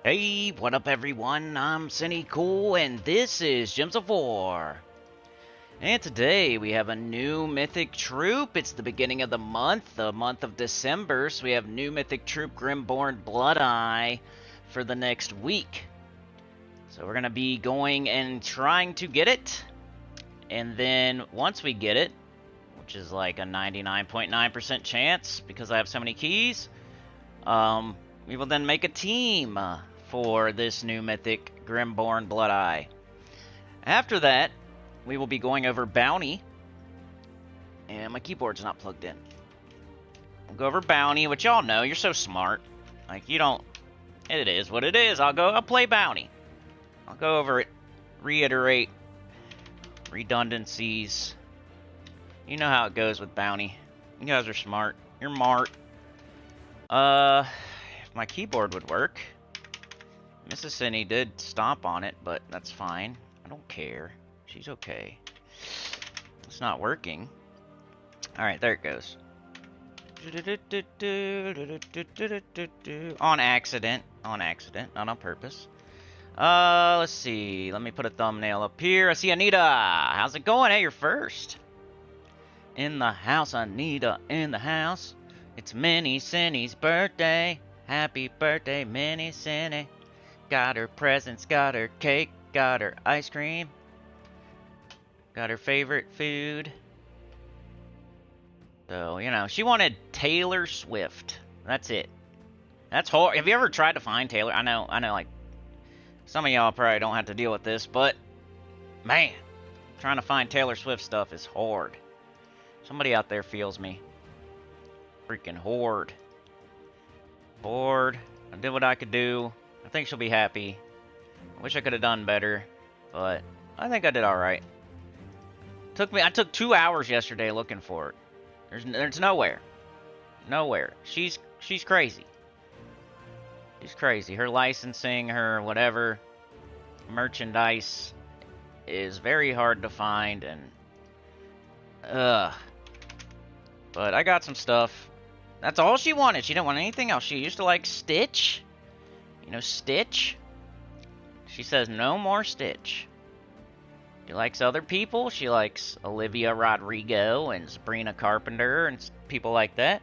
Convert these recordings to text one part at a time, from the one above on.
Hey, what up everyone? I'm Sinnycool and this is Gems of War. And today we have a new mythic troop. It's the beginning of the month of December, so we have new mythic troop Grimborn Bloodeye for the next week. So we're going to be going and trying to get it. And then once we get it, which is like a 99.9% chance because I have so many keys, we will then make a team for this new mythic Grimborn Bloodeye. After that, we will be going over Bounty. And my keyboard's not plugged in. We'll go over Bounty, which y'all know. You're so smart. Like, you don't... It is what it is. I'll play Bounty. I'll go over it. Reiterate. Redundancies. You know how it goes with Bounty. You guys are smart. You're smart. If my keyboard would work. Mrs. Sinny did stomp on it, but that's fine. I don't care. She's okay. It's not working. Alright, there it goes. On accident. On accident, not on purpose. Let's see. Let me put a thumbnail up here. I see Anita. How's it going? Hey, you're first. In the house, Anita. In the house. It's Mini Sinny's birthday. Happy birthday, Mini Sinny. Got her presents, got her cake, got her ice cream. Got her favorite food. So, you know, she wanted Taylor Swift. That's it. That's hard. Have you ever tried to find Taylor? I know, like, some of y'all probably don't have to deal with this, but, man, trying to find Taylor Swift stuff is hard. Somebody out there feels me. Freaking horde. Bored. I did what I could do. I think she'll be happy. I wish I could have done better, but I think I did alright. I took 2 hours yesterday looking for it. There's nowhere. Nowhere. She's crazy. She's crazy. Her licensing, her whatever merchandise is very hard to find, and but I got some stuff. That's all she wanted. She didn't want anything else. She used to like Stitch. You know, Stitch? She says no more Stitch. She likes other people. She likes Olivia Rodrigo and Sabrina Carpenter and people like that.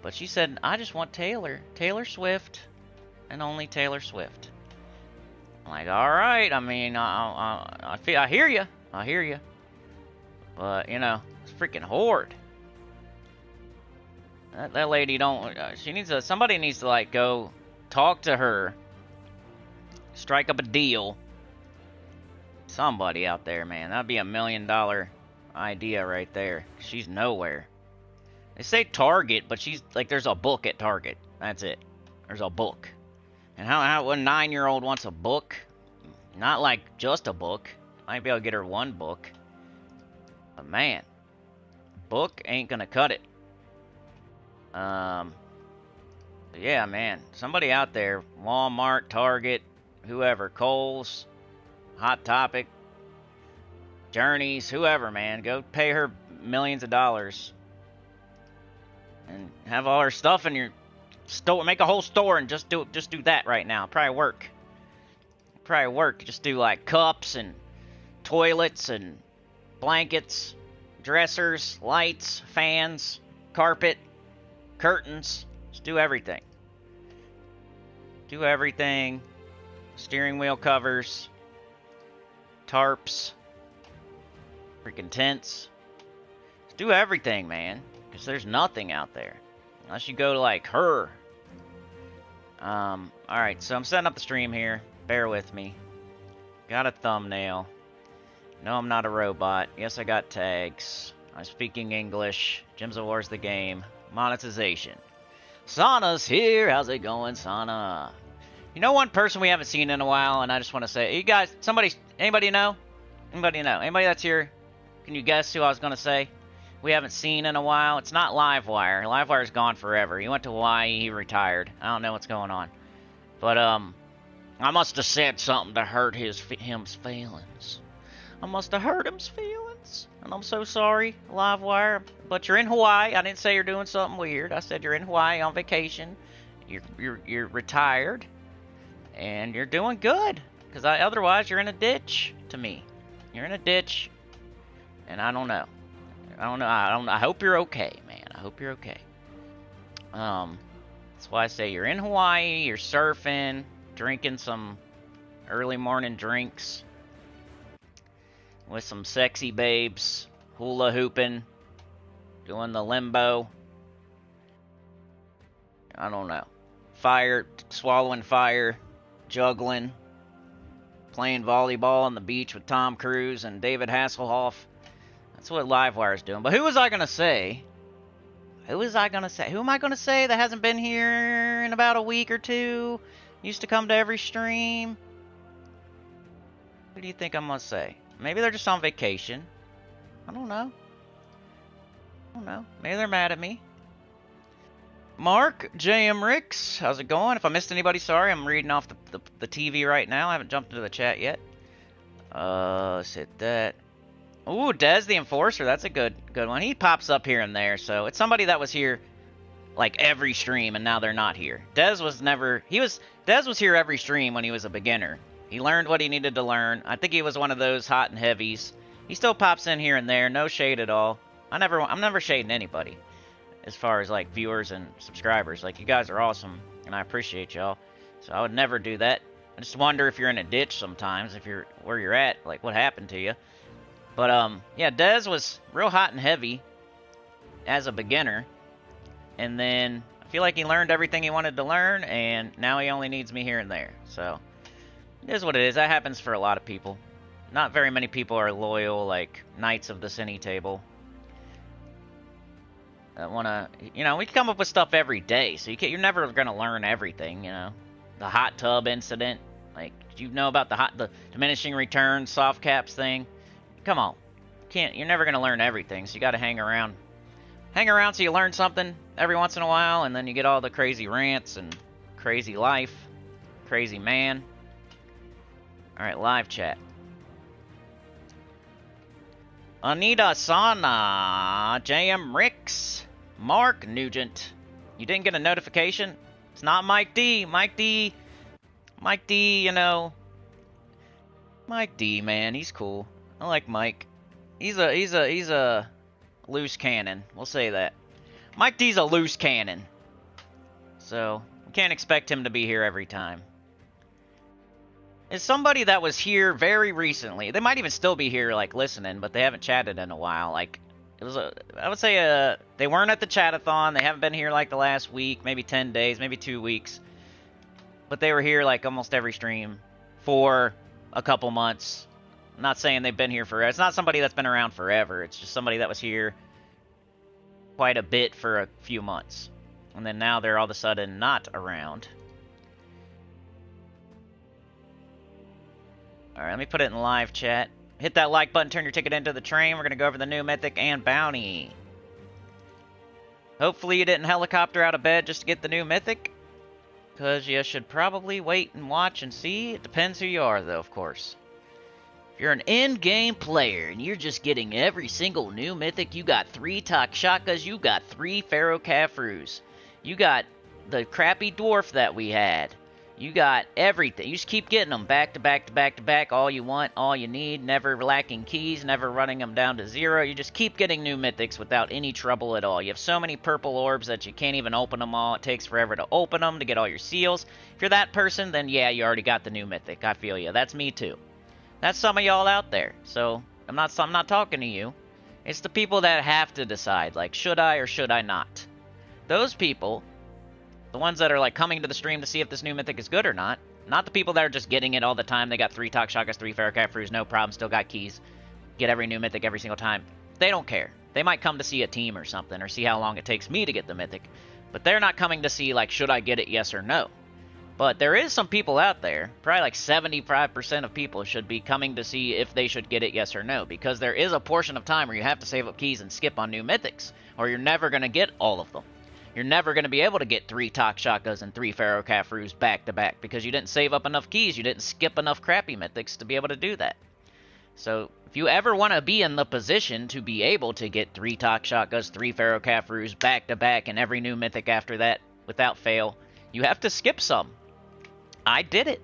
But she said, I just want Taylor. Taylor Swift. And only Taylor Swift. I'm like, alright. I mean, I hear you. I hear you. But, you know, it's freaking horde. That lady don't... she needs to... Somebody needs to, like, go... talk to her. Strike up a deal. Somebody out there, man. That'd be $1 million idea right there. She's nowhere. They say Target, but she's like, there's a book at Target. That's it. There's a book. And how a 9-year-old wants a book? Not like just a book. Might be able to get her one book. But man, book ain't gonna cut it. Yeah, man. Somebody out there, Walmart, Target, whoever, Kohl's, Hot Topic, Journeys, whoever, man. Go pay her millions of dollars. And have all her stuff in your store. Make a whole store and just do that right now. Probably work. Just do like cups and toilets and blankets, dressers, lights, fans, carpet, curtains. Just do everything. Do everything. Steering wheel covers. Tarps. Freaking tents. Just do everything, man. Because there's nothing out there. Unless you go to, like, her. Alright, so I'm setting up the stream here. Bear with me. Got a thumbnail. No, I'm not a robot. Yes, I got tags. I'm speaking English. Gems of War's the game. Monetization. Sana's here. How's it going, Sana? You know one person we haven't seen in a while, and I just want to say, you guys, anybody know? Anybody know? Anybody that's here? Can you guess who I was going to say? We haven't seen in a while. It's not Livewire. Livewire's gone forever. He went to Hawaii. He retired. I don't know what's going on. But, I must have said something to hurt him's feelings. I must have hurt him's feelings. And I'm so sorry, Livewire. But you're in Hawaii. I didn't say you're doing something weird. I said you're in Hawaii on vacation. You're retired. And you're doing good. Because otherwise you're in a ditch to me. You're in a ditch. And I don't know. I hope you're okay, man. I hope you're okay. That's why I say you're in Hawaii, you're surfing, drinking some early morning drinks with some sexy babes, hula hooping, doing the limbo. I don't know. Swallowing fire, juggling, playing volleyball on the beach with Tom Cruise and David Hasselhoff. That's what Livewire's doing. But who was I going to say? Who am I going to say that hasn't been here in about a week or two? Used to come to every stream? Who do you think I'm going to say? Maybe they're just on vacation. I don't know. Maybe they're mad at me. Mark, JM Ricks, how's it going? If I missed anybody, sorry. I'm reading off the TV right now. I haven't jumped into the chat yet. Let's hit that. Ooh, Dez the Enforcer. That's a good one. He pops up here and there, so it's somebody that was here like every stream, and now they're not here. Dez was here every stream when he was a beginner. He learned what he needed to learn. I think he was one of those hot and heavies. He still pops in here and there, no shade at all. I'm never shading anybody as far as like viewers and subscribers. Like, you guys are awesome, and I appreciate y'all. So I would never do that. I just wonder if you're in a ditch sometimes, if you're where you're at, like what happened to you. But yeah, Dez was real hot and heavy as a beginner, and then I feel like he learned everything he wanted to learn, and now he only needs me here and there. So it is what it is. That happens for a lot of people. Not very many people are loyal, like Knights of the Sinny table. That wanna, we come up with stuff every day, so you're never gonna learn everything. The hot tub incident, like, do you know about the diminishing returns soft caps thing? Come on, you're never gonna learn everything, so you gotta hang around. Hang around so you learn something every once in a while, and then you get all the crazy rants and crazy life, crazy man. All right, live chat. Anita Sana, JM Ricks, Mark Nugent. You didn't get a notification? It's not Mike D. Mike D, Mike D, man, he's cool. I like Mike. He's a loose cannon. We'll say that. Mike D's a loose cannon. So, we can't expect him to be here every time. It's somebody that was here very recently. They might even still be here, like, listening, but they haven't chatted in a while. Like, I would say, they weren't at the chat-a-thon. They haven't been here, like, the last week, maybe 10 days, maybe 2 weeks. But they were here, like, almost every stream for a couple months. I'm not saying they've been here forever. It's not somebody that's been around forever. It's just somebody that was here quite a bit for a few months. And then now they're all of a sudden not around. Alright, let me put it in live chat. Hit that like button, turn your ticket into the train. We're going to go over the new Mythic and Bounty. Hopefully you didn't helicopter out of bed just to get the new Mythic, because you should probably wait and watch and see. It depends who you are, though, of course. If you're an in-game player and you're just getting every single new Mythic, you got 3 Takshakas, you got 3 Pharaoh Cafroos, you got the crappy Dwarf that we had, you got everything. You just keep getting them back to back to back to back, all you want, all you need, never lacking keys, never running them down to 0. You just keep getting new Mythics without any trouble at all. You have so many purple orbs that you can't even open them all. It takes forever to open them, to get all your seals. If you're that person, then yeah, you already got the new Mythic. I feel you. That's me too. That's some of y'all out there. So I'm not talking to you. It's the people that have to decide, like, should I or should I not? Those people, the ones that are like coming to the stream to see if this new Mythic is good or not the people that are just getting it all the time. They got 3 Takshakas, 3 Pharaoh Cafroos, no problem, still got keys, get every new Mythic every single time. They don't care. They might come to see a team or something, or see how long it takes me to get the Mythic. But they're not coming to see, like, should I get it, yes or no. But there is some people out there, probably like 75% of people should be coming to see if they should get it, yes or no. Because there is a portion of time where you have to save up keys and skip on new Mythics, or you're never going to get all of them. You're never going to be able to get 3 Takshakas and 3 Pharaoh Cafroos back to back, because you didn't save up enough keys, you didn't skip enough crappy Mythics to be able to do that. So, if you ever want to be in the position to be able to get 3 Takshakas, 3 Pharaoh Cafroos back to back, and every new Mythic after that, without fail, you have to skip some. I did it.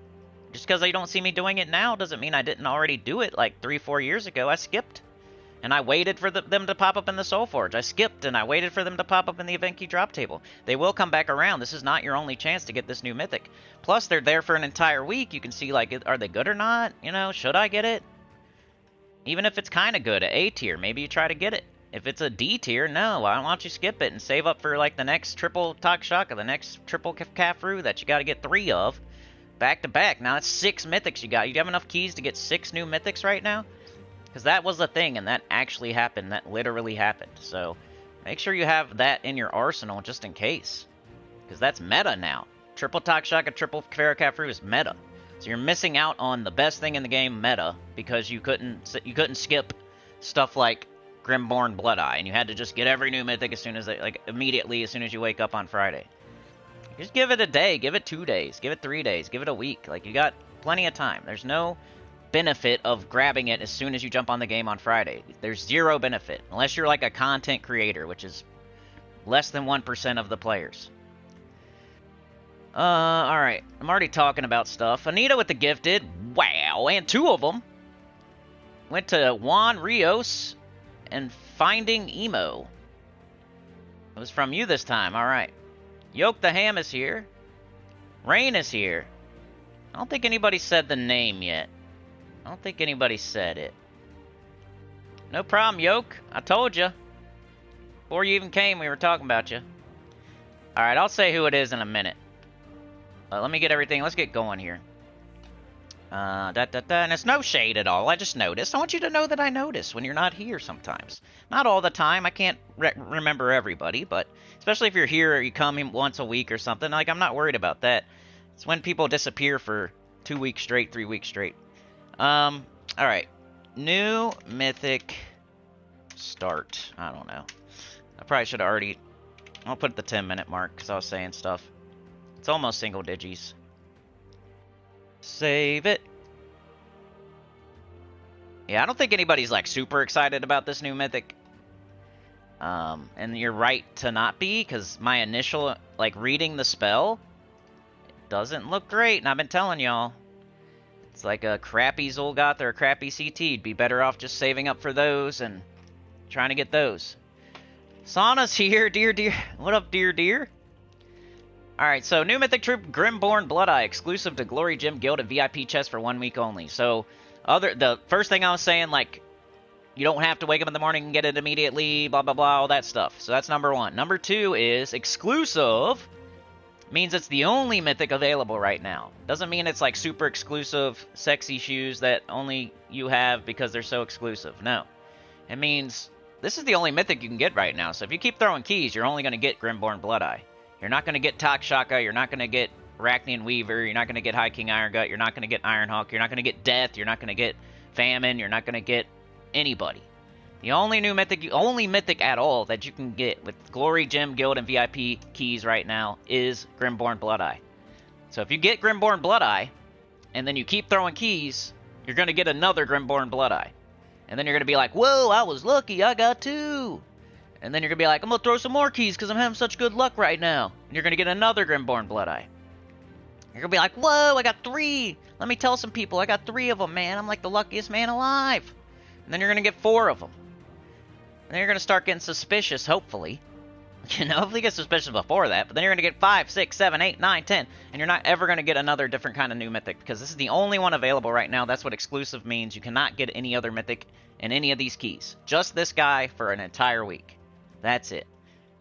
Just because you don't see me doing it now doesn't mean I didn't already do it like 3-4 years ago. I skipped. And I waited for them to pop up in the Soul Forge. I skipped, and I waited for them to pop up in the event key drop table. They will come back around. This is not your only chance to get this new mythic. Plus, they're there for an entire week. You can see, like, are they good or not? You know, should I get it? Even if it's kind of good, at A tier, maybe you try to get it. If it's a D tier, no. Why don't you skip it and save up for, like, the next triple Takshaka, the next triple Kafru that you got to get 3 of. Back to back. Now, that's 6 mythics you got. You have enough keys to get 6 new mythics right now? Because that was a thing, and that actually happened. That literally happened. So, make sure you have that in your arsenal just in case. Because that's meta now. Triple Takshaka, triple Kafru is meta. So you're missing out on the best thing in the game, meta, because you couldn't skip stuff like Grimborn Bloodeye, and you had to just get every new mythic as soon as immediately as soon as you wake up on Friday. Just give it a day, give it 2 days, give it 3 days, give it a week. Like, you got plenty of time. There's no benefit of grabbing it as soon as you jump on the game on Friday. There's 0 benefit, unless you're like a content creator, which is less than 1% of the players. Alright. I'm already talking about stuff. Anita with the gifted. Wow, and 2 of them. Went to Juan Rios and Finding Emo. It was from you this time, alright. Yoke the Ham is here. Rain is here. I don't think anybody said the name yet. I don't think anybody said it. No problem, Yoke. I told you. Before you even came, we were talking about you. Alright, I'll say who it is in a minute. Let me get everything. Let's get going here. And it's no shade at all. I just noticed. I want you to know that I notice when you're not here sometimes. Not all the time. I can't remember everybody, but especially if you're here or you come in once a week or something, like, I'm not worried about that. It's when people disappear for 2 weeks straight, 3 weeks straight. Alright. New Mythic start. I don't know. I probably should have already... I'll put the 10-minute mark because I was saying stuff. It's almost single digits. Save it. Yeah, I don't think anybody's, like, super excited about this new Mythic. And you're right to not be, because my initial, like, reading the spell, it doesn't look great, and I've been telling y'all. It's like a crappy Zul'Goth or a crappy CT. You'd be better off just saving up for those and trying to get those. Sauna's here, dear. What up, dear? Alright, so new Mythic Troop, Grimborn Bloodeye, exclusive to Glory Gym Guild and VIP chest for 1 week only. So, the first thing I was saying, like, you don't have to wake up in the morning and get it immediately, blah, blah, blah, all that stuff. So that's number 1. Number 2 is exclusive. Means it's the only Mythic available right now. Doesn't mean it's, like, super exclusive, sexy shoes that only you have because they're so exclusive. No. It means this is the only Mythic you can get right now. So if you keep throwing keys, you're only going to get Grimborn Bloodeye. You're not going to get Takshaka, you're not going to get Arachnian Weaver, you're not going to get High King Irongut, you're not going to get Ironhawk, you're not going to get Death, you're not going to get Famine, you're not going to get anybody. The only new Mythic, only Mythic at all that you can get with Glory, Gem, Guild, and VIP keys right now is Grimborn Bloodeye. So if you get Grimborn Bloodeye, and then you keep throwing keys, you're going to get another Grimborn Bloodeye. And then you're going to be like, whoa, I was lucky, I got 2. And then you're going to be like, I'm going to throw some more keys because I'm having such good luck right now. And you're going to get another Grimborn Bloodeye. You're going to be like, whoa, I got 3. Let me tell some people, I got 3 of them, man. I'm like the luckiest man alive. And then you're going to get 4 of them. And then you're going to start getting suspicious, hopefully. You know, hopefully you get suspicious before that. But then you're going to get 5, 6, 7, 8, 9, 10. And you're not ever going to get another different kind of new Mythic. Because this is the only one available right now. That's what exclusive means. You cannot get any other Mythic in any of these keys. Just this guy for an entire week. That's it.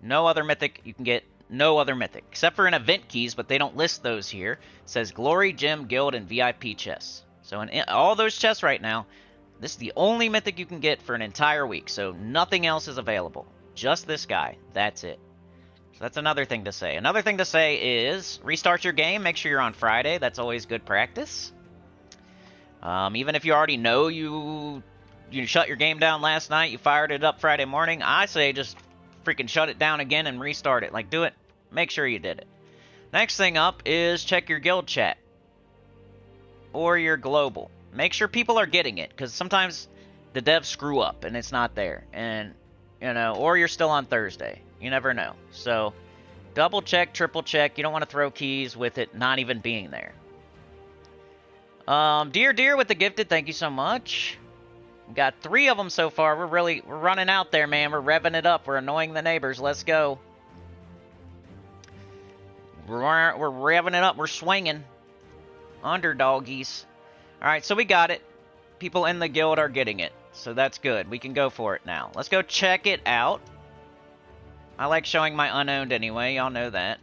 No other Mythic. You can get no other Mythic. Except for in event keys, but they don't list those here. It says Glory, Gem, Guild, and VIP chests. So in all those chests right now, this is the only Mythic you can get for an entire week. So nothing else is available. Just this guy. That's it. So that's another thing to say. Another thing to say is restart your game. Make sure you're on Friday. That's always good practice. Even if you already know you shut your game down last night, you fired it up Friday morning, I say just freaking shut it down again and restart it. Like, do it. Make sure you did it. Next thing up is check your guild chat. Or your global. Make sure people are getting it, because sometimes the devs screw up and it's not there. And, you know, or you're still on Thursday. You never know. So, double check, triple check. You don't want to throw keys with it not even being there. Dear with the gifted, thank you so much. We got 3 of them so far. We're running out there, man. We're revving it up. We're annoying the neighbors. Let's go. We're revving it up. We're swinging. Underdoggies. Alright, so we got it. People in the guild are getting it. So that's good. We can go for it now. Let's go check it out. I like showing my unowned anyway. Y'all know that.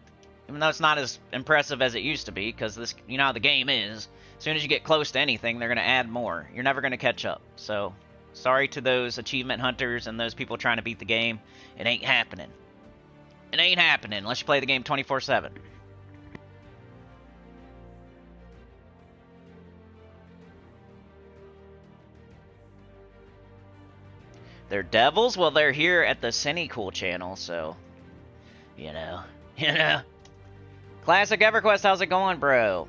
Even though it's not as impressive as it used to be, because this, you know how the game is. As soon as you get close to anything, they're going to add more. You're never going to catch up. So, sorry to those achievement hunters and those people trying to beat the game. It ain't happening. It ain't happening unless you play the game 24/7. They're devils? Well, they're here at the Sinnycool channel, so... You know. Classic EverQuest, how's it going, bro?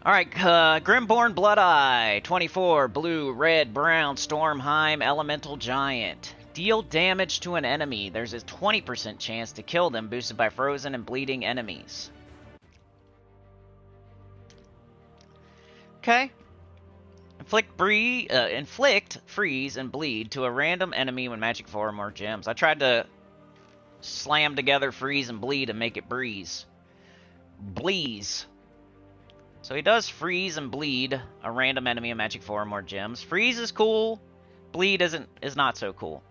Alright, Grimborn Bloodeye, 24, blue, red, brown, Stormheim, Elemental Giant. Deal damage to an enemy. There's a 20% chance to kill them, boosted by frozen and bleeding enemies. Okay. Inflict, freeze, and bleed to a random enemy when magic 4 or more gems. I tried to slam together freeze and bleed and make it breeze. Bleeze. So he does freeze and bleed a random enemy in magic 4 or more gems. Freeze is cool. Bleed is not so cool.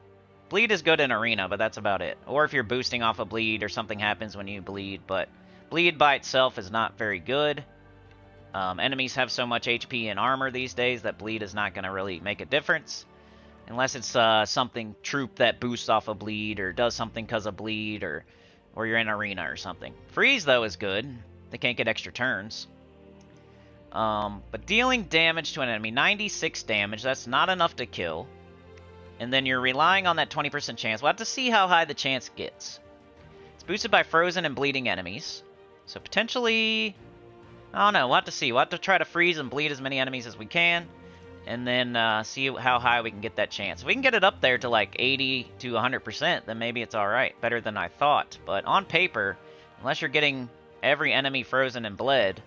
Bleed is good in arena, but that's about it. Or if you're boosting off a bleed or something happens when you bleed, but bleed by itself is not very good. Enemies have so much HP and armor these days that bleed is not going to really make a difference. Unless it's something troop that boosts off a bleed or does something because of bleed or you're in arena or something. Freeze, though, is good. They can't get extra turns. But dealing damage to an enemy, 96 damage, that's not enough to kill. And then you're relying on that 20% chance. We'll have to see how high the chance gets. It's boosted by frozen and bleeding enemies. So potentially... I don't know, we'll have to see. We'll have to try to freeze and bleed as many enemies as we can. And then see how high we can get that chance. If we can get it up there to like 80 to 100%, then maybe it's alright. Better than I thought. But on paper, unless you're getting every enemy frozen and bled,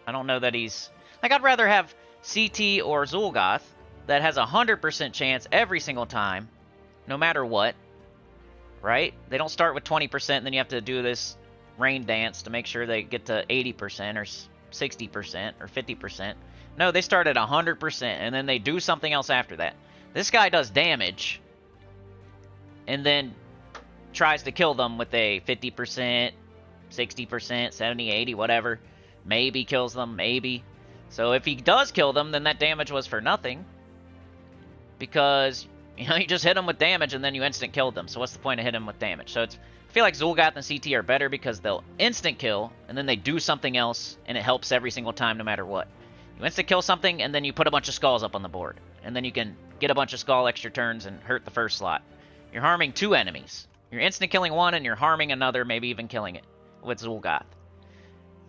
I don't know that he's... Like, I'd rather have CT or Zul'Goth that has a 100% chance every single time, no matter what. Right? They don't start with 20%, and then you have to do this rain dance to make sure they get to 80% or 60% or 50%. No, they start at 100%, and then they do something else after that. This guy does damage, and then tries to kill them with a 50%, 60%, 70, 80, whatever. Maybe kills them, maybe. So if he does kill them, then that damage was for nothing. Because, you know, you just hit them with damage, and then you instant killed them. So what's the point of hitting them with damage? So it's... I feel like Zul'Goth and CT are better because they'll instant kill, and then they do something else, and it helps every single time no matter what. You instant kill something, and then you put a bunch of skulls up on the board. And then you can get a bunch of skull extra turns and hurt the first slot. You're harming 2 enemies. You're instant killing one, and you're harming another, maybe even killing it with Zul'Goth.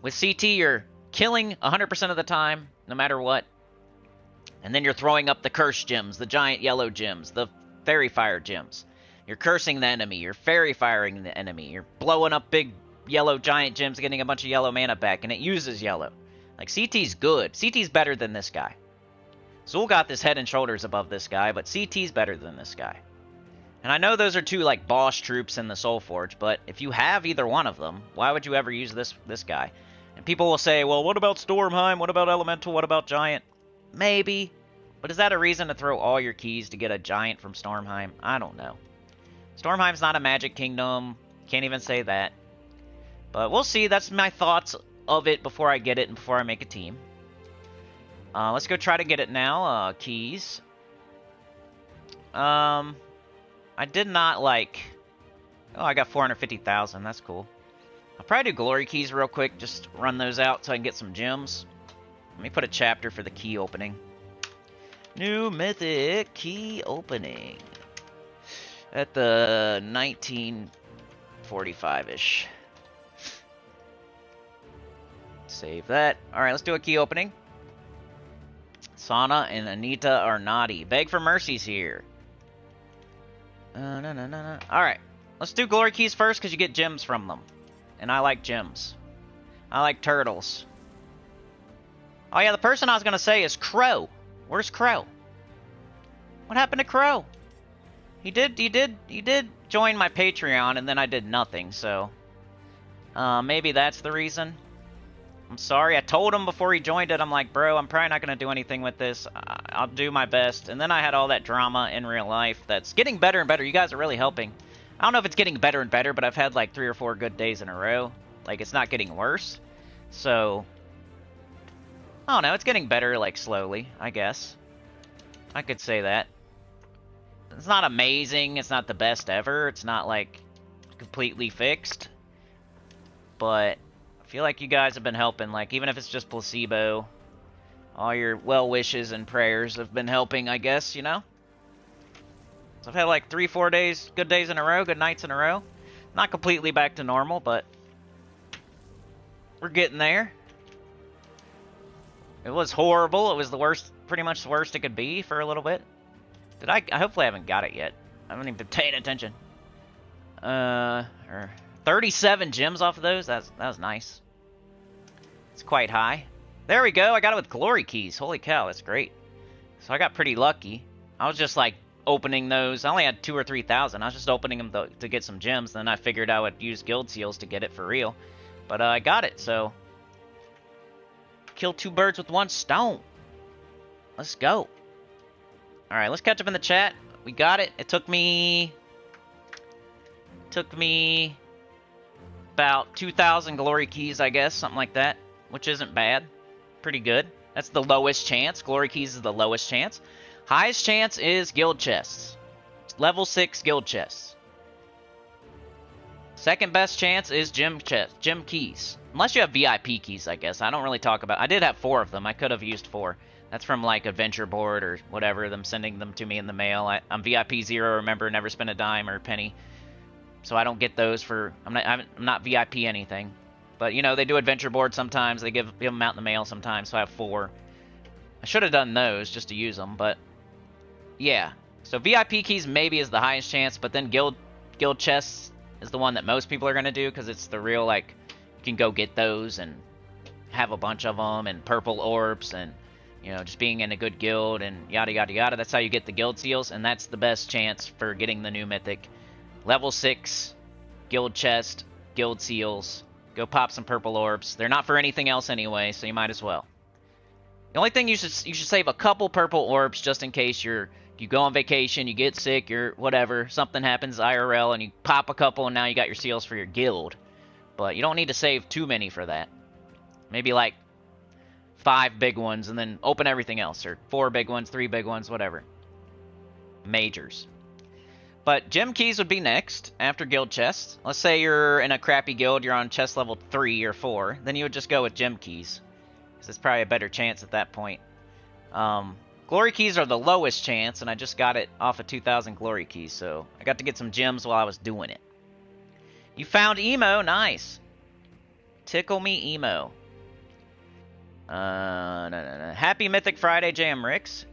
With CT, you're killing 100% of the time, no matter what. And then you're throwing up the curse gems, the giant yellow gems, the fairy fire gems. You're cursing the enemy. You're fairy firing the enemy. You're blowing up big yellow giant gems, getting a bunch of yellow mana back, and it uses yellow. Like, CT's good. CT's better than this guy. Zul'Goth is head and shoulders above this guy, but CT's better than this guy. And I know those are 2, like, boss troops in the Soul Forge, but if you have either one of them, why would you ever use this guy? And people will say, well, what about Stormheim? What about Elemental? What about Giant? Maybe. But is that a reason to throw all your keys to get a Giant from Stormheim? I don't know. Stormheim's not a magic kingdom. Can't even say that. But we'll see. That's my thoughts of it before I get it and before I make a team. Let's go try to get it now. Keys. I did not like... Oh, I got 450,000. That's cool. I'll probably do glory keys real quick. Just run those out so I can get some gems. Let me put a chapter for the key opening. New mythic key opening. At the 1945-ish. Save that. Alright, let's do a key opening. Sana and Anita are naughty. Beg for mercy's here. Alright, let's do glory keys first because you get gems from them. And I like gems. I like turtles. Oh yeah, the person I was gonna say is Crow. Where's Crow? What happened to Crow? He did join my Patreon, and then I did nothing, so... maybe that's the reason. I'm sorry, I told him before he joined it, I'm like, bro, I'm probably not gonna do anything with this. I'll do my best. And then I had all that drama in real life that's getting better and better. You guys are really helping. I don't know if it's getting better and better, but I've had like 3 or 4 good days in a row. Like, it's not getting worse. So... I don't know, it's getting better, like, slowly, I guess. I could say that. It's not amazing, it's not the best ever, it's not, like, completely fixed. But I feel like you guys have been helping, like, even if it's just placebo, all your well wishes and prayers have been helping, I guess, you know? So I've had, like, 3, 4 days, good days in a row, good nights in a row. Not completely back to normal, but we're getting there. It was horrible. It was the worst, pretty much the worst it could be for a little bit. Did I hopefully I haven't got it yet. I haven't even been paying attention. 37 gems off of those. That was nice. It's quite high. There we go. I got it with glory keys. Holy cow, that's great. So I got pretty lucky. I was just like opening those. I only had 2,000 or 3,000. I was just opening them to get some gems. Then I figured I would use guild seals to get it for real. But I got it, so... Kill 2 birds with 1 stone. Let's go. Alright, let's catch up in the chat. We got it. It took me about 2,000 glory keys, I guess. Something like that. Which isn't bad. Pretty good. That's the lowest chance. Glory keys is the lowest chance. Highest chance is guild chests. Level 6 guild chests. Second best chance is gem keys. Unless you have VIP keys, I guess. I don't really talk about... I did have 4 of them. I could have used 4. That's from, like, Adventure Board or whatever, them sending them to me in the mail. I'm VIP 0, remember, never spend a dime or a penny. So I don't get those for... I'm not VIP anything. But, you know, they do Adventure Board sometimes. They give them out in the mail sometimes, so I have 4. I should have done those just to use them, but... Yeah. So VIP keys maybe is the highest chance, but then guild chests is the one that most people are going to do, because it's the real, like... You can go get those and have a bunch of them, and purple orbs, and, you know, just being in a good guild, and yada yada yada. That's how you get the guild seals, and that's the best chance for getting the new mythic. Level 6, guild chest, guild seals. Go pop some purple orbs. They're not for anything else anyway, so you might as well. The only thing you should save a couple purple orbs just in case you go on vacation, you get sick, you're whatever, something happens IRL, and you pop a couple, and now you got your seals for your guild. But you don't need to save too many for that. Maybe like 5 big ones and then open everything else. Or 4 big ones, 3 big ones, whatever. Majors. But gem keys would be next after guild chests. Let's say you're in a crappy guild, you're on chest level 3 or 4. Then you would just go with gem keys. Because it's probably a better chance at that point. Glory keys are the lowest chance, and I just got it off of 2,000 glory keys. So I got to get some gems while I was doing it. You found emo, nice. Tickle me emo. No. Happy Mythic Friday, JM Ricks.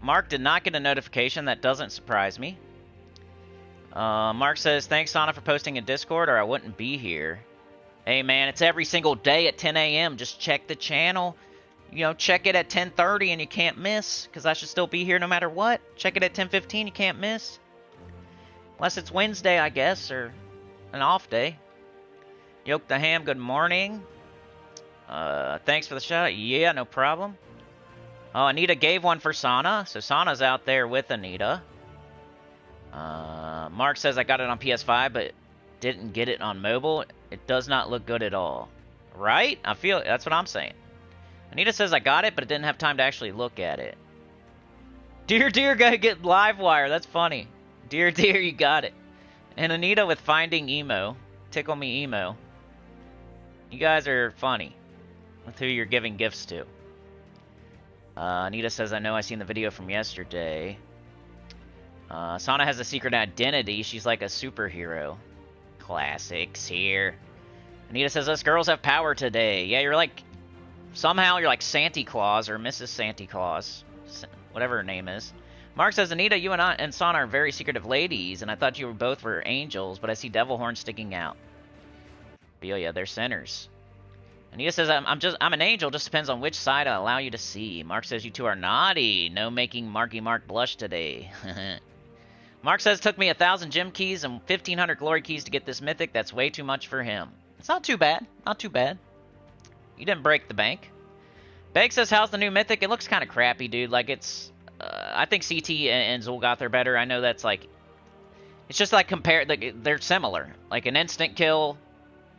Mark did not get a notification. That doesn't surprise me. Mark says, thanks, Sana, for posting in Discord, or I wouldn't be here. Hey, man, it's every single day at 10 a.m. Just check the channel. You know, check it at 10:30 and you can't miss, because I should still be here no matter what. Check it at 10:15, you can't miss. Unless it's Wednesday, I guess, or... an off day. Yoke the Ham, good morning. Thanks for the shout. Yeah, no problem. Oh, Anita gave one for Sana. So Sana's out there with Anita. Mark says I got it on PS5, but didn't get it on mobile. It does not look good at all. Right? I feel that's what I'm saying. Anita says I got it, but it didn't have time to actually look at it. Dear, gotta get Livewire. That's funny. Dear, you got it. And Anita with Finding Emo. Tickle me emo. You guys are funny with who you're giving gifts to. Anita says, I know I seen the video from yesterday. Sana has a secret identity. She's like a superhero. Classics here. Anita says, us girls have power today. Yeah, you're like... Somehow you're like Santa Claus or Mrs. Santa Claus. Whatever her name is. Mark says, Anita, you and Sana are very secretive ladies, and I thought you both were angels, but I see devil horns sticking out. But yeah, they're sinners. Anita says, I'm an angel, just depends on which side I allow you to see. Mark says, you two are naughty. No making Marky Mark blush today. Mark says, took me 1,000 gem keys and 1,500 glory keys to get this mythic. That's way too much for him. It's not too bad. Not too bad. You didn't break the bank. Beg says, how's the new mythic? It looks kind of crappy, dude. Like, it's... I think CT and Zul'Goth are better. I know that's, like... It's just, like, like, they're similar. Like, an instant kill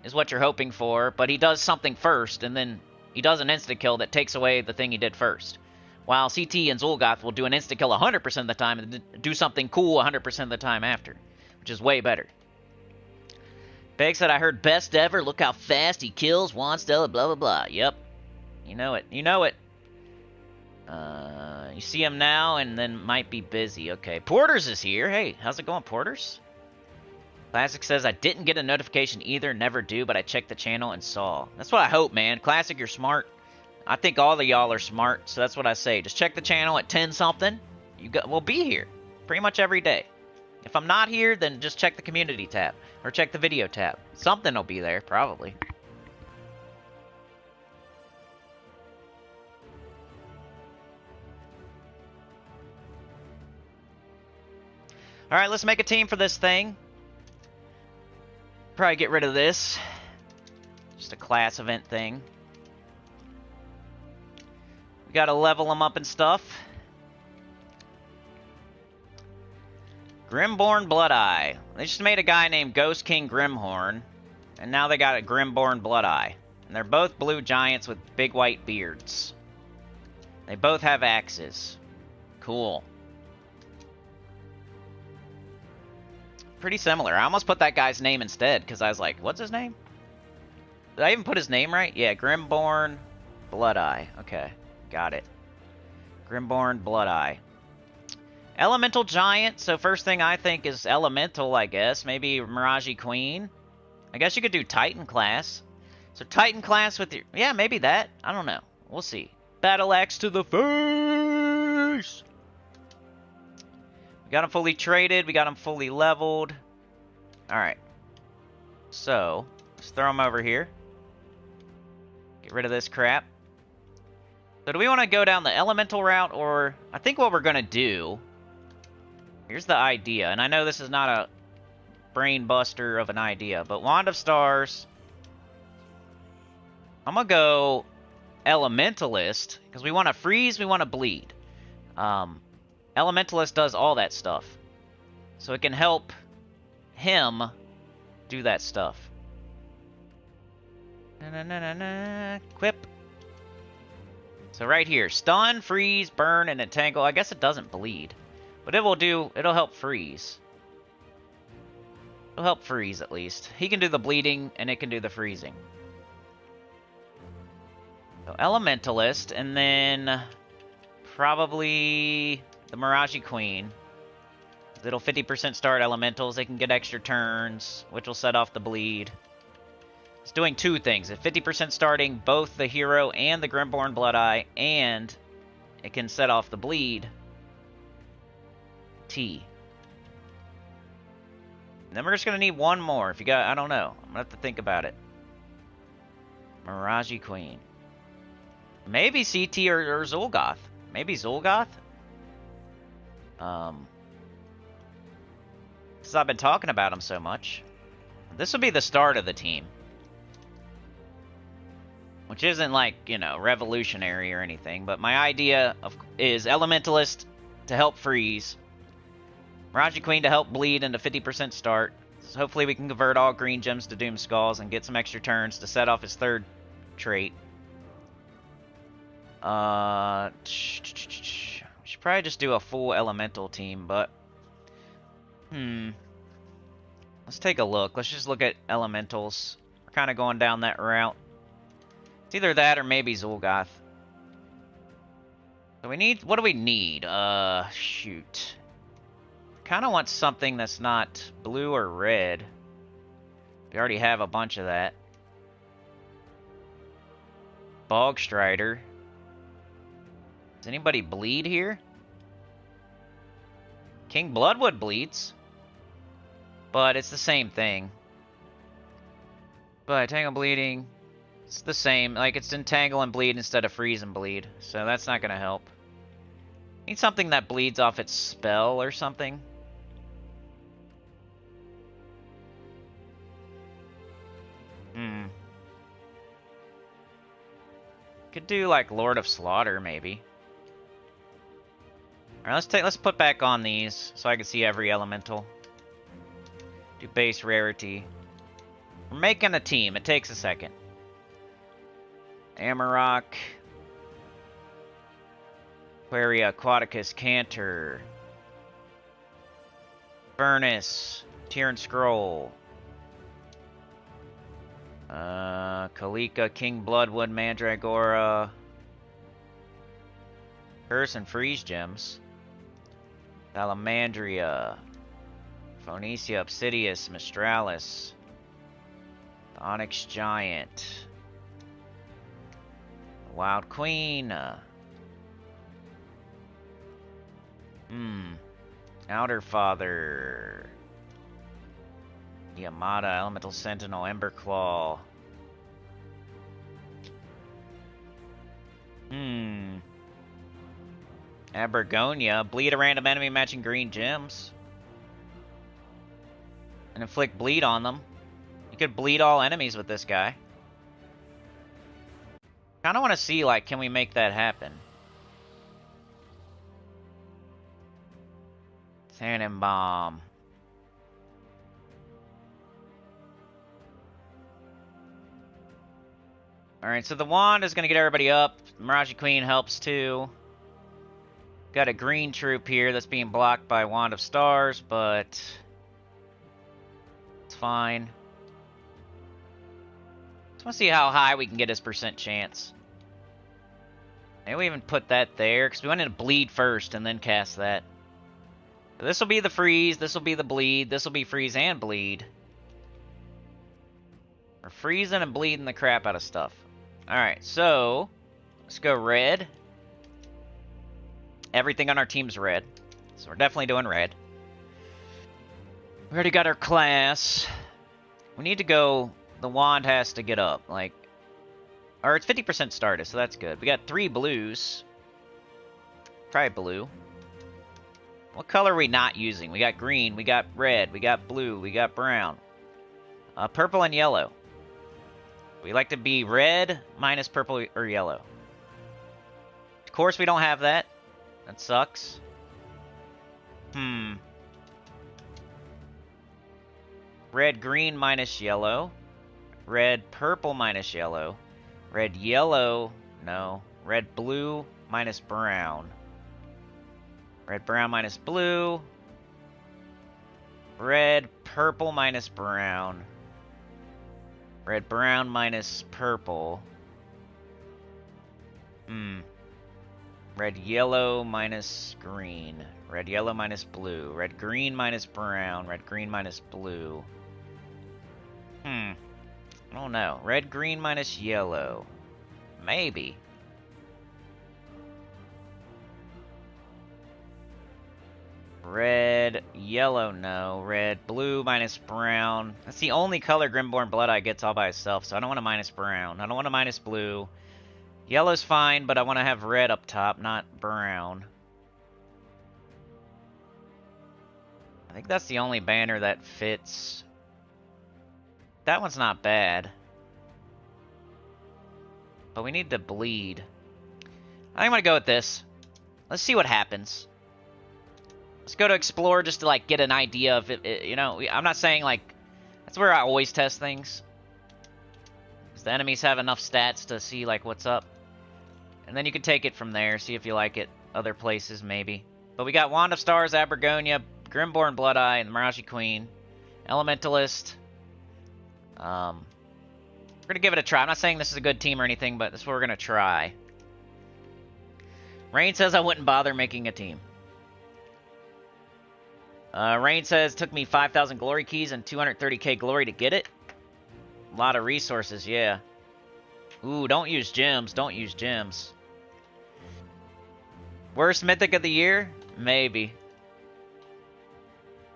is what you're hoping for, but he does something first, and then he does an instant kill that takes away the thing he did first. While CT and Zul'Goth will do an instant kill 100% of the time and do something cool 100% of the time after, which is way better. Beg said, I heard best ever. Look how fast he kills. Juan Stella, blah, blah, blah. Yep. You know it. You know it. You see him now and then might be busy. Okay. Porters is here. Hey, how's it going, Porters? Classic says, I didn't get a notification either, never do, but I checked the channel and saw. That's what I hope, man. Classic, you're smart. I think all of y'all are smart, so that's what I say. Just check the channel at 10-something. We'll be here pretty much every day. If I'm not here, then just check the community tab, or check the video tab. Something will be there, probably. Alright, let's make a team for this thing. Probably get rid of this. Just a class event thing. We gotta level them up and stuff. Grimborn Bloodeye. They just made a guy named Ghost King Grimhorn. And now they got a Grimborn Bloodeye. And they're both blue giants with big white beards. They both have axes. Cool. Pretty similar. I almost put that guy's name instead, because I was like, what's his name? Did I even put his name right? Yeah, Grimborn Bloodeye. Okay, got it. Grimborn Bloodeye. Elemental Giant, so first thing I think is Elemental, I guess. Maybe Mirage Queen. I guess you could do Titan class. So Titan class with your... Yeah, maybe that. I don't know. We'll see. Battle Axe to the face! We got him fully traded. We got him fully leveled. Alright. So, let's throw him over here. Get rid of this crap. So do we want to go down the elemental route, or... I think what we're going to do... Here's the idea, and I know this is not a brain buster of an idea, but Wand of Stars... I'm going to go Elementalist, because we want to freeze, we want to bleed. Elementalist does all that stuff. So it can help him do that stuff. Quip. So right here, stun, freeze, burn, and entangle. I guess it doesn't bleed. But it'll help freeze. It'll help freeze at least. He can do the bleeding and it can do the freezing. So Elementalist, and then probably the Mirage Queen. It'll 50% start elementals. They can get extra turns, which will set off the bleed. It's doing two things. It's 50% starting both the hero and the Grimborn Bloodeye, and it can set off the bleed. T. And then we're just going to need one more. If you got, I don't know. I'm going to have to think about it. Mirage Queen. Maybe CT or Zul'Goth. Maybe Zul'Goth? Because I've been talking about him so much. This will be the start of the team. Which isn't like, you know, revolutionary or anything. But my idea is Elementalist to help freeze. Mirage Queen to help bleed into 50% start. So hopefully we can convert all green gems to Doom Skulls and get some extra turns to set off his third trait. Should probably just do a full elemental team, but... Let's take a look. Let's just look at elementals. We're kind of going down that route. It's either that or maybe Zul'Goth. So we need... What do we need? Shoot. Kind of want something that's not blue or red. We already have a bunch of that. Bog Strider. Does anybody bleed here? King Bloodwood bleeds. But it's the same thing. But Tangle Bleeding. It's the same. Like, it's entangle and bleed instead of freeze and bleed. So that's not gonna help. Need something that bleeds off its spell or something. Could do like Lord of Slaughter maybe. Alright, let's put back on these so I can see every elemental. Do base rarity. We're making a team. It takes a second. Amarok. Aquaria, Aquaticus, Cantor. Furnace. Tyrant Scroll. Kalika, King Bloodwood, Mandragora. Curse and Freeze Gems. Salamandria. Phoenicia, Obsidius, Mistralis. The Onyx Giant. Wild Queen. Outer Father. Yamada, Elemental Sentinel, Emberclaw. Abergonia. Bleed a random enemy matching green gems. And inflict bleed on them. You could bleed all enemies with this guy. Kinda wanna see, like, can we make that happen? Tannenbaum. Alright, so the wand is going to get everybody up. Miraji Queen helps too. Got a green troop here that's being blocked by Wand of Stars, but it's fine. Just want to see how high we can get his percent chance. Maybe we even put that there, because we wanted to bleed first and then cast that. So this will be the freeze, this will be the bleed, this will be freeze and bleed. We're freezing and bleeding the crap out of stuff. Alright, so let's go red. Everything on our team's red. So we're definitely doing red. We already got our class. We need to go... The wand has to get up. Like... Or it's 50% started, so that's good. We got 3 blues. Try blue. What color are we not using? We got green, we got red, we got blue, we got brown. Purple and yellow. We like to be red minus purple or yellow. Of course we don't have that. That sucks. Red, green minus yellow. Red, purple minus yellow. Red, yellow, no. Red, blue minus brown. Red, brown minus blue. Red, purple minus brown. Red, brown minus purple. Red, yellow minus green. Red, yellow minus blue. Red, green minus brown. Red, green minus blue. I don't know. Red, green minus yellow. Maybe. Red, yellow, no. Red, blue minus brown. That's the only color Grimborn Bloodeye gets all by itself, so I don't want to minus brown. I don't want to minus blue. Yellow's fine, but I want to have red up top, not brown. I think that's the only banner that fits. That one's not bad. But we need to bleed. I think I'm going to go with this. Let's see what happens. Let's go to explore just to, like, get an idea of it, you know, I'm not saying, like, that's where I always test things. Because the enemies have enough stats to see, like, what's up. And then you can take it from there, see if you like it. Other places, maybe. But we got Wand of Stars, Abergonia, Grimborn Bloodeye, and the Miraji Queen. Elementalist. We're going to give it a try. I'm not saying this is a good team or anything, but this is what we're going to try. Rain says I wouldn't bother making a team. Rain says, took me 5,000 glory keys and 230k glory to get it. A lot of resources, yeah. Ooh, don't use gems. Don't use gems. Worst mythic of the year? Maybe.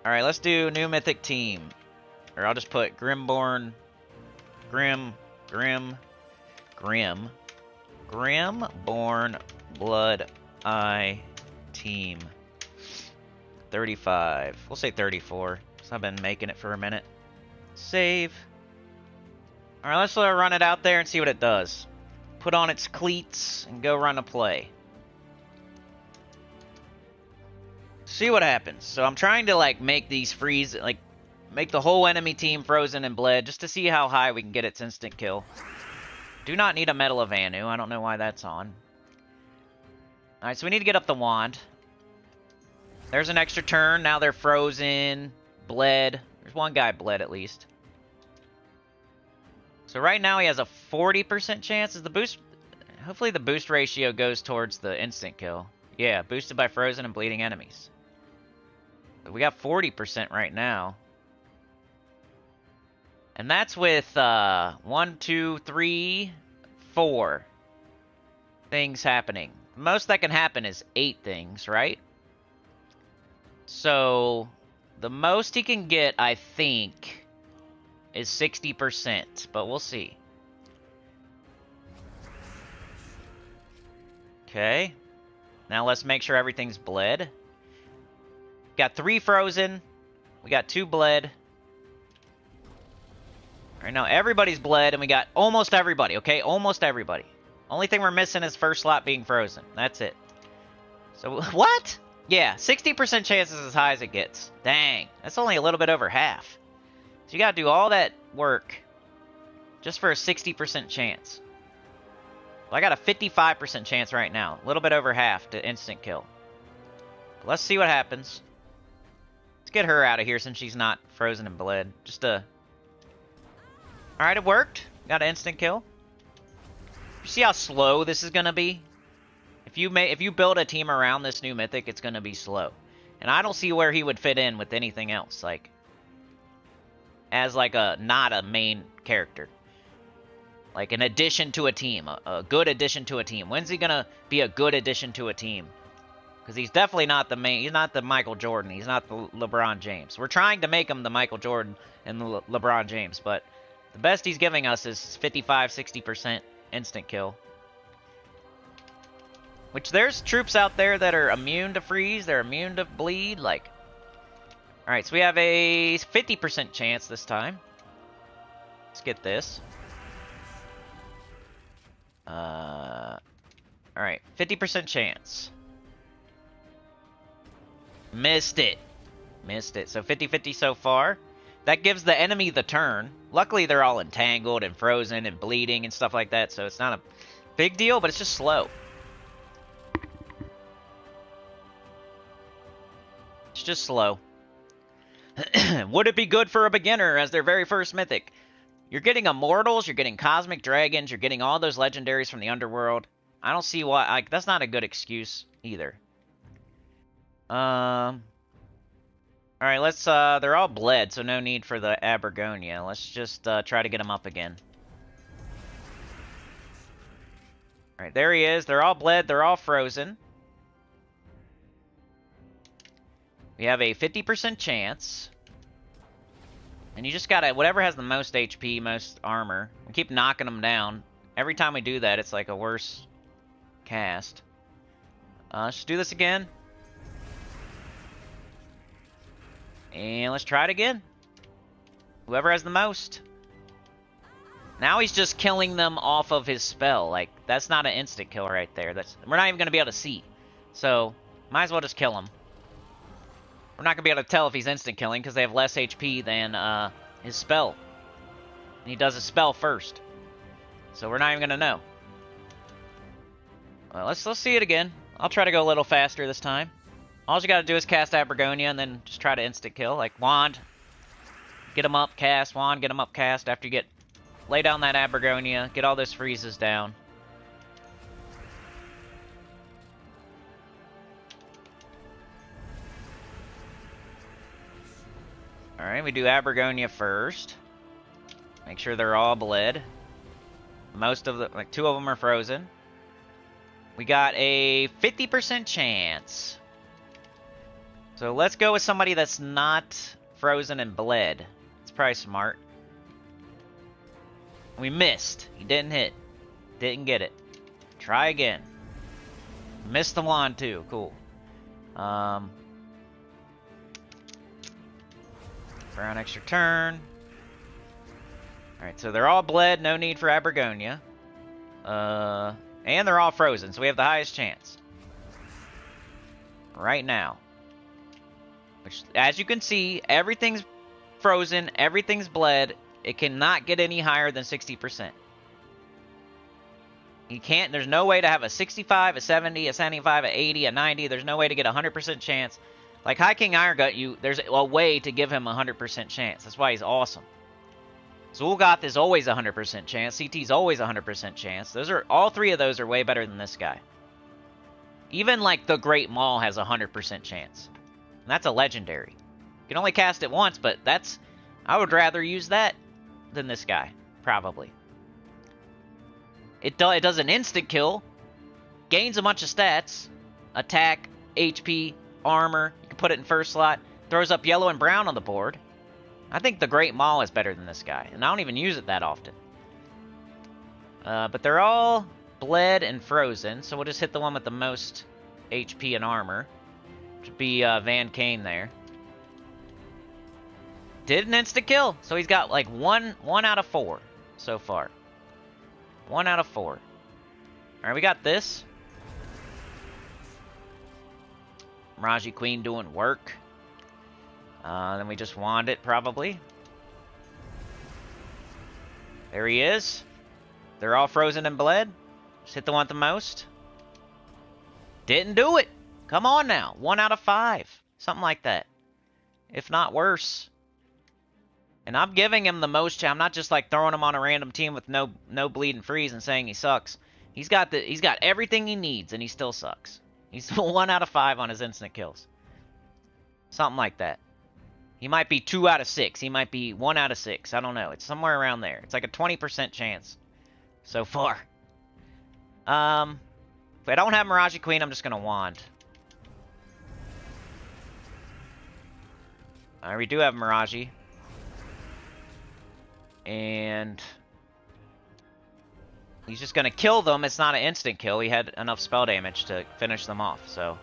Alright, let's do new mythic team. Or I'll just put Grimborn. Grim. Grimborn Bloodeye team. 35. We'll say 34. So I've been making it for a minute. Save. Alright, let's let her run it out there and see what it does. Put on its cleats and go run a play. See what happens. So I'm trying to like make these freeze, like make the whole enemy team frozen and bled just to see how high we can get its instant kill. Do not need a Medal of Anu. I don't know why that's on. Alright, so we need to get up the wand. There's an extra turn. Now they're frozen, bled. There's one guy bled at least. So right now he has a 40% chance. Is the boost... Hopefully the boost ratio goes towards the instant kill. Yeah, boosted by frozen and bleeding enemies. But we got 40% right now. And that's with 1, 2, 3, 4 things happening. The most that can happen is 8 things, right? So the most he can get, I think, is 60%, but we'll see. Okay. Now let's make sure everything's bled. Got 3 frozen. We got 2 bled. Alright, now everybody's bled, and we got almost everybody, okay? Almost everybody. Only thing we're missing is first slot being frozen. That's it. So, what? Yeah, 60% chance is as high as it gets. Dang, that's only a little bit over half. So you gotta do all that work just for a 60% chance. Well, I got a 55% chance right now. A little bit over half to instant kill. But let's see what happens. Let's get her out of here since she's not frozen and bled. Just a... Alright, it worked. Got an instant kill. You see how slow this is gonna be? If you build a team around this new mythic, it's gonna be slow. And I don't see where he would fit in with anything else, like as like not a main character. Like an addition to a team, a good addition to a team. When's he gonna be a good addition to a team? Because he's definitely not the main. He's not the Michael Jordan. He's not the LeBron James. We're trying to make him the Michael Jordan and the LeBron James, but the best he's giving us is 55, 60% instant kill. Which there's troops out there that are immune to freeze. They're immune to bleed. Like, alright, so we have a 50% chance this time. Let's get this. Alright, 50% chance. Missed it. Missed it. So 50-50 so far. That gives the enemy the turn. Luckily, they're all entangled and frozen and bleeding and stuff like that, so it's not a big deal, but it's just slow. It's just slow. Would it be good for a beginner as their very first mythic? You're getting immortals, you're getting cosmic dragons, you're getting all those legendaries from the underworld. I don't see why... that's not a good excuse either. Alright, let's, they're all bled, so no need for the Abergonia. Let's just, try to get them up again. Alright, there he is. They're all bled, they're all frozen. We have a 50% chance. And you just gotta, whatever has the most HP, most armor, we keep knocking them down. Every time we do that, it's like a worse cast. Let's do this again. And let's try it again. Whoever has the most. Now he's just killing them off of his spell. Like, that's not an instant kill right there. We're not even going to be able to see. So, might as well just kill him. We're not going to be able to tell if he's instant killing because they have less HP than his spell. And he does his spell first. So we're not even going to know. Well, let's see it again. I'll try to go a little faster this time. All you gotta do is cast Abergonia and then just try to instant kill. Like, wand. Get him up, cast. Wand, get him up, cast. After you lay down that Abergonia, get all those freezes down. Alright, we do Abergonia first. Make sure they're all bled. Most of the, like 2 of them are frozen. We got a 50% chance. So let's go with somebody that's not frozen and bled. It's probably smart. We missed. He didn't hit. Didn't get it. Try again. Missed the wand too. Cool. For an extra turn. Alright, so they're all bled. No need for Abergonia. And they're all frozen, so we have the highest chance. Right now. Which, as you can see, everything's frozen. Everything's bled. It cannot get any higher than 60%. You can't, there's no way to have a 65, a 70, a 75, a 80, a 90. There's no way to get a 100% chance. Like High King Irongut, there's a way to give him a 100% chance. That's why he's awesome. Zul'Goth is always a 100% chance. CT's always a 100% chance. All three of those are way better than this guy. Even like the Great Maul has a 100% chance. And that's a legendary. You can only cast it once, but I would rather use that than this guy, probably. It does an instant kill, gains a bunch of stats, attack, HP, armor. You can put it in first slot. Throws up yellow and brown on the board. I think the Great Maul is better than this guy, and I don't even use it that often. But they're all bled and frozen, so we'll just hit the one with the most HP and armor, which would be Van Kane there. Did an instant kill, so he's got like one out of 4 so far. 1 out of 4. Alright, we got this. Miraji Queen doing work. Then we just wand it, probably. There he is. They're all frozen and bled. Just hit the one with the most. Didn't do it. Come on now. 1 out of 5. Something like that. If not worse. And I'm giving him the most. I'm not just like throwing him on a random team with no bleed and freeze and saying he sucks. He's got everything he needs and he still sucks. He's 1 out of 5 on his instant kills. Something like that. He might be 2 out of 6. He might be 1 out of 6. I don't know. It's somewhere around there. It's like a 20% chance so far. If I don't have Miraji Queen, I'm just gonna wand. Alright, we do have Miraji. And he's just going to kill them. It's not an instant kill. He had enough spell damage to finish them off. So,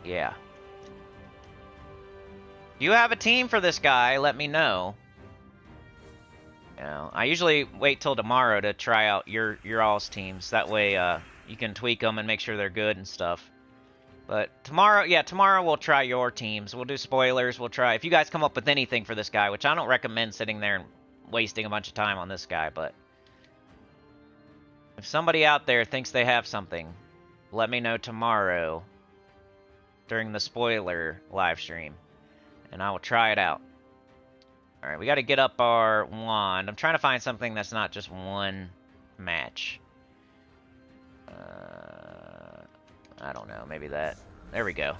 yeah. If you have a team for this guy, let me know. You know, I usually wait till tomorrow to try out your all's teams. That way you can tweak them and make sure they're good and stuff. But tomorrow, yeah, tomorrow we'll try your teams. We'll do spoilers. We'll try. If you guys come up with anything for this guy, which I don't recommend sitting there and wasting a bunch of time on this guy, but if somebody out there thinks they have something, let me know tomorrow during the spoiler live stream, and I will try it out. Alright, we got to get up our wand. I'm trying to find something that's not just one match. I don't know, maybe that. There we go.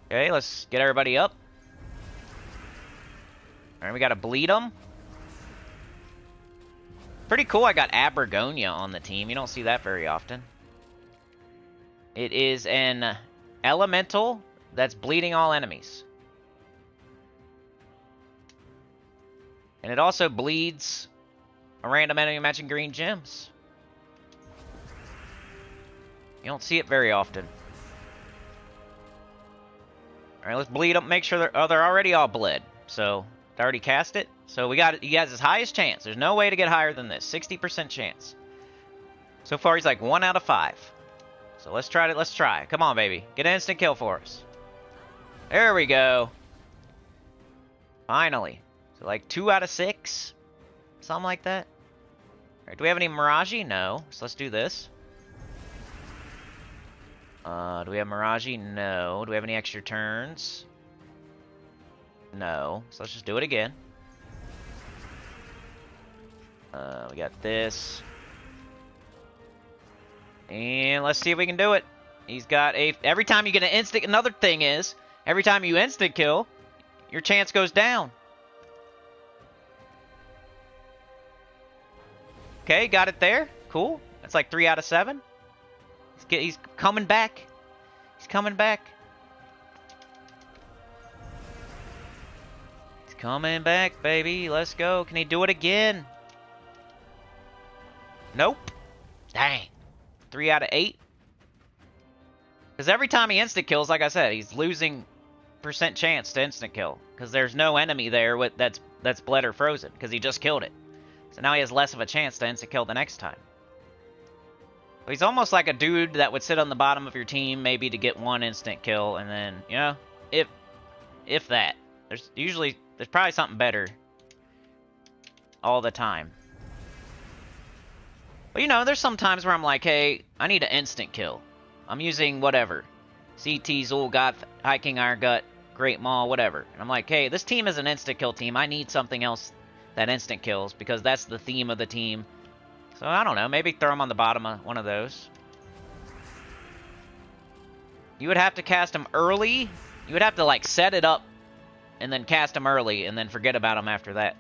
Okay, let's get everybody up. Alright, we gotta bleed them. Pretty cool I got Abergonia on the team. You don't see that very often. It is an elemental that's bleeding all enemies. And it also bleeds a random enemy matching green gems. You don't see it very often. Alright, let's bleed them. Make sure they're already all bled. So, they already cast it. So he has his highest chance. There's no way to get higher than this. 60% chance. So far, he's like 1 out of 5. So let's try it. Let's try. Come on, baby. Get an instant kill for us. There we go. Finally. So like 2 out of 6. Something like that. Alright, do we have any Miraji? No. So let's do this. Do we have Miraji? No. Do we have any extra turns? No. So let's just do it again. We got this. And let's see if we can do it. He's got a... Every time you get an instant... Another thing is, every time you instant kill, your chance goes down. Okay, got it there. Cool. That's like 3 out of 7. He's coming back. He's coming back. He's coming back, baby. Let's go. Can he do it again? Nope. Dang. 3 out of 8. Because every time he instant kills, like I said, he's losing percent chance to instant kill. Because there's no enemy there that's bled or frozen. Because he just killed it. So now he has less of a chance to instant kill the next time. He's almost like a dude that would sit on the bottom of your team maybe to get one instant kill. And then, you know, if that. There's probably something better all the time. But, you know, there's some times where I'm like, hey, I need an instant kill. I'm using whatever. CT, Zul'Goth, High King Iron Gut, Great Maul, whatever. And I'm like, hey, this team is an instant kill team. I need something else that instant kills because that's the theme of the team. So, I don't know. Maybe throw him on the bottom of one of those. You would have to cast him early. You would have to, like, set it up and then cast him early and then forget about him after that.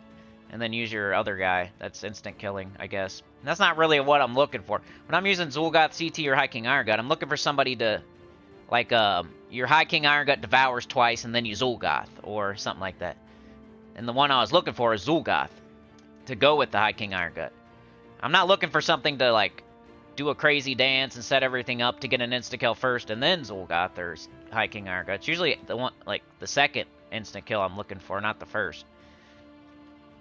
And then use your other guy. That's instant killing, I guess. And that's not really what I'm looking for. When I'm using Zul'Goth, CT, or High King Iron Gut, I'm looking for somebody to, like, your High King Iron Gut devours twice and then you Zul'Goth, or something like that. And the one I was looking for is Zul'Goth, to go with the High King Iron Gut. I'm not looking for something to, like, do a crazy dance and set everything up to get an insta-kill first and then Zul'Goth or High King Iron Gut. It's usually the one, like, the second instant kill I'm looking for, not the first.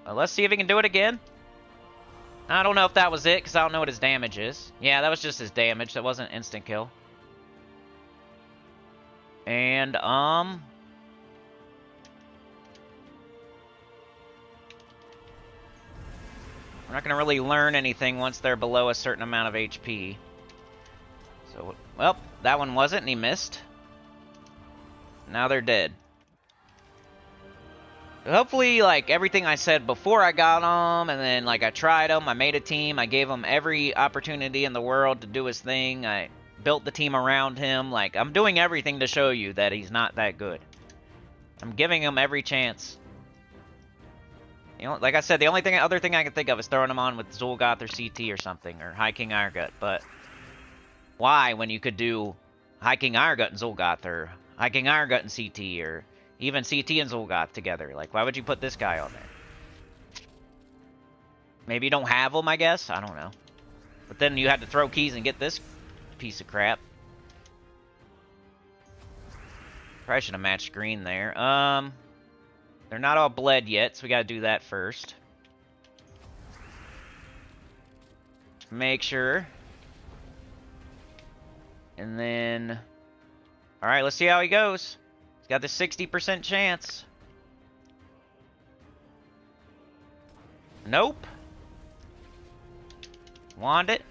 Let's see if he can do it again. I don't know if that was it, because I don't know what his damage is. Yeah, that was just his damage. That wasn't instant kill. And, we're not going to really learn anything once they're below a certain amount of HP. So, well, that one wasn't, and he missed. Now they're dead. Hopefully, like, everything I said before I got him, and then, like, I tried him, I made a team, I gave him every opportunity in the world to do his thing, I built the team around him, like, I'm doing everything to show you that he's not that good. I'm giving him every chance. You know, like I said, the only other thing I can think of is throwing him on with Zul'Goth or CT or something, or High King Iron Gut, but why when you could do High King Iron Gut and Zul'Goth, or High King Iron Gut and CT, or even CT and Zul'Goth together? Like, why would you put this guy on there? Maybe you don't have him, I guess? I don't know. But then you had to throw keys and get this piece of crap. Probably should have matched green there. They're not all bled yet, so we gotta do that first. Make sure. And then... Alright, let's see how he goes. He's got the 60% chance. Nope. Wand it.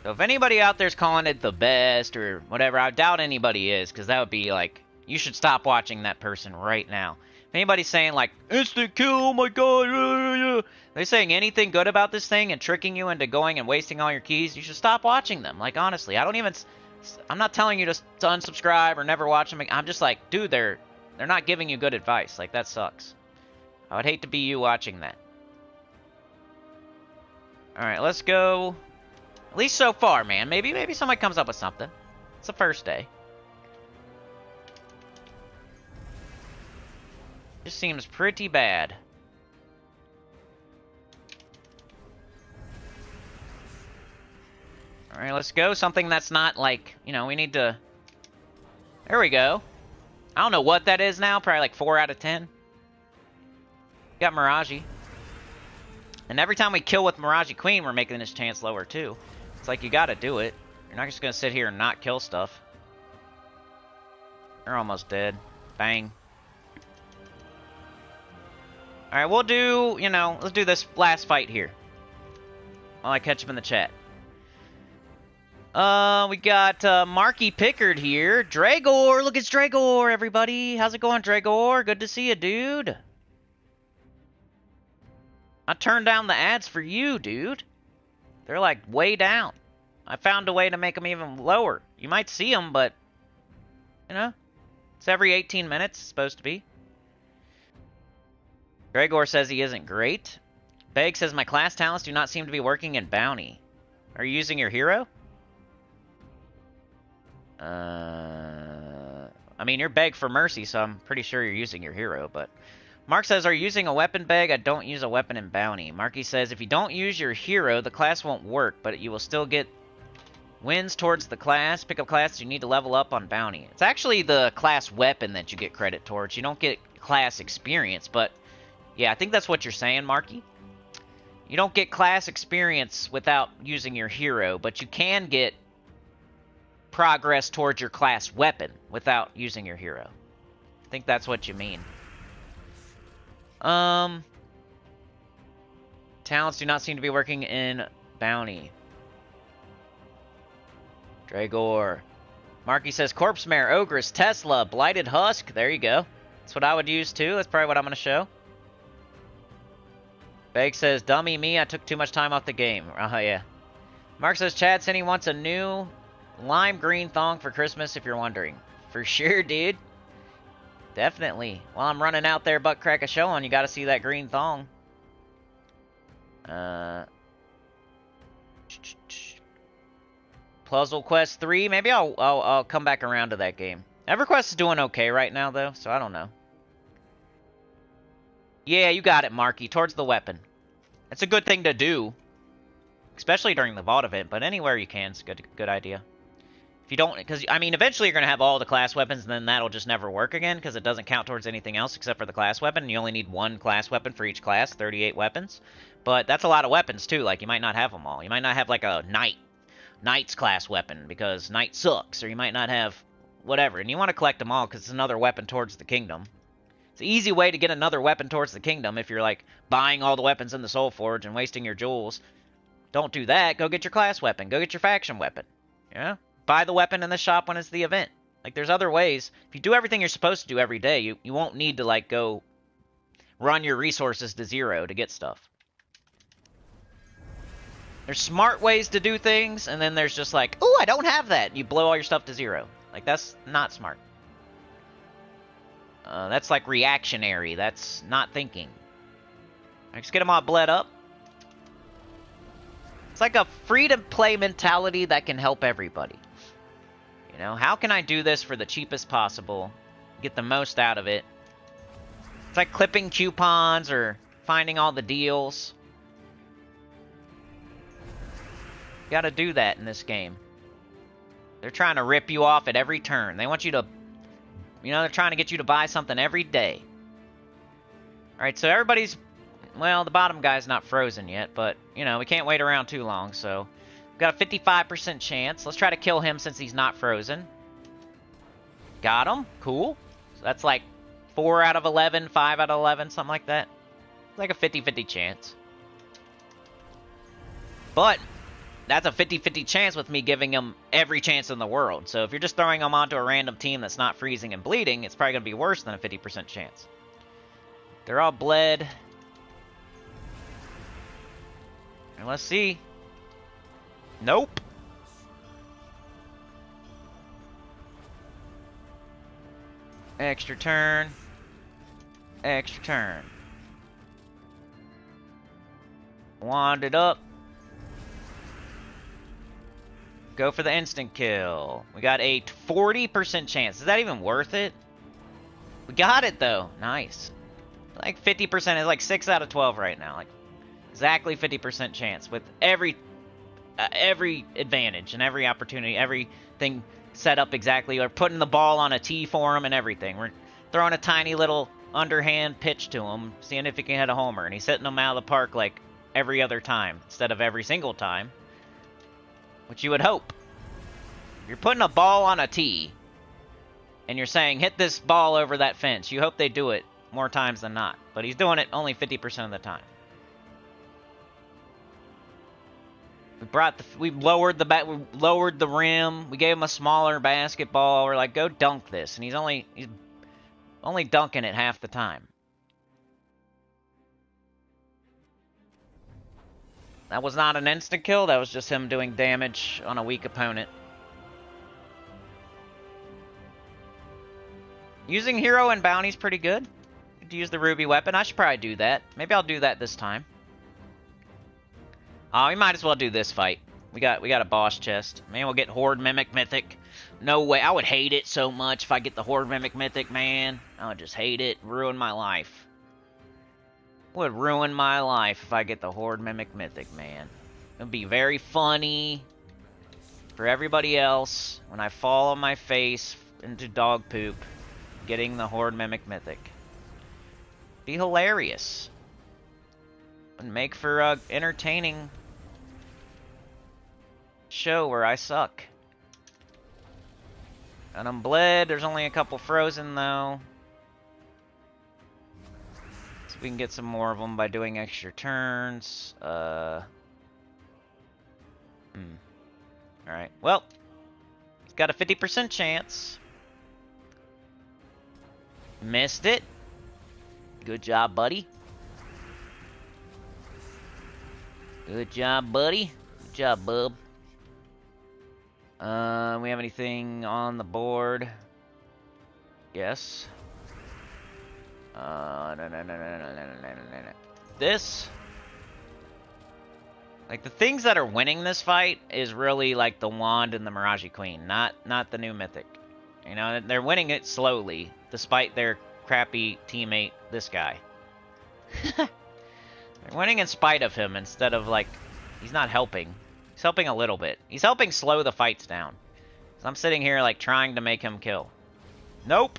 So if anybody out there's calling it the best or whatever, I doubt anybody is, because that would be like, you should stop watching that person right now. If anybody's saying like, instant kill, oh my god, they're saying anything good about this thing and tricking you into going and wasting all your keys, you should stop watching them. Like, honestly, I'm not telling you to unsubscribe or never watch them. I'm just like, dude, they're not giving you good advice. Like, that sucks. I would hate to be you watching that. Alright, let's go. At least so far, man. Maybe somebody comes up with something. It's the first day. Just seems pretty bad. Alright, let's go. Something that's not like, you know, we need to... There we go. I don't know what that is now. Probably like 4 out of 10. Got Mirage. And every time we kill with Mirage Queen, we're making this chance lower too. It's like, you gotta do it. You're not just gonna sit here and not kill stuff. They're almost dead. Bang. Alright, we'll do, you know, let's do this last fight here. While I catch up in the chat. We got Marky Pickard here. Dragor, look, it's Dragor, everybody. How's it going, Dragor? Good to see you, dude. I turned down the ads for you, dude. They're like way down. I found a way to make them even lower. You might see them, but, you know, it's every 18 minutes, it's supposed to be. Dragor says he isn't great. Beg says, my class talents do not seem to be working in Bounty. Are you using your hero? I mean, you're Beg for Mercy, so I'm pretty sure you're using your hero, but Mark says, are you using a weapon bag? I don't use a weapon in bounty. Marky says, if you don't use your hero, the class won't work, but you will still get wins towards the class. Pick up class you need to level up on bounty. It's actually the class weapon that you get credit towards. You don't get class experience, but yeah, I think that's what you're saying, Marky. You don't get class experience without using your hero, but you can get progress towards your class weapon without using your hero. I think that's what you mean. Talents do not seem to be working in bounty. Dragor. Marky says Corpse Mare, Ogress, Tesla, Blighted Husk. There you go. That's what I would use too. That's probably what I'm going to show. Beg says, dummy me, I took too much time off the game. Oh, yeah. Mark says, Chad Sinny wants a new lime green thong for Christmas, if you're wondering. For sure, dude. Definitely. While I'm running out there butt crack a show on, you gotta see that green thong. Puzzle Quest 3. Maybe I'll come back around to that game. EverQuest is doing okay right now, though, so I don't know. Yeah, you got it, Marky. Towards the weapon. It's a good thing to do. Especially during the vault event, but anywhere you can, it's a good idea. If you don't, because, I mean, eventually you're going to have all the class weapons, and then that'll just never work again, because it doesn't count towards anything else except for the class weapon, and you only need one class weapon for each class, 38 weapons. But that's a lot of weapons, too. Like, you might not have them all. You might not have, like, a Knight's class weapon, because Knight sucks, or you might not have whatever. And you want to collect them all, because it's another weapon towards the kingdom. It's an easy way to get another weapon towards the kingdom if you're, like, buying all the weapons in the Soul Forge and wasting your jewels. Don't do that. Go get your class weapon. Go get your faction weapon. Yeah? Buy the weapon in the shop when it's the event. Like, there's other ways. If you do everything you're supposed to do every day, you won't need to, like, go run your resources to zero to get stuff. There's smart ways to do things, and then there's just like, oh, I don't have that. You blow all your stuff to zero. Like, that's not smart. That's like reactionary. That's not thinking. Let's get them all bled up. It's like a free-to-play mentality that can help everybody. You know, how can I do this for the cheapest possible? Get the most out of it. It's like clipping coupons or finding all the deals. You gotta do that in this game. They're trying to rip you off at every turn. They want you to... You know, they're trying to get you to buy something every day. Alright, so everybody's... Well, the bottom guy's not frozen yet, but, you know, we can't wait around too long, so... We've got a 55% chance. Let's try to kill him since he's not frozen. Got him. Cool. So that's like 4 out of 11, 5 out of 11, something like that. It's like a 50-50 chance. But... That's a 50-50 chance with me giving him every chance in the world. So if you're just throwing him onto a random team that's not freezing and bleeding, it's probably going to be worse than a 50% chance. They're all bled. And let's see. Nope. Extra turn. Extra turn. Wand it up. Go for the instant kill. We got a 40% chance. Is that even worth it? We got it, though. Nice. Like 50%. Is like 6 out of 12 right now. Like exactly 50% chance with every advantage and every opportunity, everything set up exactly. We're putting the ball on a tee for him and everything. We're throwing a tiny little underhand pitch to him, seeing if he can hit a homer. And he's hitting them out of the park like every other time instead of every single time. Which you would hope. If you're putting a ball on a tee, and you're saying, hit this ball over that fence, you hope they do it more times than not. But he's doing it only 50% of the time. We lowered the rim. We gave him a smaller basketball. We're like, go dunk this, and he's only dunking it half the time. That was not an instant kill. That was just him doing damage on a weak opponent. Using hero and bounty's pretty good. To use the ruby weapon. I should probably do that. Maybe I'll do that this time. Oh, we might as well do this fight. We got a boss chest. Man, we'll get Horde Mimic Mythic. No way. I would hate it so much if I get the Horde Mimic Mythic, man. I would just hate it. Ruin my life. would ruin my life if I get the Horde Mimic Mythic, man. It would be very funny for everybody else when I fall on my face into dog poop getting the Horde Mimic Mythic. Be hilarious. Would make for a entertaining show where I suck. And I'm bled. There's only a couple frozen though. So we can get some more of them by doing extra turns. Alright, well, it's got a 50% chance. Missed it. Good job, buddy. Good job, buddy. Good job, bub. We have anything on the board? Yes. No. This. Like, the things that are winning this fight is really, like, the Wand and the Mirage Queen, not the new Mythic. You know, they're winning it slowly, despite their crappy teammate, this guy. They're winning in spite of him, instead of, like, he's not helping. He's helping a little bit. He's helping slow the fights down. So I'm sitting here, like, trying to make him kill. Nope.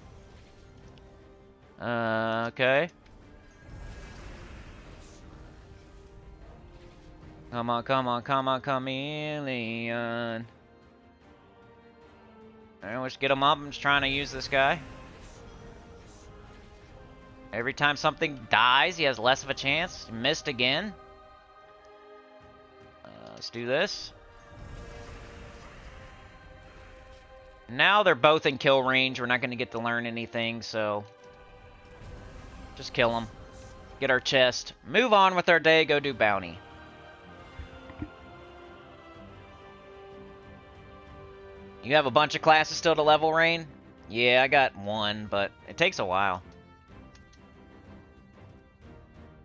Okay. Come on, chameleon. Alright, let's get him up. I'm just trying to use this guy. Every time something dies, he has less of a chance. He missed again. Let's do this. Now they're both in kill range. We're not going to get to learn anything, so just kill them. Get our chest. Move on with our day. Go do bounty. You have a bunch of classes still to level, Rain? Yeah, I got one, but it takes a while.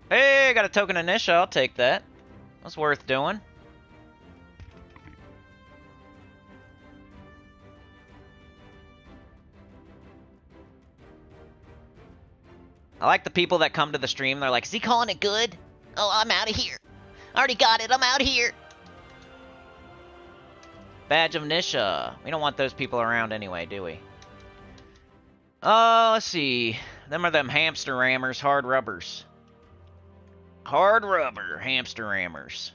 Hey, I got a token of Nisha. I'll take that. That's worth doing. I like the people that come to the stream. They're like, is he calling it good? Oh, I'm out of here. I already got it. I'm out of here. Badge of Nisha. We don't want those people around anyway, do we? Let's see. Them are them hamster rammers, hard rubbers. Hard rubber hamster rammers.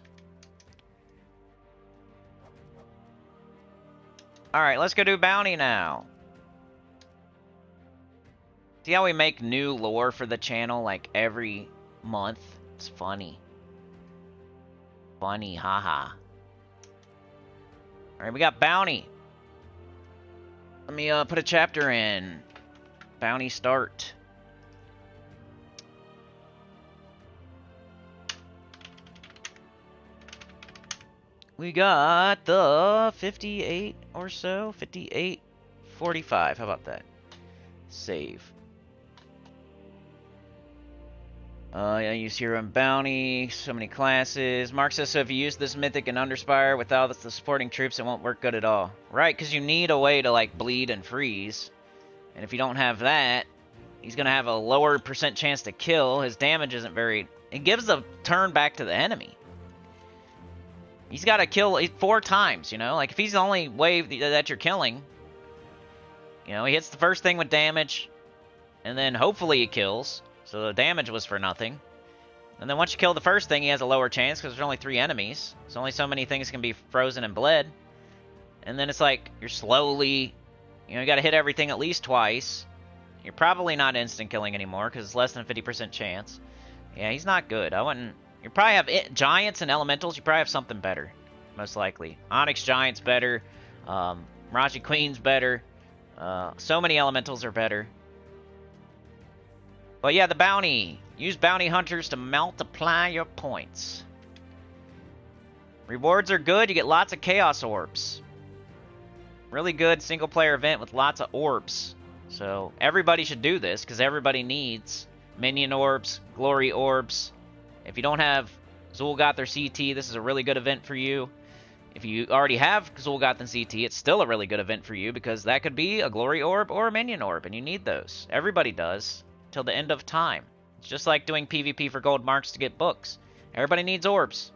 Alright, let's go do bounty now. See how we make new lore for the channel, like, every month? It's funny. Funny, haha. Alright, we got bounty. Let me put a chapter in. Bounty start. We got the 58 or so. 58.45. How about that? Save. I use hero and bounty, so many classes. Mark says, so if you use this mythic and underspire without the supporting troops, it won't work good at all. Right, because you need a way to, like, bleed and freeze. And if you don't have that, he's going to have a lower % chance to kill. His damage isn't very... It gives the turn back to the enemy. He's got to kill 4 times, you know? Like, if he's the only wave that you're killing, you know, he hits the first thing with damage, and then hopefully he kills. So the damage was for nothing. And then once you kill the first thing, he has a lower chance because there's only 3 enemies. So only so many things can be frozen and bled. And then it's like, you're slowly... You know, you got to hit everything at least twice. You're probably not instant killing anymore because it's less than a 50% chance. Yeah, he's not good. I wouldn't... You probably have giants and elementals. You probably have something better, most likely. Onyx Giant's better. Raji Queen's better. So many elementals are better. But yeah, the bounty. Use bounty hunters to multiply your points. Rewards are good. You get lots of chaos orbs. Really good single player event with lots of orbs. So everybody should do this because everybody needs minion orbs, glory orbs. If you don't have Zul'Goth or CT, this is a really good event for you. If you already have Zul'Goth and CT, it's still a really good event for you because that could be a glory orb or a minion orb, and you need those. Everybody does. Till the end of time. It's just like doing PvP for gold marks to get books. Everybody needs orbs.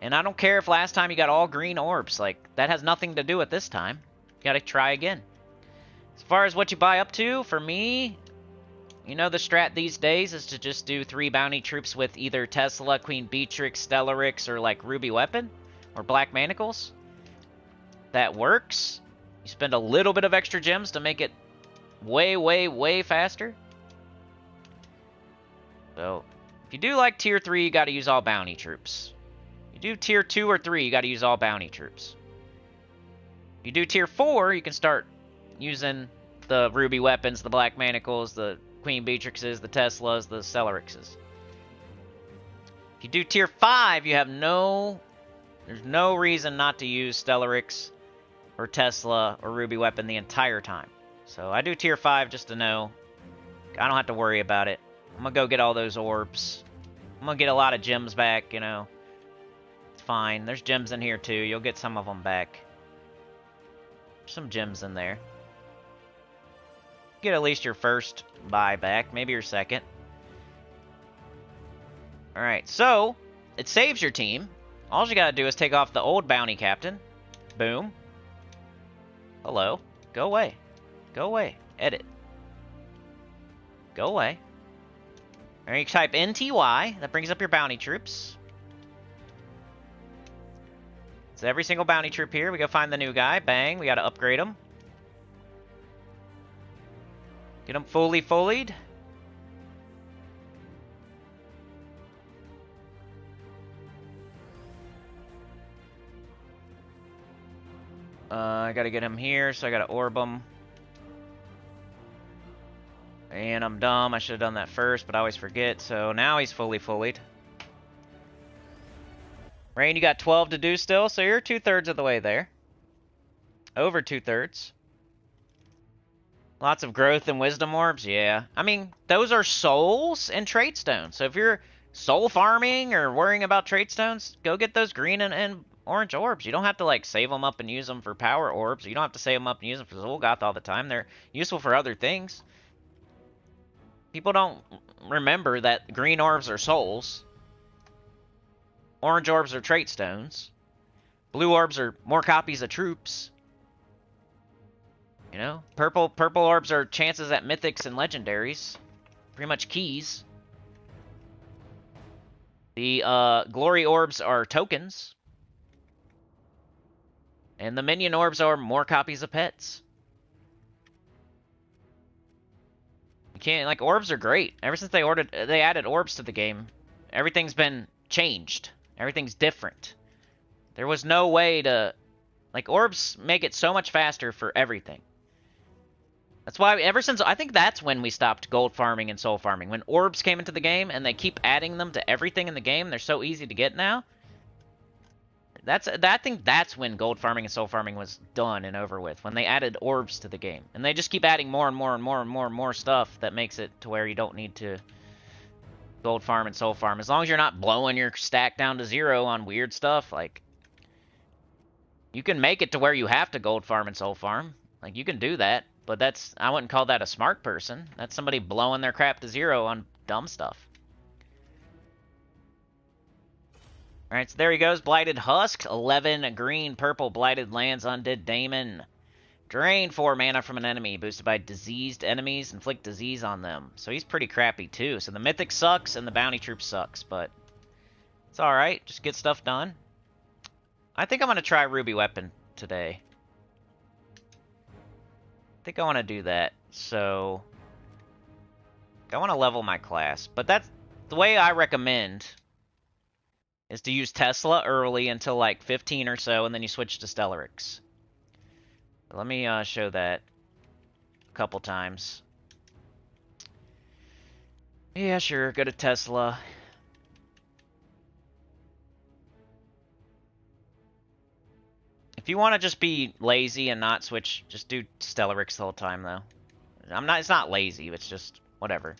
And I don't care if last time you got all green orbs. Like, that has nothing to do with this time. You gotta try again. As far as what you buy up to, for me, you know the strat these days is to just do 3 bounty troops with either Tesla, Queen Beatrix, Stellarix, or like Ruby Weapon, or Black Manacles. That works. You spend a little bit of extra gems to make it way, way, way faster. So, if you do like tier 3, you gotta use all bounty troops. You do tier 2 or 3, you gotta use all bounty troops. If you do tier 4, you can start using the Ruby Weapons, the Black Manacles, the Queen Beatrixes, the Teslas, the Stellarixes. If you do tier 5, you have there's no reason not to use Stellarix or Tesla or Ruby Weapon the entire time. So I do tier 5 just to know. I don't have to worry about it. I'm gonna go get all those orbs. I'm gonna get a lot of gems back, you know. It's fine. There's gems in here too. You'll get some of them back. There's some gems in there. Get at least your first buy back, maybe your second. Alright, so it saves your team. All you gotta do is take off the old bounty captain. Boom. Hello. Go away. Go away. Edit. Go away. Or you type NTY. That brings up your bounty troops. It's every single bounty troop here. We go find the new guy. Bang. We gotta upgrade him. Get him fully fullied. I gotta get him here, so I gotta orb him. And I'm dumb. I should have done that first, but I always forget. So now he's fully fullied. Rain, you got 12 to do still, so you're 2/3 of the way there. Over 2/3. Lots of growth and wisdom orbs, yeah. I mean, those are souls and trait stones. So if you're soul farming or worrying about trait stones, go get those green and orange orbs. You don't have to like save them up and use them for power orbs. You don't have to save them up and use them for Zolgoth all the time. They're useful for other things. People don't remember that green orbs are souls. Orange orbs are trait stones. Blue orbs are more copies of troops. You know, purple orbs are chances at mythics and legendaries. Pretty much keys. The glory orbs are tokens. And the minion orbs are more copies of pets. You can't, like, orbs are great. Ever since they added orbs to the game, everything's been changed. Everything's different. There was no way to, like, orbs make it so much faster for everything. That's why I think that's when we stopped gold farming and soul farming. When orbs came into the game and they keep adding them to everything in the game, they're so easy to get now. I think that's when gold farming and soul farming was done and over with, when they added orbs to the game. And they just keep adding more and more and more and more and more stuff that makes it to where you don't need to gold farm and soul farm. As long as you're not blowing your stack down to 0 on weird stuff, like, you can make it to where you have to gold farm and soul farm. Like, you can do that, but I wouldn't call that a smart person. That's somebody blowing their crap to 0 on dumb stuff. Alright, so there he goes. Blighted Husk. 11 green, purple, Blighted Lands, Undead Daemon. Drain 4 mana from an enemy. Boosted by diseased enemies. Inflict disease on them. So he's pretty crappy, too. So the Mythic sucks and the Bounty Troop sucks, but it's alright. Just get stuff done. I think I'm going to try Ruby Weapon today. I think I want to do that. So I want to level my class. But that's the way I recommend, is to use Tesla early until like 15 or so, and then you switch to Stellarix. Let me show that a couple times. Yeah, sure, go to Tesla. If you want to just be lazy and not switch, just do Stellarix the whole time, though. It's not lazy, it's just whatever.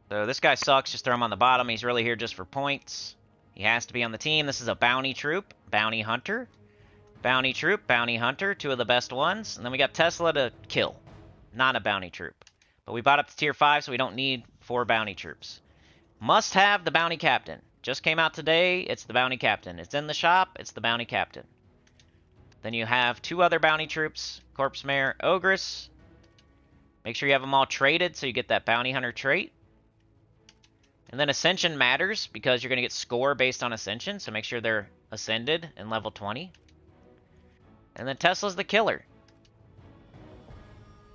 So this guy sucks, just throw him on the bottom. He's really here just for points. He has to be on the team. This is a bounty troop, bounty hunter. Bounty Troop, Bounty Hunter, 2 of the best ones. And then we got Tesla to kill. Not a Bounty Troop. But we bought up to Tier 5, so we don't need 4 Bounty Troops. Must have the Bounty Captain. Just came out today, it's the Bounty Captain. It's in the shop, it's the Bounty Captain. Then you have 2 other Bounty Troops, Corpse Mare, Ogress. Make sure you have them all traded so you get that Bounty Hunter trait. And then Ascension matters because you're going to get score based on Ascension, so make sure they're Ascended in level 20. And then Tesla's the killer.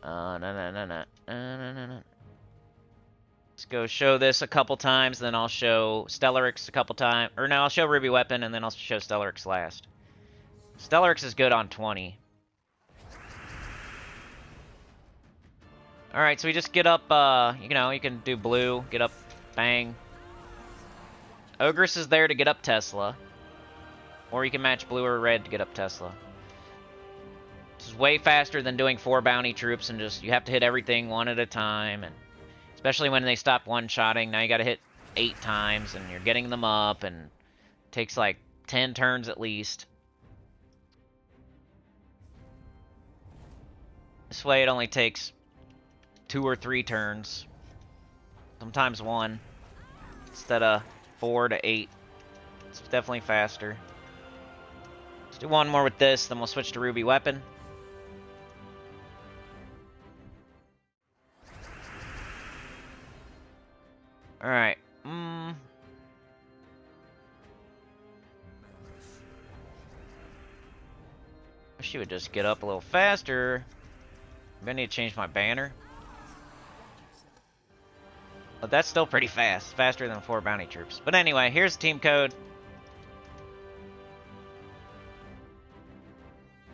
Let's go show this a couple times, then I'll show Stellarix a couple times. Or no, I'll show Ruby Weapon, and then I'll show Stellarix last. Stellarix is good on 20. Alright, so we just get up, you know, you can do blue, get up, bang. Ogress is there to get up Tesla. Or you can match blue or red to get up Tesla. This is way faster than doing 4 bounty troops and just, you have to hit everything one at a time. And especially when they stop one-shotting, now you gotta hit 8 times and you're getting them up and it takes like 10 turns at least. This way it only takes 2 or 3 turns. Sometimes 1. Instead of 4 to 8. It's definitely faster. Let's do one more with this, then we'll switch to Ruby Weapon. Alright. Wish you would just get up a little faster. I'm gonna need to change my banner. But that's still pretty fast. Faster than 4 bounty troops. But anyway, here's the team code.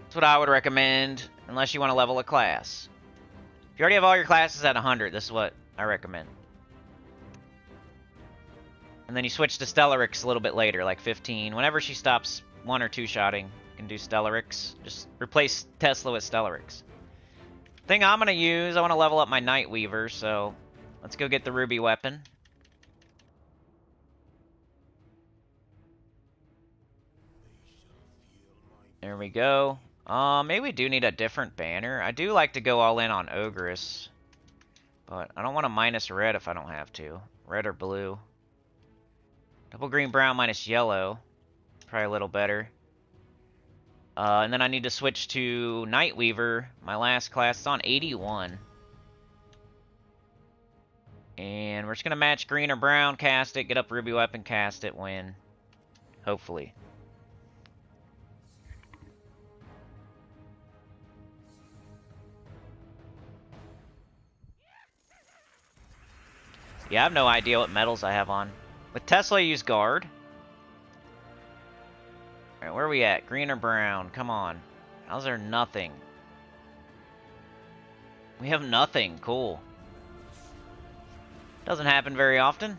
That's what I would recommend, unless you want to level a class. If you already have all your classes at 100, this is what I recommend. And then you switch to Stellarix a little bit later, like 15. Whenever she stops 1 or 2 shotting, you can do Stellarix. Just replace Tesla with Stellarix. Thing I'm going to use, I want to level up my Night Weaver, so let's go get the Ruby Weapon. There we go. Maybe we do need a different banner. I do like to go all in on Ogress. But I don't want to minus red if I don't have to. Red or blue. Double green, brown, minus yellow. Probably a little better. And then I need to switch to Night Weaver. My last class is on 81. And we're just going to match green or brown, cast it, get up Ruby Weapon, cast it, win. Hopefully. Yeah, I have no idea what medals I have on. With Tesla, I use guard. Alright, where are we at? Green or brown? Come on. How's there nothing? We have nothing. Cool. Doesn't happen very often.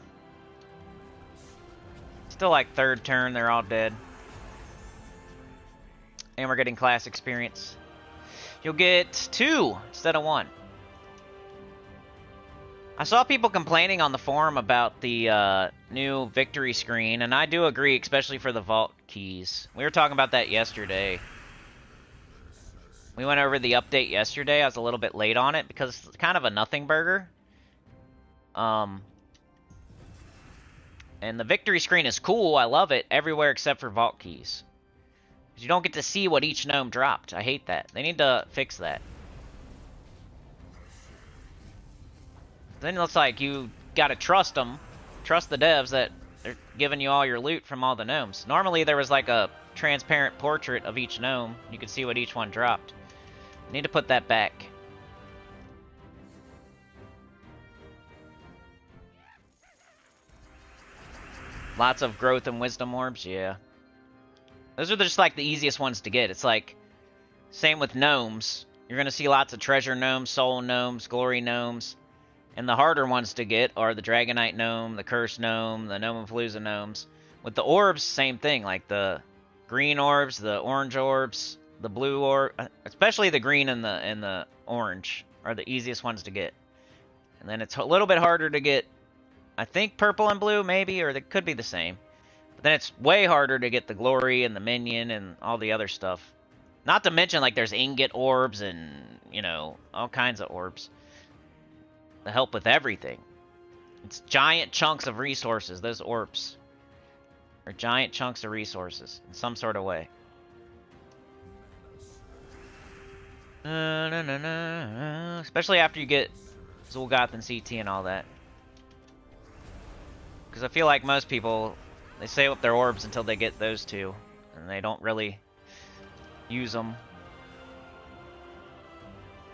Still like 3rd turn, they're all dead. And we're getting class experience. You'll get 2 instead of 1. I saw people complaining on the forum about the new victory screen, and I do agree, especially for the vault keys. We were talking about that yesterday. We went over the update yesterday. I was a little bit late on it because it's kind of a nothing burger. And the victory screen is cool. I love it everywhere except for vault keys. You don't get to see what each gnome dropped. I hate that. They need to fix that. Then it looks like you gotta trust them. Trust the devs that they're giving you all your loot from all the gnomes. Normally there was like a transparent portrait of each gnome. You could see what each one dropped. I need to put that back. Lots of growth and wisdom orbs, yeah. Those are just like the easiest ones to get. It's like, same with gnomes. You're gonna see lots of treasure gnomes, soul gnomes, glory gnomes. And the harder ones to get are the Dragonite Gnome, the Curse Gnome, the Gnomapalooza Gnomes. With the orbs, same thing. Like the green orbs, the orange orbs, the blue orb, especially the green and the orange are the easiest ones to get. And then it's a little bit harder to get, I think, purple and blue maybe, or they could be the same. But then it's way harder to get the Glory and the Minion and all the other stuff. Not to mention, like, there's ingot orbs and, you know, all kinds of orbs to help with everything. It's giant chunks of resources. Those orbs are giant chunks of resources in some sort of way. Especially after you get Zul'Goth and CT and all that. Because I feel like most people, they save up their orbs until they get those two, and they don't really use them.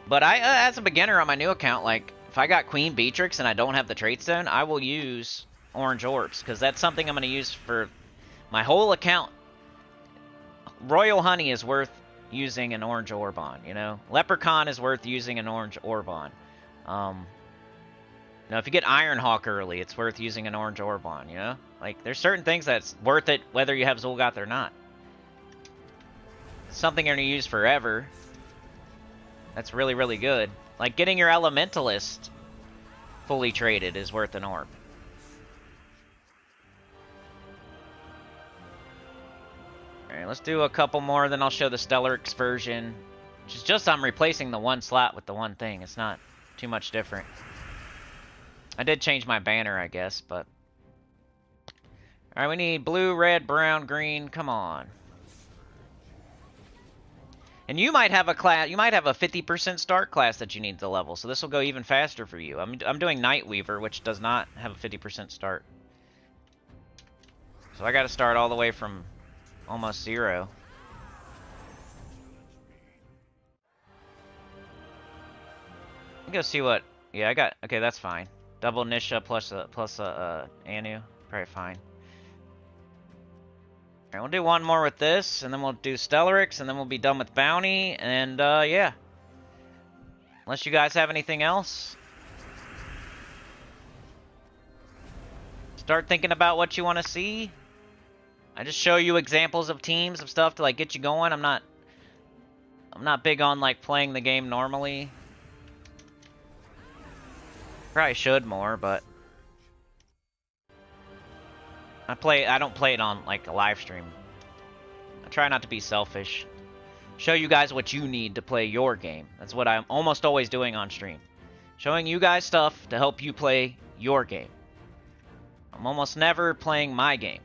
But I, as a beginner on my new account, like, if I got Queen Beatrix and I don't have the trait stone, I will use orange orbs, because that's something I'm going to use for my whole account. Royal Honey is worth using an orange orb on, you know? Leprechaun is worth using an orange orb on. Now, if you get Ironhawk early, it's worth using an orange orb on, you know? Like, there's certain things that's worth it whether you have Zul'Goth or not. It's something you're going to use forever. That's really, really good. Like, getting your Elementalist fully traded is worth an orb. Alright, let's do a couple more, then I'll show the Stellaryx version. Which is just I'm replacing the one slot with the one thing. It's not too much different. I did change my banner, I guess, but... Alright, we need blue, red, brown, green. Come on. And you might have a class, you might have a 50% start class that you need to level, so this will go even faster for you. I'm doing Nightweaver, which does not have a 50% start. So I gotta start all the way from almost 0. Let me go see what, yeah, I got, okay, that's fine. Double Nisha plus Anu, probably fine. Alright, we'll do one more with this, and then we'll do Stellaryx, and then we'll be done with Bounty, and yeah. Unless you guys have anything else. Start thinking about what you want to see. I just show you examples of teams of stuff to like get you going. I'm not big on like playing the game normally. Probably should more, but I don't play it on like a live stream. I try not to be selfish. Show you guys what you need to play your game. That's what I'm almost always doing on stream. Showing you guys stuff to help you play your game. I'm almost never playing my game.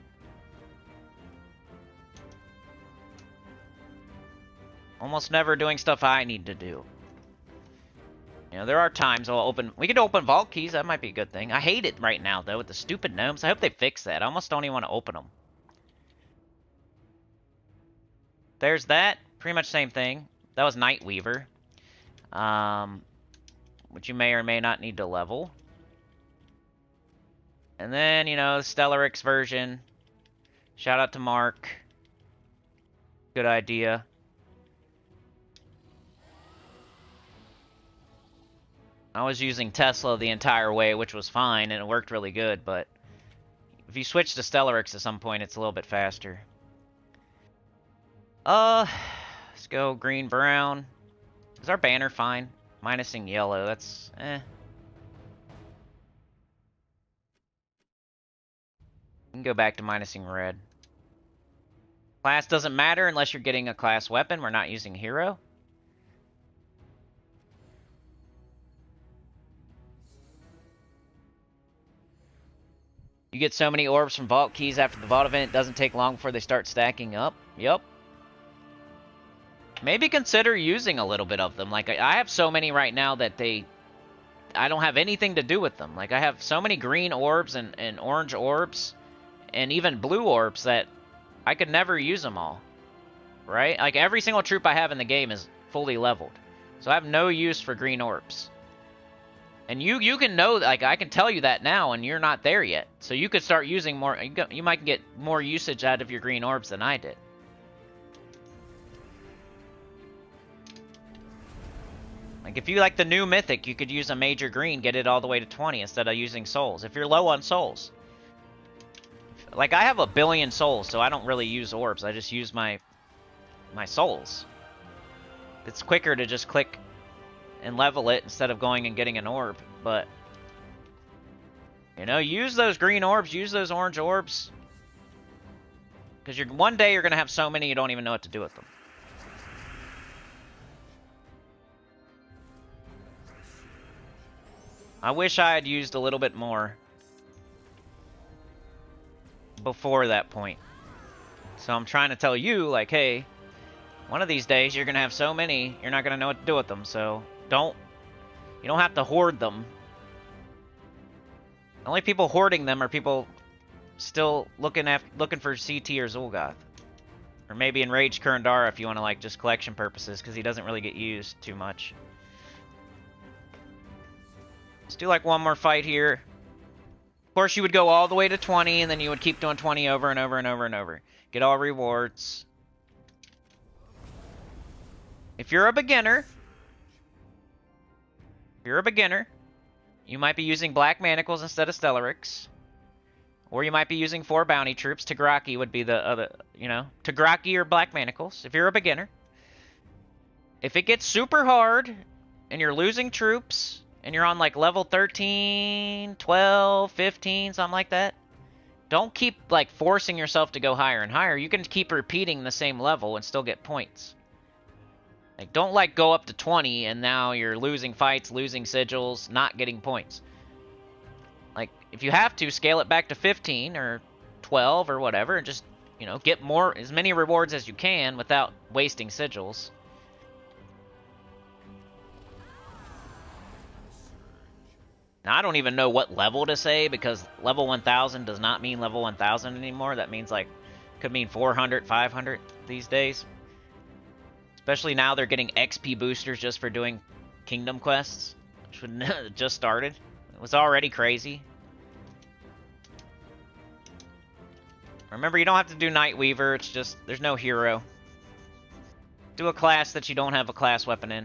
Almost never doing stuff I need to do. You know, there are times I'll open... We could open vault keys. That might be a good thing. I hate it right now, though, with the stupid gnomes. I hope they fix that. I almost don't even want to open them. There's that. Pretty much same thing. That was Nightweaver. Which you may or may not need to level. And then, you know, the Stellaryx version. Shout out to Mark. Good idea. I was using Tesla the entire way, which was fine, and it worked really good, but if you switch to Stellaryx at some point, it's a little bit faster. Let's go green, brown. Is our banner fine? Minusing yellow, that's, eh. We can go back to minusing red. Class doesn't matter unless you're getting a class weapon. We're not using hero. You get so many orbs from vault keys after the vault event, it doesn't take long before they start stacking up. Yep. Maybe consider using a little bit of them. Like, I have so many right now that I don't have anything to do with them. Like, I have so many green orbs and orange orbs and even blue orbs that I could never use them all. Right? Like, every single troop I have in the game is fully leveled. So I have no use for green orbs. And you can know, like, I can tell you that now, and you're not there yet. So you could start using more, you might get more usage out of your green orbs than I did. Like, if you like the new Mythic, you could use a major green, get it all the way to 20 instead of using souls. If you're low on souls. Like, I have 1 billion souls, so I don't really use orbs. I just use my souls. It's quicker to just click and level it instead of going and getting an orb, but you know, use those green orbs, use those orange orbs, because one day you're gonna have so many you don't even know what to do with them. I wish I had used a little bit more before that point. So I'm trying to tell you, like, hey, one of these days you're going to have so many, you're not going to know what to do with them. So you don't have to hoard them. The only people hoarding them are people still looking for CT or Zul'Goth. Or maybe Enraged Kurandara if you want to, like, just collection purposes, because he doesn't really get used too much. Let's do, like, one more fight here. Of course, you would go all the way to 20, and then you would keep doing 20 over and over and over and over. Get all rewards. If you're a beginner, you might be using Black Manacles instead of Stellarix. Or you might be using 4 bounty troops. Tagraki would be the other, you know. Tagraki or Black Manacles, if you're a beginner. If it gets super hard, and you're losing troops, and you're on like level 13, 12, 15, something like that, don't keep like forcing yourself to go higher and higher. You can keep repeating the same level and still get points. Like, don't like go up to 20 and now you're losing fights, losing sigils, not getting points. Like, if you have to, scale it back to 15 or 12 or whatever, and just, you know, get as many rewards as you can without wasting sigils. Now, I don't even know what level to say, because level 1000 does not mean level 1000 anymore. That means, like, could mean 400, 500 these days. Especially now they're getting XP boosters just for doing kingdom quests, which would just started. It was already crazy. Remember, you don't have to do Nightweaver. It's just, there's no hero. Do a class that you don't have a class weapon in.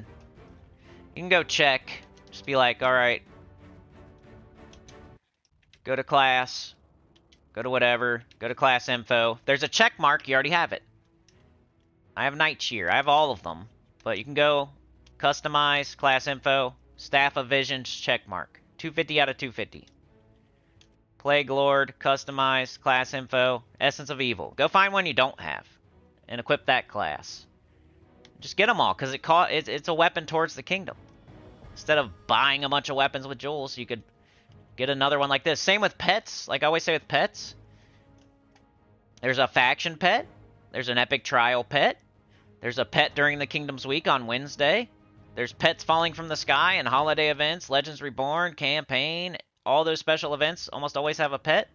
You can go check. Just be like, alright. Go to class. Go to whatever. Go to class info. There's a check mark. You already have it. I have Night Cheer. I have all of them. But you can go customize, class info, Staff of Visions, check mark. 250 out of 250. Plague Lord, customize, class info, Essence of Evil. Go find one you don't have and equip that class. Just get them all, because it's a weapon towards the kingdom. Instead of buying a bunch of weapons with jewels, you could get another one like this. Same with pets. Like I always say with pets, there's a faction pet. There's an epic trial pet. There's a pet during the Kingdoms Week on Wednesday. There's pets falling from the sky and holiday events, Legends Reborn, campaign. All those special events almost always have a pet.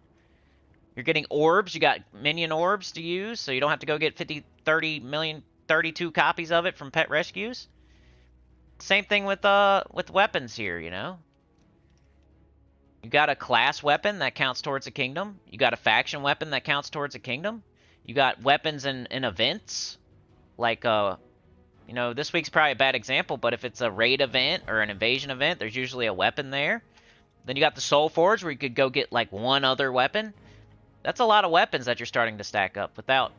You're getting orbs. You got minion orbs to use, so you don't have to go get 50, 30 million, 32 copies of it from pet rescues. Same thing with weapons here, you know. You got a class weapon that counts towards a kingdom. You got a faction weapon that counts towards a kingdom. You got weapons in events. Like, you know, this week's probably a bad example, but if it's a raid event or an invasion event, there's usually a weapon there. Then you got the Soul Forge, where you could go get, like, one other weapon. That's a lot of weapons that you're starting to stack up without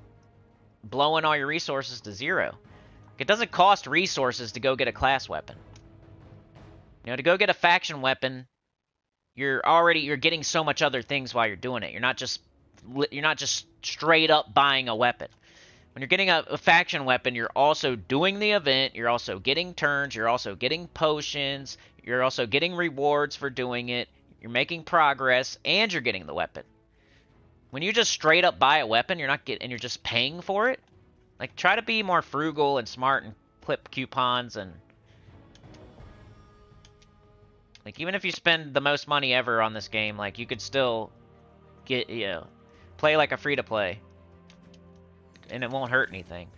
blowing all your resources to zero. It doesn't cost resources to go get a class weapon. You know, to go get a faction weapon, you're getting so much other things while you're doing it. You're not just straight up buying a weapon. When you're getting a faction weapon, you're also doing the event, you're also getting turns, you're also getting potions, you're also getting rewards for doing it, you're making progress, and you're getting the weapon. When you just straight up buy a weapon, you're just paying for it. Like, try to be more frugal and smart and clip coupons, and like, even if you spend the most money ever on this game, like, you could still get, you know, play like a free-to-play. And it won't hurt anything.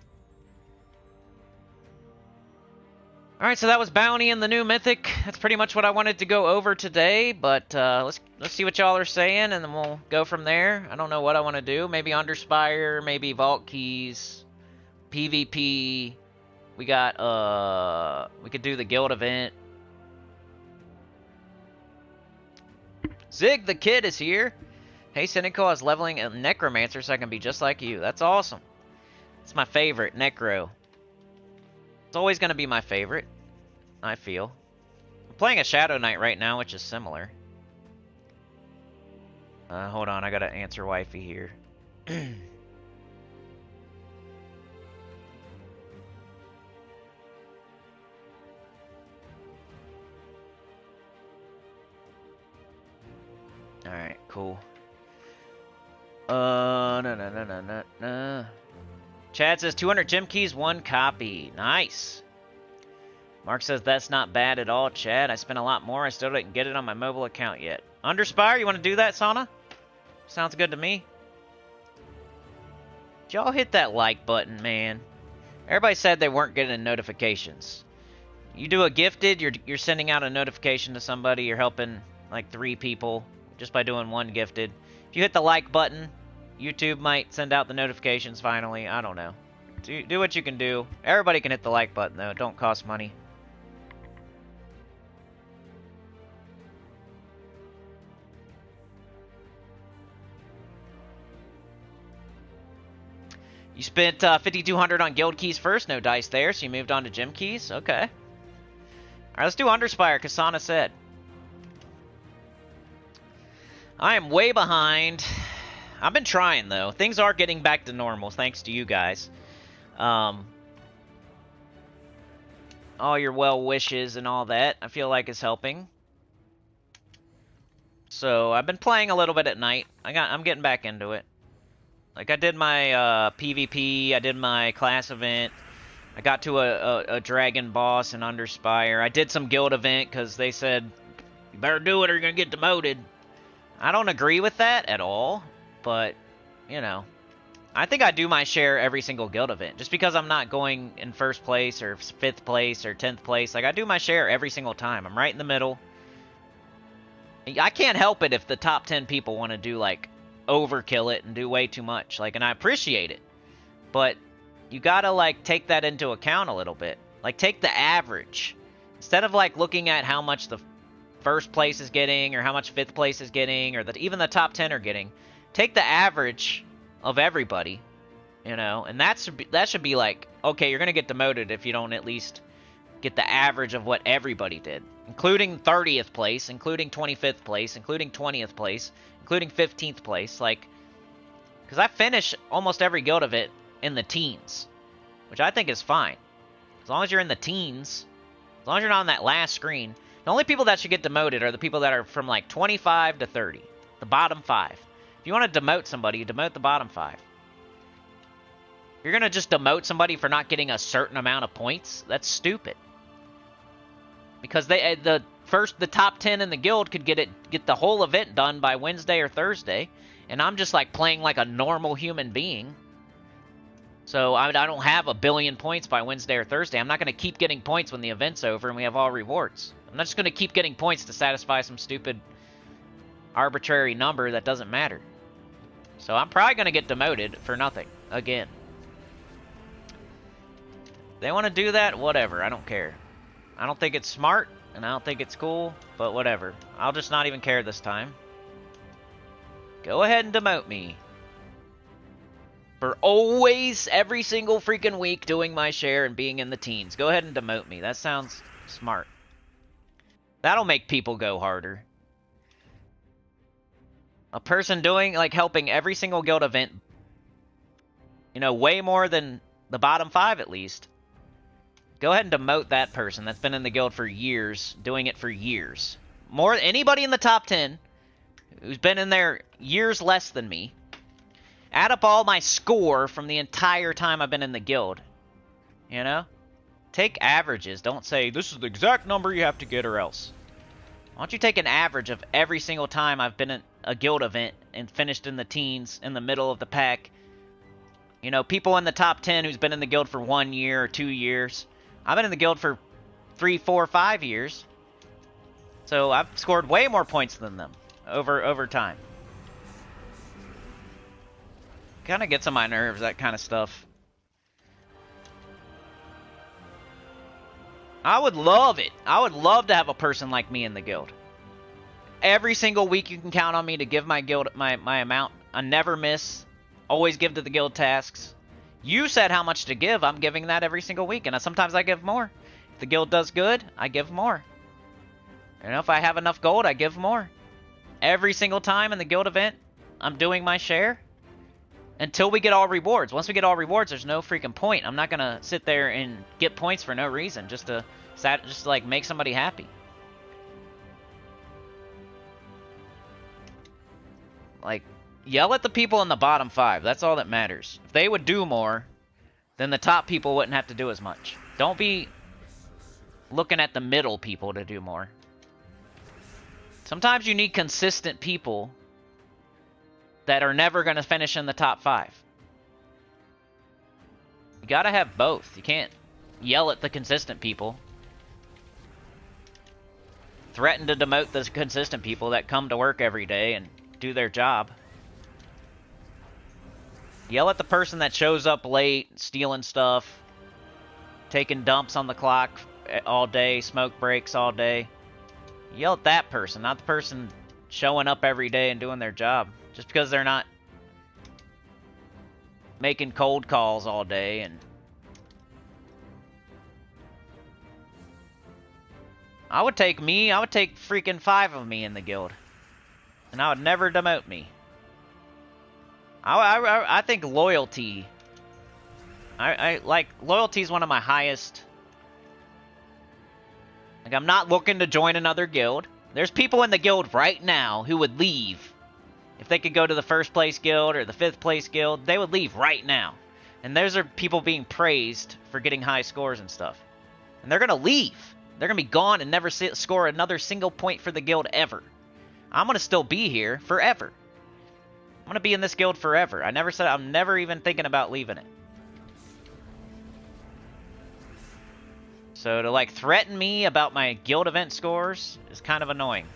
Alright, so that was Bounty and the new Mythic. That's pretty much what I wanted to go over today, but let's see what y'all are saying, and then we'll go from there. I don't know what I want to do. Maybe Underspire, maybe Vault Keys, PvP. We got, we could do the guild event. Zig the Kid is here. Hey, Sinnycool, I was leveling a Necromancer so I can be just like you. That's awesome. It's my favorite, Necro. It's always going to be my favorite, I feel. I'm playing a Shadow Knight right now, which is similar. Hold on, I gotta answer wifey here. Alright, cool. No. Chad says 200 gem keys, 1 copy. Nice. Mark says that's not bad at all, Chad. I spent a lot more. I still didn't get it on my mobile account yet. Underspire, you want to do that, Sauna? Sounds good to me. Did y'all hit that like button, man? Everybody said they weren't getting notifications. You do a gifted, you're sending out a notification to somebody. You're helping like 3 people just by doing 1 gifted. If you hit the like button, YouTube might send out the notifications finally. I don't know. Do what you can do. Everybody can hit the like button, though. It don't cost money. You spent 5,200 on guild keys first. No dice there, so you moved on to gem keys. Okay. All right, let's do Underspire, Kasana said. I am way behind. I've been trying, though. Things are getting back to normal, thanks to you guys. All your well wishes and all that, I feel like is helping. So, I've been playing a little bit at night. I'm getting back into it. Like, I did my PvP, I did my class event. I got to a dragon boss in Underspire. I did some guild event because they said, you better do it or you're going to get demoted. I don't agree with that at all, but, you know. I think I do my share every single guild event. Just because I'm not going in 1st place or 5th place or 10th place. Like, I do my share every single time. I'm right in the middle. I can't help it if the top 10 people want to do, like, overkill it and do way too much. Like, and I appreciate it. But you gotta, like, take that into account a little bit. Like, take the average. Instead of, like, looking at how much the 1st place is getting or how much 5th place is getting or even the top 10 are getting, take the average of everybody, you know? And that should be like, okay, you're gonna get demoted if you don't at least get the average of what everybody did. Including 30th place, including 25th place, including 20th place, including 15th place, like, because I finish almost every guild of it in the teens, which I think is fine. As long as you're in the teens, as long as you're not on that last screen. The only people that should get demoted are the people that are from, like, 25 to 30. The bottom 5. If you want to demote somebody, you demote the bottom 5. If you're going to just demote somebody for not getting a certain amount of points, that's stupid. Because the top 10 in the guild could get the whole event done by Wednesday or Thursday, and I'm just like playing like a normal human being. So I don't have a billion points by Wednesday or Thursday. I'm not going to keep getting points when the event's over and we have all rewards. I'm not just going to keep getting points to satisfy some stupid arbitrary number that doesn't matter. So I'm probably going to get demoted for nothing again. If they want to do that, whatever. I don't care. I don't think it's smart, and I don't think it's cool, but whatever. I'll just not even care this time. Go ahead and demote me. For always, every single freaking week, doing my share and being in the teens. Go ahead and demote me. That sounds smart. That'll make people go harder. A person doing, like, helping every single guild event, you know, way more than the bottom 5 at least. Go ahead and demote that person that's been in the guild for years, doing it for years. More than anybody in the top 10 who's been in there years less than me. Add up all my score from the entire time I've been in the guild. You know? Take averages. Don't say, this is the exact number you have to get or else. Why don't you take an average of every single time I've been in a guild event and finished in the teens, in the middle of the pack. You know, people in the top 10 who's been in the guild for 1 year or 2 years. I've been in the guild for 3, 4, 5 years. So I've scored way more points than them over time. Kind of gets on my nerves, that kind of stuff. I would love it. I would love to have a person like me in the guild. Every single week you can count on me to give my guild my amount. I never miss. Always give to the guild tasks. You said how much to give. I'm giving that every single week. And sometimes I give more. If the guild does good, I give more. You know, if I have enough gold, I give more. Every single time in the guild event, I'm doing my share. Until we get all rewards. Once we get all rewards, there's no freaking point. I'm not going to sit there and get points for no reason. Just to like, make somebody happy. Like, yell at the people in the bottom 5. That's all that matters. If they would do more, then the top people wouldn't have to do as much. Don't be looking at the middle people to do more. Sometimes you need consistent people that are never going to finish in the top 5. You gotta have both. You can't yell at the consistent people. Threaten to demote the consistent people that come to work every day and do their job. Yell at the person that shows up late, stealing stuff, taking dumps on the clock all day, smoke breaks all day. Yell at that person, not the person showing up every day and doing their job. Just because they're not making cold calls all day and... I would take freaking 5 of me in the guild. And I would never demote me. I think loyalty... loyalty is one of my highest... Like, I'm not looking to join another guild. There's people in the guild right now who would leave. If they could go to the 1st place guild or the 5th place guild, they would leave right now. And those are people being praised for getting high scores and stuff. And they're going to leave. They're going to be gone and never score another single point for the guild ever. I'm going to still be here forever. I'm going to be in this guild forever. I'm never even thinking about leaving it. So to, like, threaten me about my guild event scores is kind of annoying.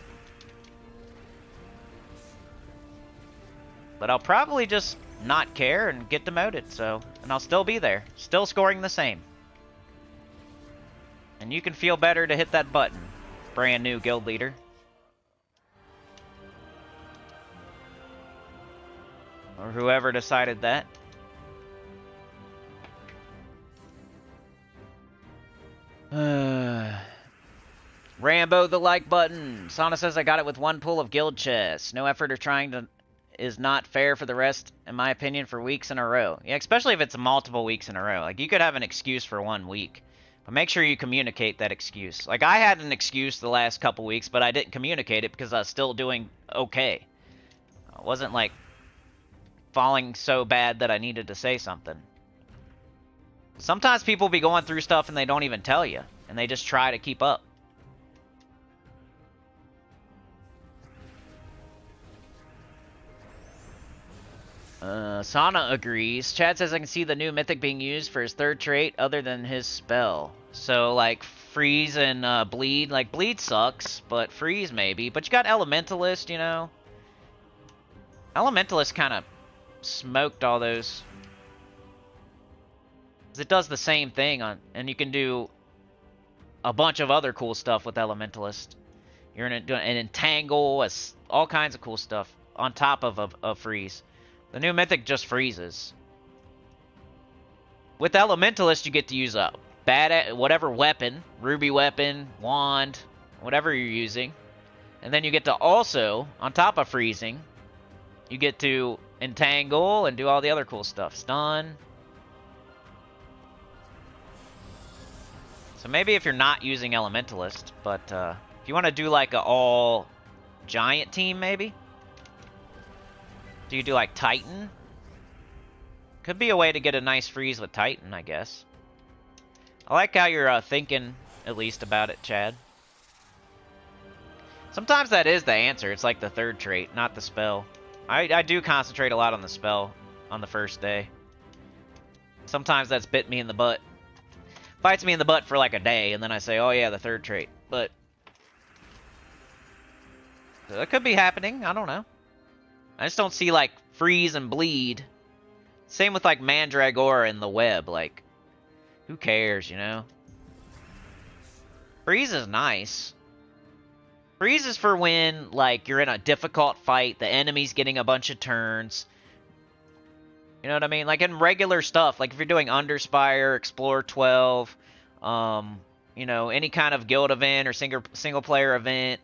But I'll probably just not care and get demoted, so... And I'll still be there. Still scoring the same. And you can feel better to hit that button, brand new guild leader. Or whoever decided that. Rambo the like button. Sana says I got it with 1 pull of guild chests. No effort or trying to... is not fair for the rest, in my opinion, for weeks in a row. Yeah, especially if it's multiple weeks in a row. Like, you could have an excuse for 1 week. But make sure you communicate that excuse. Like, I had an excuse the last couple weeks, but I didn't communicate it because I was still doing okay. I wasn't, like, falling so bad that I needed to say something. Sometimes people be going through stuff and they don't even tell you. And they just try to keep up. Sana agrees. Chad says I can see the new mythic being used for his 3rd trait other than his spell. So, like, freeze and bleed. Like, bleed sucks, but freeze maybe. But you got Elementalist, you know. Elementalist kind of smoked all those. 'Cause it does the same thing, and you can do a bunch of other cool stuff with Elementalist. You're doing an entangle, all kinds of cool stuff on top of a freeze. The new mythic just freezes. With Elementalist, you get to use a whatever weapon, ruby weapon, wand, whatever you're using. And then you get to also, on top of freezing, you get to entangle and do all the other cool stuff. Stun. So maybe if you're not using Elementalist, but if you want to do like a all giant team maybe? Do you do like Titan? Could be a way to get a nice freeze with Titan, I guess. I like how you're thinking, at least, about it, Chad. Sometimes that is the answer. It's like the 3rd trait, not the spell. I do concentrate a lot on the spell on the 1st day. Sometimes that's bit me in the butt. Bites me in the butt for like a day, and then I say, oh yeah, the 3rd trait. But that could be happening. I don't know. I just don't see, like, freeze and bleed. Same with, like, Mandragora and the web. Like, who cares, you know? Freeze is nice. Freeze is for when, like, you're in a difficult fight, the enemy's getting a bunch of turns. You know what I mean? Like, in regular stuff, like, if you're doing Underspire, Explore 12, you know, any kind of guild event or single-player event,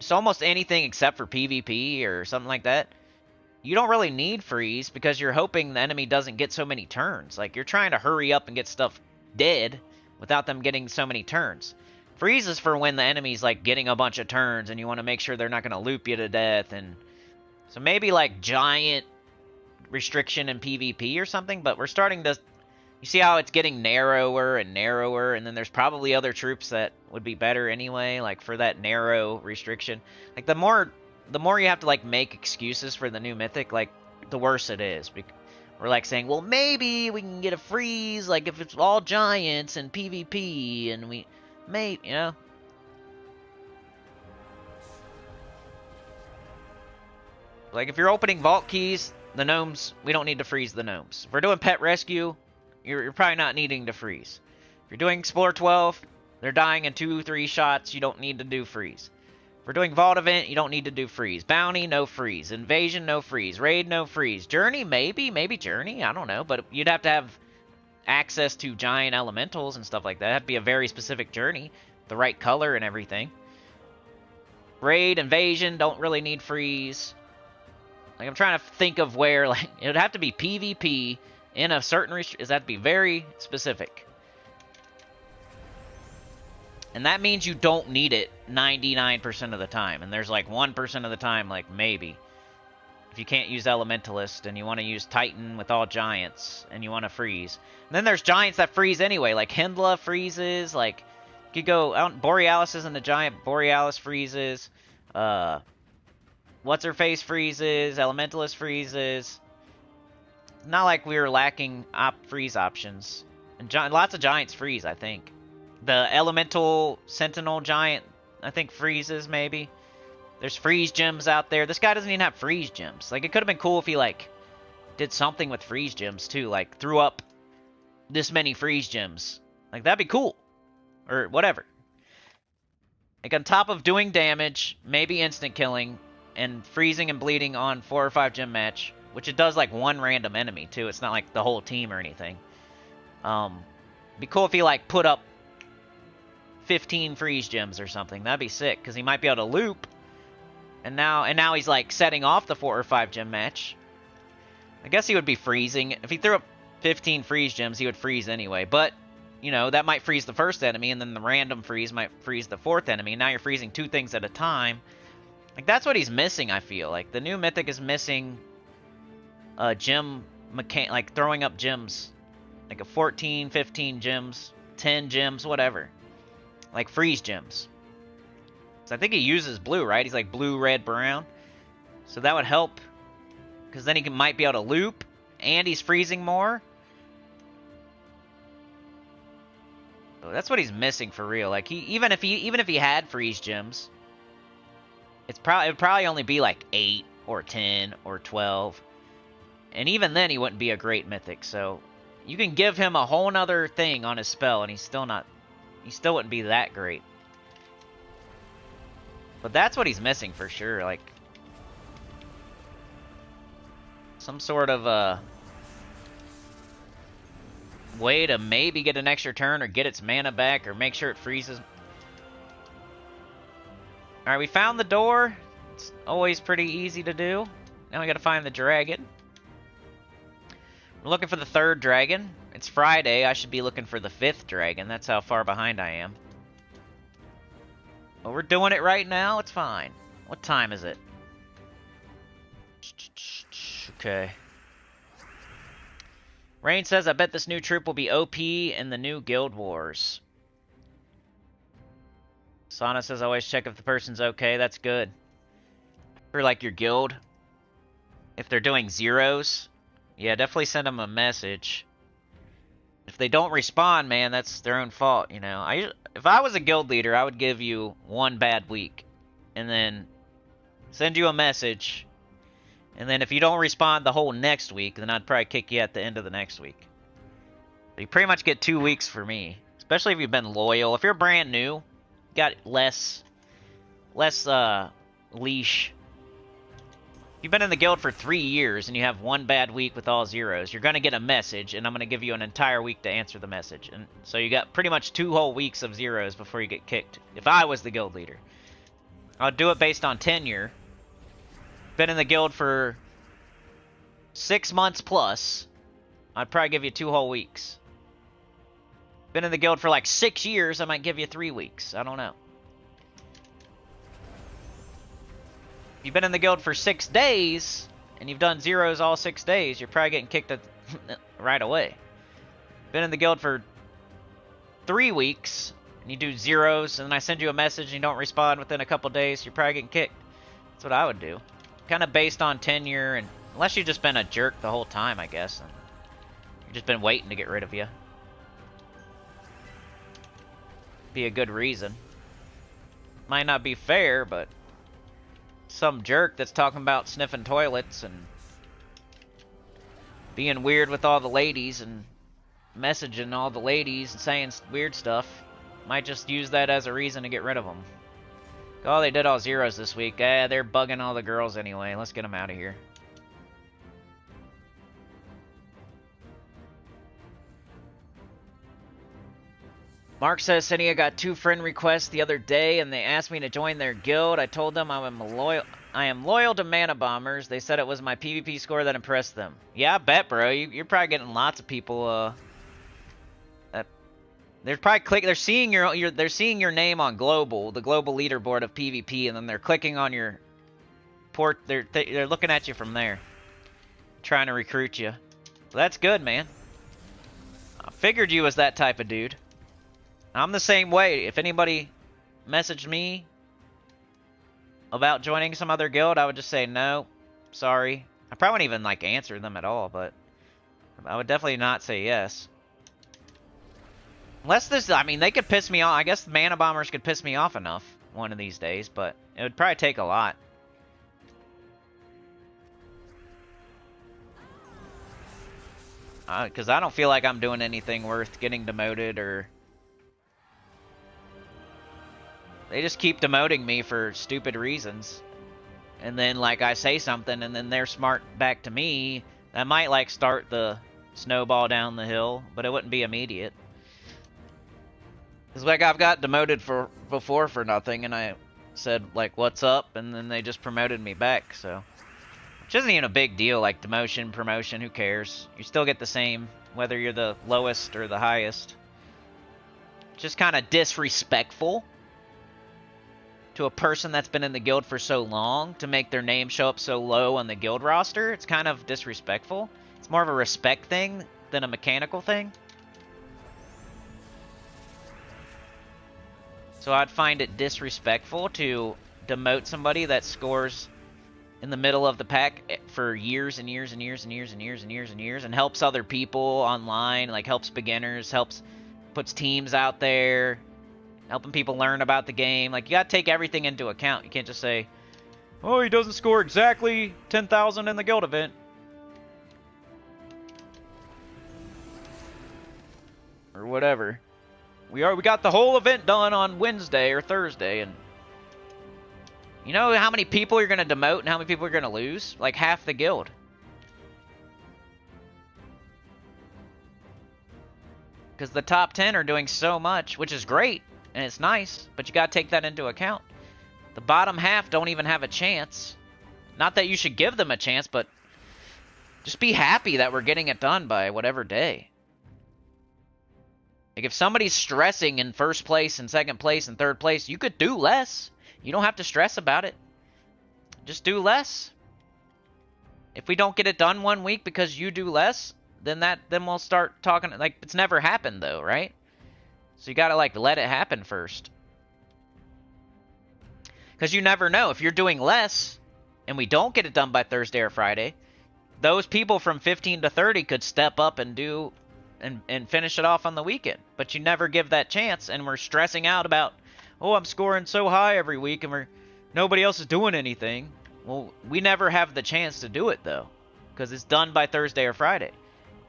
so almost anything except for PvP or something like that, you don't really need freeze because you're hoping the enemy doesn't get so many turns. Like, you're trying to hurry up and get stuff dead without them getting so many turns. Freeze is for when the enemy's, like, getting a bunch of turns and you want to make sure they're not going to loop you to death. And so maybe, like, giant restriction in PvP or something, but we're starting to... You see how it's getting narrower and narrower, and then there's probably other troops that would be better anyway, like, for that narrow restriction. Like, the more you have to, like, make excuses for the new Mythic, like, the worse it is. We're, like, saying, well, maybe we can get a freeze, like, if it's all giants and PvP, and we... Mate, you know? Like, if you're opening vault keys, the gnomes, we don't need to freeze the gnomes. If we're doing pet rescue, you're probably not needing to freeze. If you're doing Explore 12, they're dying in 2-3 shots, you don't need to do freeze. If we're doing Vault Event, you don't need to do freeze. Bounty, no freeze. Invasion, no freeze. Raid, no freeze. Journey, maybe Journey, I don't know, but you'd have to have access to giant elementals and stuff like that. It'd be a very specific journey, the right color and everything. Raid, Invasion, don't really need freeze. Like, I'm trying to think of where, like, it would have to be PvP in a certain is that to be very specific. And that means you don't need it 99% of the time. And there's like 1% of the time, like, maybe. If you can't use Elementalist and you want to use Titan with all giants and you want to freeze. And then there's giants that freeze anyway, like Hindla freezes, like, you could go out, Borealis isn't a giant, Borealis freezes, What's-Her-Face freezes, Elementalist freezes. Not like we were lacking freeze options. And lots of giants freeze, I think. The Elemental Sentinel giant, I think, freezes, maybe. There's freeze gems out there. This guy doesn't even have freeze gems. Like, it could have been cool if he, like, did something with freeze gems, too. Like, threw up this many freeze gems. Like, that'd be cool. Or whatever. Like, on top of doing damage, maybe instant killing, and freezing and bleeding on 4 or 5 gem match, which it does, like, one random enemy, too. It's not, like, the whole team or anything. Be cool if he, like, put up 15 freeze gems or something. That'd be sick, because he might be able to loop. And now he's, like, setting off the 4 or 5 gem match. I guess he would be freezing. If he threw up 15 freeze gems, he would freeze anyway. But, you know, that might freeze the first enemy, and then the random freeze might freeze the 4th enemy. And now you're freezing 2 things at a time. Like, that's what he's missing, I feel. Like, the new Mythic is missing gem mechanic, like, throwing up gems. Like, a 14, 15 gems, 10 gems, whatever. Like, freeze gems. So I think he uses blue, right? He's like blue, red, brown. So that would help. Because then he might be able to loop. And he's freezing more. So that's what he's missing for real. Like, even if he had freeze gems, it would probably only be like 8 or 10 or 12. And even then he wouldn't be a great Mythic. So you can give him a whole nother thing on his spell and he still wouldn't be that great. But that's what he's missing for sure, like some sort of way to maybe get an extra turn or get its mana back or make sure it freezes. Alright, we found the door. It's always pretty easy to do. Now we gotta find the dragon. We're looking for the 3rd dragon. It's Friday, I should be looking for the 5th dragon. That's how far behind I am. But we're doing it right now, it's fine. What time is it? Okay. Rain says, I bet this new troop will be OP in the new Guild Wars. Sana says, always check if the person's okay. That's good. For, like, your guild. If they're doing zeros, yeah, definitely send them a message. If they don't respond, man, that's their own fault, you know. If I was a guild leader, I would give you 1 bad week. And then send you a message. And then if you don't respond the whole next week, then I'd probably kick you at the end of the next week. So you pretty much get 2 weeks for me. Especially if you've been loyal. If you're brand new, you got less leash. If you've been in the guild for 3 years and you have 1 bad week with all zeros, you're going to get a message, and I'm going to give you an entire week to answer the message. And so you got pretty much 2 whole weeks of zeros before you get kicked. If I was the guild leader, I'd do it based on tenure. Been in the guild for 6 months plus, I'd probably give you 2 whole weeks. Been in the guild for like 6 years, I might give you 3 weeks. I don't know. If you've been in the guild for 6 days, and you've done zeros all 6 days, you're probably getting kicked right away. Been in the guild for 3 weeks, and you do zeros, and then I send you a message and you don't respond within a couple days, you're probably getting kicked. That's what I would do. Kind of based on tenure, and unless you've just been a jerk the whole time, I guess. And you've just been waiting to get rid of you. Be a good reason. Might not be fair, but some jerk that's talking about sniffing toilets and being weird with all the ladies and messaging all the ladies and saying weird stuff might just use that as a reason to get rid of them. Oh, they did all zeros this week. They're bugging all the girls anyway. Let's get them out of here. Mark says, Sinny, I got 2 friend requests the other day, and they asked me to join their guild. I told them I am loyal to Mana Bombers. They said it was my PvP score that impressed them. Yeah, I bet, bro. You're probably getting lots of people. They're probably they're seeing your name on global, the global leaderboard of PvP, and then they're clicking on your port. They're looking at you from there, trying to recruit you. So that's good, man. I figured you was that type of dude. I'm the same way. If anybody messaged me about joining some other guild, I would just say no, sorry. I probably wouldn't even like answer them at all, but I would definitely not say yes. Unless this, I mean, they could piss me off. I guess the Mana Bombers could piss me off enough one of these days, but it would probably take a lot. Because I don't feel like I'm doing anything worth getting demoted or... They just keep demoting me for stupid reasons. And then, like, I say something, and then they're smart back to me. That might, like, start the snowball down the hill, but it wouldn't be immediate. Because, like, I've got demoted before for nothing, and I said, like, what's up? And then they just promoted me back, so... Which isn't even a big deal, like, demotion, promotion, who cares? You still get the same, whether you're the lowest or the highest. Just kind of disrespectful to a person that's been in the guild for so long to make their name show up so low on the guild roster. It's kind of disrespectful. It's more of a respect thing than a mechanical thing. So I'd find it disrespectful to demote somebody that scores in the middle of the pack for years and years and years and years and years and years and years and helps other people online, like helps beginners, puts teams out there, helping people learn about the game. Like, you gotta take everything into account. You can't just say, oh, he doesn't score exactly 10,000 in the guild event. Or whatever. We got the whole event done on Wednesday or Thursday, and you know how many people you're gonna demote and how many people you're gonna lose? Like half the guild. Because the top 10 are doing so much, which is great. And it's nice, but you gotta take that into account. The bottom half don't even have a chance. Not that you should give them a chance, but just be happy that we're getting it done by whatever day. Like, if somebody's stressing in first place and second place and third place, you could do less. You don't have to stress about it. Just do less. If we don't get it done one week because you do less, then we'll start talking. Like, it's never happened though, right? So you gotta, like, let it happen first. Because you never know. If you're doing less, and we don't get it done by Thursday or Friday, those people from 15 to 30 could step up and do, and finish it off on the weekend. But you never give that chance, and we're stressing out about, oh, I'm scoring so high every week, and nobody else is doing anything. Well, we never have the chance to do it, though. Because it's done by Thursday or Friday.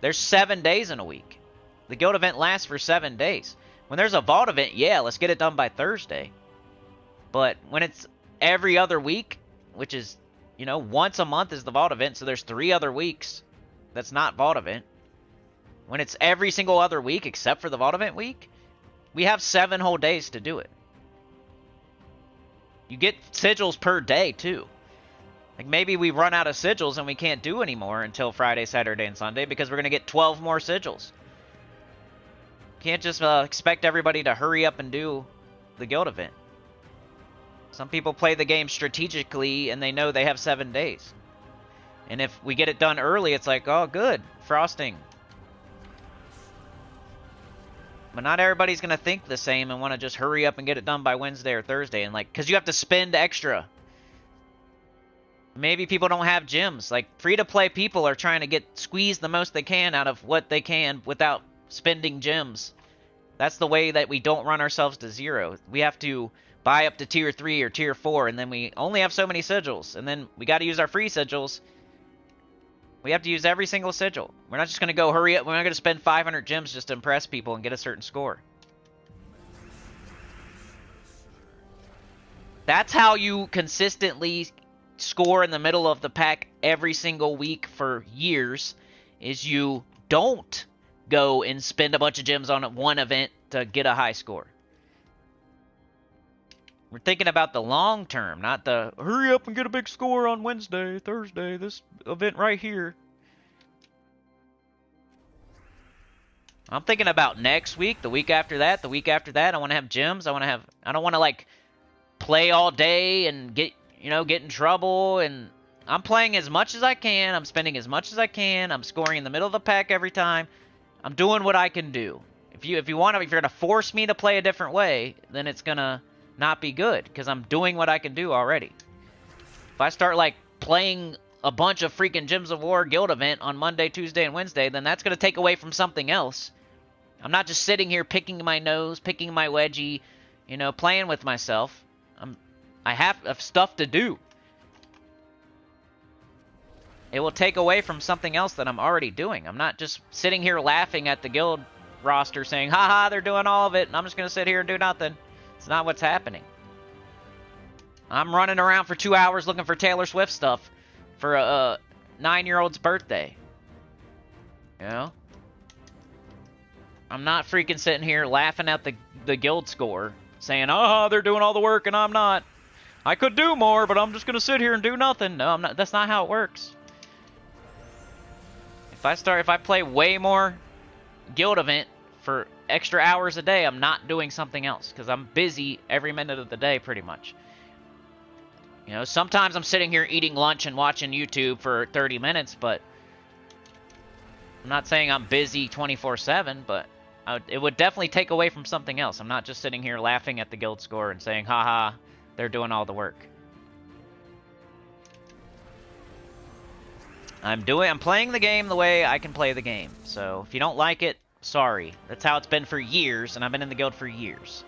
There's 7 days in a week. The guild event lasts for 7 days. When there's a vault event, yeah, let's get it done by Thursday. But when it's every other week, which is, you know, once a month is the vault event, so there's 3 other weeks that's not vault event. When it's every single other week except for the vault event week, we have 7 whole days to do it. You get sigils per day, too. Like, maybe we run out of sigils and we can't do anymore until Friday, Saturday, and Sunday because we're going to get 12 more sigils. Can't just expect everybody to hurry up and do the guild event. Some people play the game strategically and they know they have 7 days. And if we get it done early, it's like, oh, good, frosting. But not everybody's going to think the same and want to just hurry up and get it done by Wednesday or Thursday. And like, because you have to spend extra. Maybe people don't have gyms. Like, free-to-play people are trying to squeeze the most they can out of what they can without spending gems. That's the way that we don't run ourselves to zero. We have to buy up to tier 3 or tier 4, and then we only have so many sigils. And then we got to use our free sigils. We have to use every single sigil. We're not just going to go hurry up. We're not going to spend 500 gems just to impress people and get a certain score. That's how you consistently score in the middle of the pack every single week for years, is you don't go and spend a bunch of gems on one event to get a high score. We're thinking about the long term, not the hurry up and get a big score on Wednesday, Thursday, this event right here. I'm thinking about next week, the week after that, the week after that. I want to have gems. I don't want to like play all day and get in trouble. And I'm playing as much as I can. I'm spending as much as I can. I'm scoring in the middle of the pack every time. I'm doing what I can do. If you're gonna force me to play a different way, then it's gonna not be good, because I'm doing what I can do already. If I start like playing a bunch of freaking Gems of War guild event on Monday, Tuesday, and Wednesday, then that's gonna take away from something else. I'm not just sitting here picking my nose, picking my wedgie, playing with myself. I have stuff to do. It will take away from something else that I'm already doing. I'm not just sitting here laughing at the guild roster saying, haha, they're doing all of it, and I'm just going to sit here and do nothing. It's not what's happening. I'm running around for 2 hours looking for Taylor Swift stuff for a 9-year-old's birthday. I'm not freaking sitting here laughing at the guild score, saying, oh, they're doing all the work and I'm not. I could do more, but I'm just going to sit here and do nothing. No, I'm not. That's not how it works. If I play way more guild event for extra hours a day, I'm not doing something else, because I'm busy every minute of the day pretty much. Sometimes I'm sitting here eating lunch and watching YouTube for 30 minutes, but I'm not saying I'm busy 24/7, but it would definitely take away from something else. I'm not just sitting here laughing at the guild score and saying, haha, they're doing all the work. I'm playing the game the way I can play the game. So if you don't like it, sorry. That's how it's been for years, and I've been in the guild for years.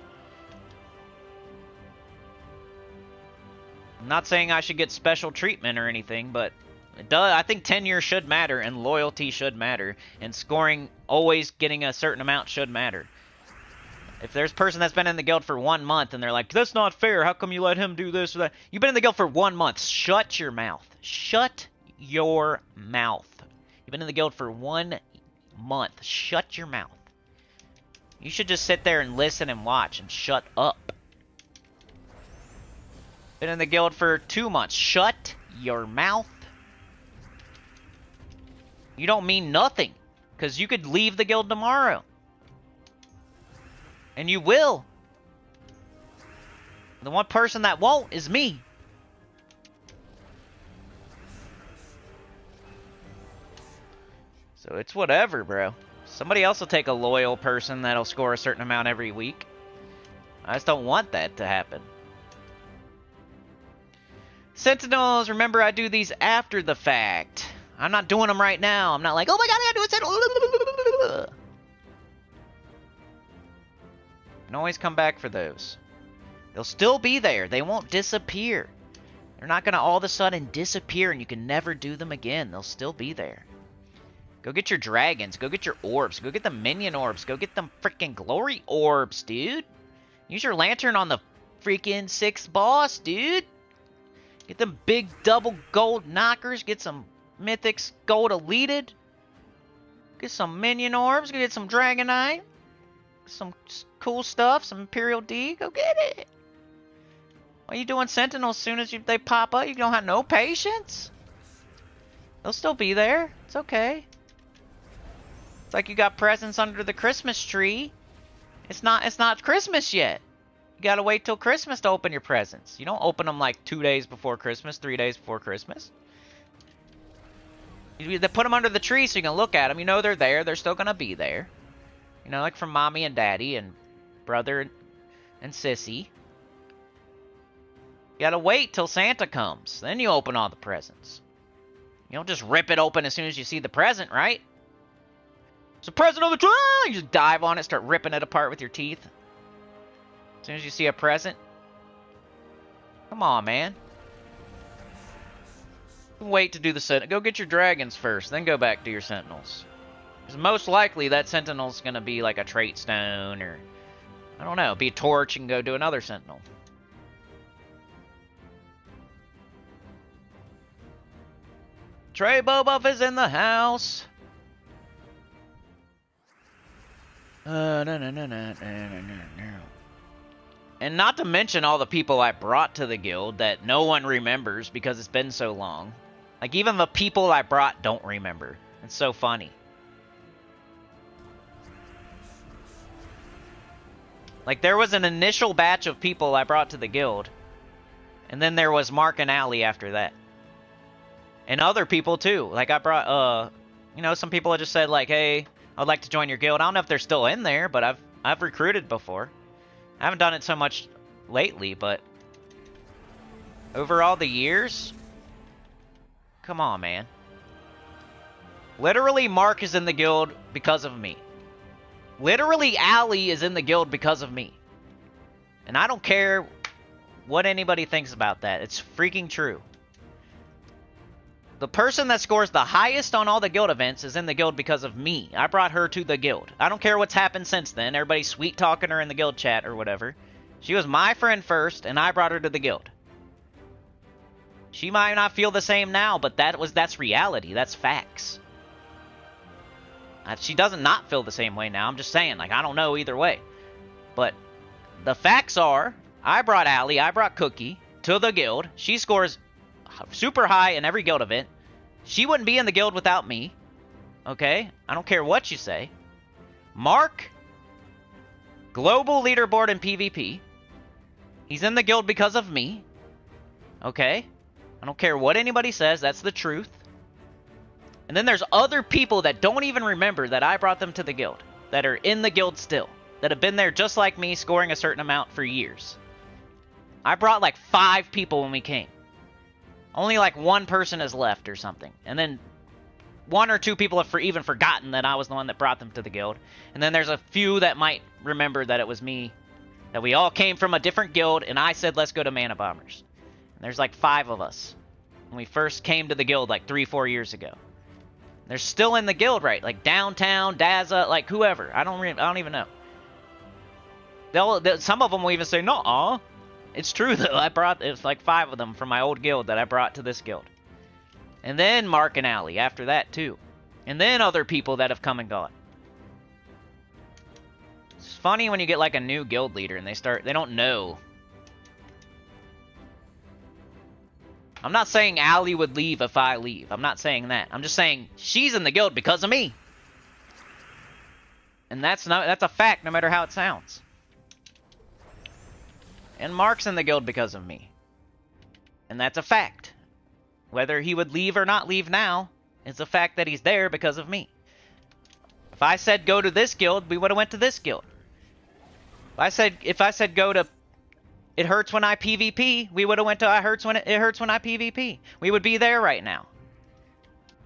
I'm not saying I should get special treatment or anything, but it does. I think tenure should matter, and loyalty should matter, and scoring, always getting a certain amount should matter. If there's a person that's been in the guild for 1 month and they're like, that's not fair, how come you let him do this or that? You've been in the guild for 1 month. Shut your mouth. Shut your mouth. You've been in the guild for 1 month. Shut your mouth. You should just sit there and listen and watch and shut up. Been in the guild for 2 months. Shut your mouth. You don't mean nothing, because you could leave the guild tomorrow. And you will. The one person that won't is me. So it's whatever, bro. Somebody else will take a loyal person that'll score a certain amount every week. I just don't want that to happen. Sentinels, remember I do these after the fact. I'm not doing them right now. I'm not like, oh my god, I gotta do a Sentinel. You can always come back for those. They'll still be there. They won't disappear. They're not going to all of a sudden disappear and you can never do them again. They'll still be there. Go get your dragons. Go get your orbs. Go get the minion orbs. Go get them freaking glory orbs, dude. Use your lantern on the freaking 6th boss, dude. Get them big double gold knockers. Get some mythics gold elated. Get some minion orbs. Go get some dragonite. Some cool stuff. Some Imperial D. Go get it. Why are you doing Sentinels as soon as they pop up? You don't have no patience? They'll still be there. It's okay. It's like you got presents under the Christmas tree. It's not Christmas yet. You gotta wait till Christmas to open your presents. You don't open them like 2 days before Christmas, 3 days before Christmas. They put them under the tree so you can look at them. You know they're there. They're still gonna be there. You know, like from mommy and daddy and brother and sissy. You gotta wait till Santa comes. Then you open all the presents. You don't just rip it open as soon as you see the present, right? It's a present on the tree! You just dive on it, start ripping it apart with your teeth. As soon as you see a present. Come on, man. Wait to do the sentinel. Go get your dragons first, then go back to your sentinels. Because most likely that sentinel's going to be like a trait stone or, I don't know, be a torch and go do another sentinel. Trey Bobuff is in the house. And not to mention all the people I brought to the guild that no one remembers because it's been so long. Like, even the people I brought don't remember. It's so funny. Like, there was an initial batch of people I brought to the guild. And then there was Mark and Allie after that. And other people, too. Like, I brought, you know, some people just said, like, hey, I'd like to join your guild. I don't know if they're still in there, but I've recruited before. I haven't done it so much lately, but over all the years, come on, man. Literally, Mark is in the guild because of me. Literally, Allie is in the guild because of me. And I don't care what anybody thinks about that. It's freaking true. The person that scores the highest on all the guild events is in the guild because of me. I brought her to the guild. I don't care what's happened since then. Everybody's sweet-talking her in the guild chat or whatever. She was my friend first, and I brought her to the guild. She might not feel the same now, but that's reality. That's facts. She doesn't not feel the same way now. I'm just saying, like, I don't know either way. But the facts are, I brought Allie, I brought Cookie to the guild. She scores super high in every guild event. She wouldn't be in the guild without me. Okay? I don't care what you say. Mark, global leaderboard in PvP. He's in the guild because of me. Okay? I don't care what anybody says. That's the truth. And then there's other people that don't even remember that I brought them to the guild. That are in the guild still. That have been there just like me, scoring a certain amount for years. I brought like 5 people when we came. Only like 1 person has left or something. And then 1 or 2 people have even forgotten that I was the one that brought them to the guild. And then there's a few that might remember that it was me. That we all came from a different guild and I said, let's go to Mana Bombers. And there's like 5 of us. When we first came to the guild like 3-4 years ago. They're still in the guild, right? Like Downtown, Daza, like whoever. I don't even know. Some of them will even say, no, it's true though. It was like 5 of them from my old guild that I brought to this guild. And then Mark and Allie after that too. And then other people that have come and gone. It's funny when you get like a new guild leader and they don't know. I'm not saying Allie would leave if I leave. I'm not saying that. I'm just saying she's in the guild because of me. And that's a fact no matter how it sounds. And Mark's in the guild because of me. And that's a fact. Whether he would leave or not leave now, it's a fact that he's there because of me. If I said go to this guild, we would have went to this guild. If I said go to It Hurts When I PvP, we would have went to It Hurts When I PvP. We would be there right now.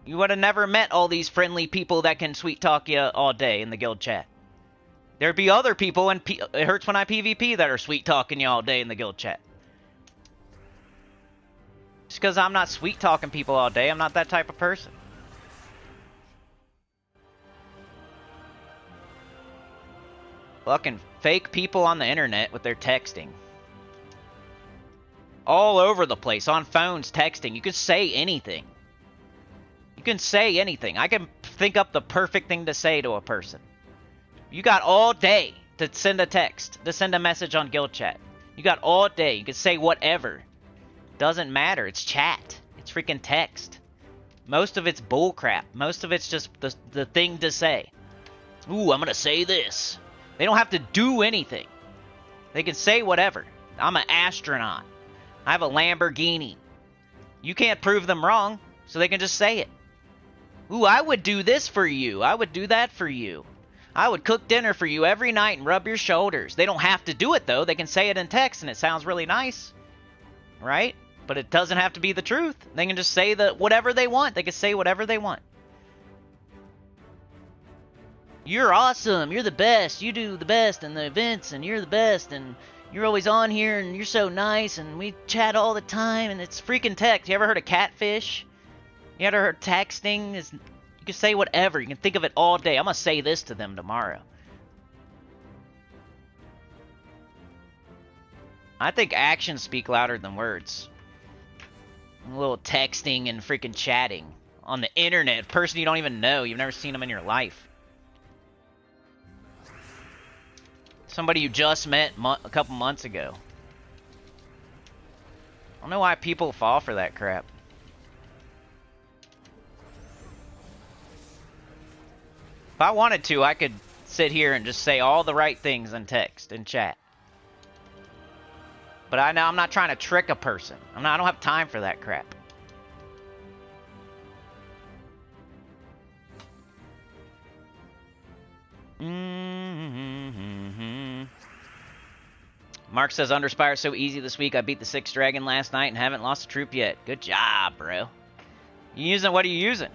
You would have never met all these friendly people that can sweet talk you all day in the guild chat. There'd be other people in It Hurts When I PvP that are sweet-talking you all day in the guild chat. Just because I'm not sweet-talking people all day, I'm not that type of person. Fucking fake people on the internet with their texting. All over the place, on phones, texting. You can say anything. You can say anything. I can think up the perfect thing to say to a person. You got all day to send a text, to send a message on guild chat. You got all day. You can say whatever. Doesn't matter. It's chat. It's freaking text. Most of it's bullcrap. Most of it's just the thing to say. Ooh, I'm gonna say this. They don't have to do anything. They can say whatever. I'm an astronaut. I have a Lamborghini. You can't prove them wrong, so they can just say it. Ooh, I would do this for you. I would do that for you. I would cook dinner for you every night and rub your shoulders. They don't have to do it, though. They can say it in text, and it sounds really nice. Right? But it doesn't have to be the truth. They can just say whatever they want. They can say whatever they want. You're awesome. You're the best. You do the best in the events, and you're the best, and you're always on here, and you're so nice, and we chat all the time, and it's freaking text. You ever heard of catfish? You ever heard texting? You can say whatever. You can think of it all day. I'm going to say this to them tomorrow. I think actions speak louder than words. A little texting and freaking chatting on the internet. A person you don't even know. You've never seen them in your life. Somebody you just met a couple months ago. I don't know why people fall for that crap. If I wanted to, I could sit here and just say all the right things in text and chat. But I know I'm not trying to trick a person. I don't have time for that crap. Mark says, Underspire so easy this week. I beat the 6th dragon last night and haven't lost a troop yet. Good job, bro. What are you using?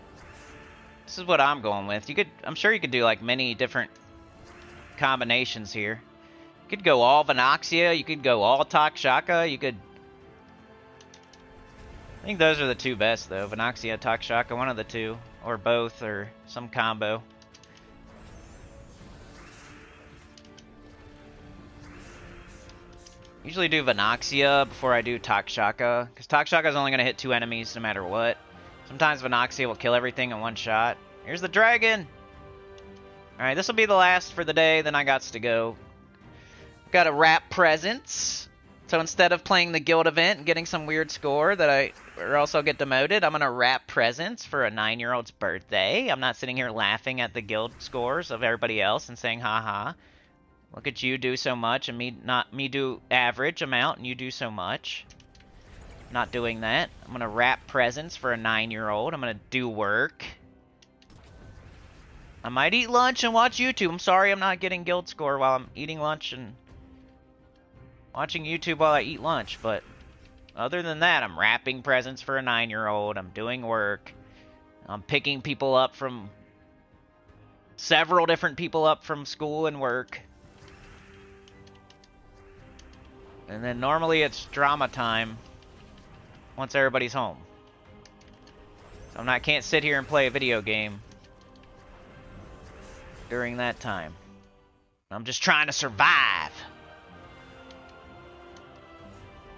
This is what I'm going with. I'm sure you could do like many different combinations here. You could go all Venoxia. You could go all Takshaka. I think those are the two best, though. Venoxia, Takshaka, one of the two. Or both, or some combo. Usually do Venoxia before I do Takshaka. Because Takshaka is only going to hit 2 enemies no matter what. Sometimes Venoxia will kill everything in one shot. Here's the dragon! Alright, this will be the last for the day, then I gots to go. Got to wrap presents. So instead of playing the guild event and getting some weird score or else I'll get demoted, I'm going to wrap presents for a 9-year-old's birthday. I'm not sitting here laughing at the guild scores of everybody else and saying, haha. Look at you do so much and me do average amount and you do so much. Not doing that. I'm going to wrap presents for a 9-year-old. I'm going to do work. I might eat lunch and watch YouTube. I'm sorry I'm not getting guild score while I'm eating lunch and watching YouTube while I eat lunch. But other than that, I'm wrapping presents for a 9-year-old. I'm doing work. I'm picking people up from... several different people up from school and work. And then normally it's drama time once everybody's home. So I can't sit here and play a video game during that time. I'm just trying to survive.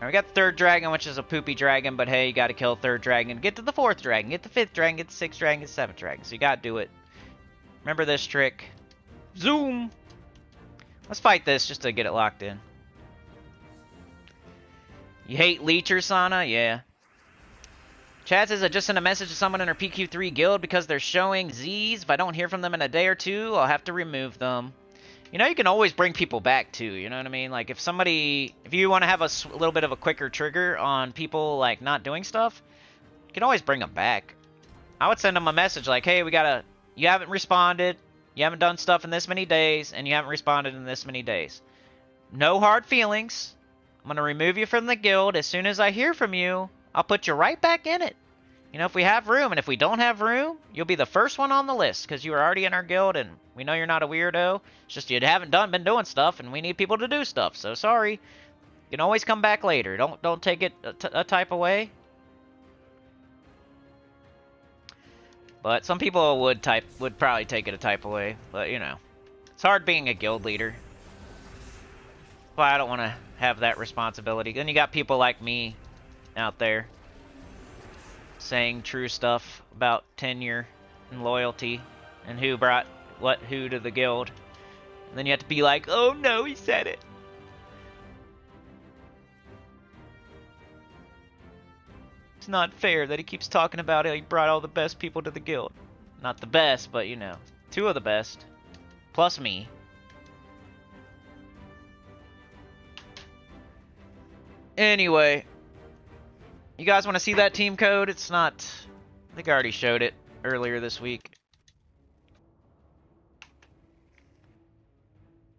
Now we got the 3rd dragon, which is a poopy dragon, but hey, you gotta kill 3rd dragon. Get to the 4th dragon, get the 5th dragon, get the 6th dragon, get the 7th dragon. So you gotta do it. Remember this trick. Zoom! Let's fight this just to get it locked in. You hate Leechers, Sana? Yeah. Chad says I just sent a message to someone in our PQ3 guild because they're showing Z's. If I don't hear from them in a day or two, I'll have to remove them. You know, you can always bring people back, too. You know what I mean? Like, if you want to have a little bit of a quicker trigger on people, like, not doing stuff, you can always bring them back. I would send them a message like, hey, you haven't responded, you haven't done stuff in this many days, and you haven't responded in this many days. No hard feelings. I'm going to remove you from the guild. As soon as I hear from you, I'll put you right back in it. You know, if we have room, and if we don't have room, you'll be the first one on the list, because you were already in our guild, and we know you're not a weirdo. It's just you haven't been doing stuff, and we need people to do stuff, so sorry. You can always come back later. Don't take it a type of way. But some people would probably take it a type of way, but you know. It's hard being a guild leader. But I don't want to have that responsibility. Then you got people like me out there saying true stuff about tenure and loyalty and who brought who to the guild. And then you have to be like, oh no, he said it. It's not fair that he keeps talking about how he brought all the best people to the guild. Not the best, but you know, 2 of the best. Plus me. Anyway, you guys want to see that team code? It's not... I think I already showed it earlier this week.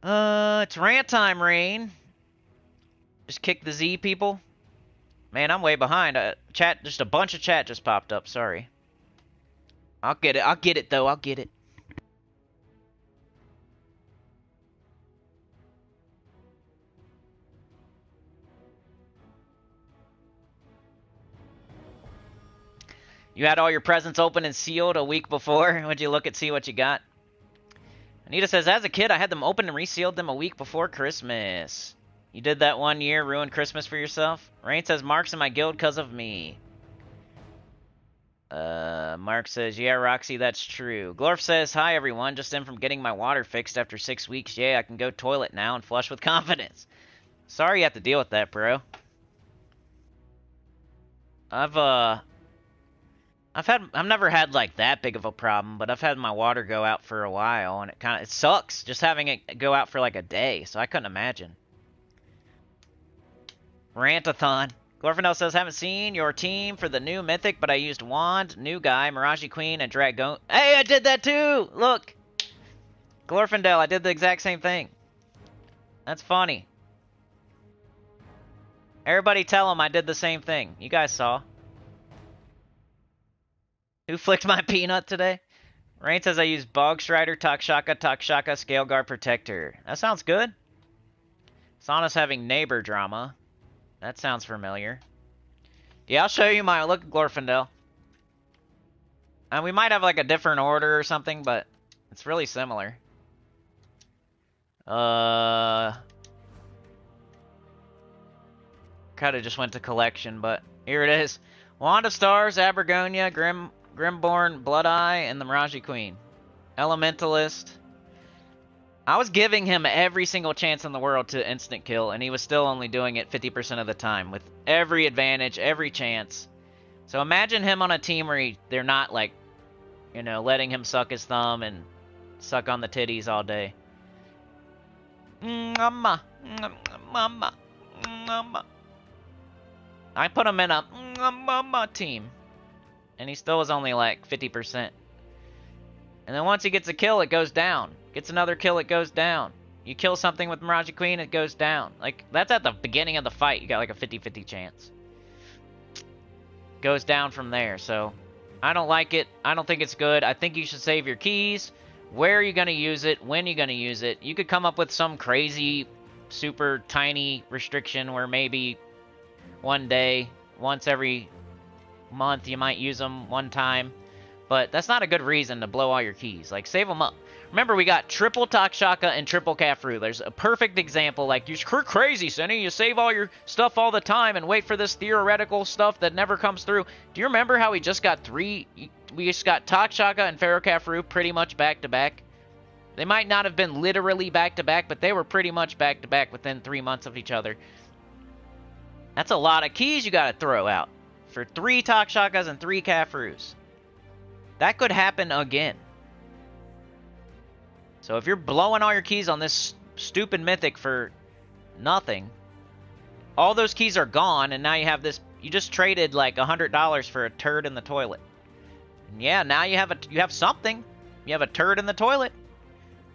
It's rant time, Rain. Just kick the Z, people. Man, I'm way behind. Chat, just a bunch of chat just popped up. Sorry. I'll get it. I'll get it, though. I'll get it. You had all your presents open and sealed a week before. Would you look and see what you got? Anita says, as a kid, I had them open and resealed them a week before Christmas. You did that one year, ruined Christmas for yourself? Rain says, Mark's in my guild because of me. Mark says, yeah, Roxy, that's true. Glorf says, hi, everyone. Just in from getting my water fixed after 6 weeks. Yeah, I can go toilet now and flush with confidence. Sorry you have to deal with that, bro. I've never had, like, that big of a problem, but I've had my water go out for a while, and it sucks just having it go out for, like, a day, so I couldn't imagine. Rantathon. Glorfindel says, haven't seen your team for the new Mythic, but I used Wand, New Guy, Mirage Queen, and Dragon. Hey, I did that too! Look! Glorfindel, I did the exact same thing. That's funny. Everybody tell him I did the same thing. You guys saw. Who flicked my peanut today? Rain says I use Bog Strider, Takshaka, Scaleguard Protector. That sounds good. Sauna's having neighbor drama. That sounds familiar. Yeah, I'll show you my look at Glorfindel. And we might have like a different order or something, but it's really similar. Kinda just went to collection, but here it is. Wand of Stars, Abergonia, Grimborn Bloodeye, and the Mirage Queen. Elementalist. I was giving him every single chance in the world to instant kill, and he was still only doing it 50% of the time, with every advantage, every chance. So imagine him on a team where they're not, like, you know, letting him suck his thumb and suck on the titties all day. Mama. I put him in a team, and he still was only, like, 50%. And then once he gets a kill, it goes down. Gets another kill, it goes down. You kill something with Mirage Queen, it goes down. Like, that's at the beginning of the fight. You got like a 50-50 chance. Goes down from there, so I don't like it. I don't think it's good. I think you should save your keys. Where are you going to use it? When are you going to use it? You could come up with some crazy, super tiny restriction where maybe one day, once every month, you might use them one time. But that's not a good reason to blow all your keys. Like, save them up. Remember, we got triple Takshaka and triple Kafru. There's a perfect example. Like, you're crazy, Sinny. You save all your stuff all the time and wait for this theoretical stuff that never comes through. Do you remember how we just got we just got Takshaka and Pharaoh Kafru pretty much back-to-back? They might not have been literally back-to-back, but they were pretty much back-to-back within 3 months of each other. That's a lot of keys you got to throw out for 3 Takshakas and 3 Kafrus. That could happen again. So if you're blowing all your keys on this stupid Mythic for nothing, all those keys are gone, and now you have this. You just traded like $100 for a turd in the toilet. And yeah, now you have something. You have a turd in the toilet,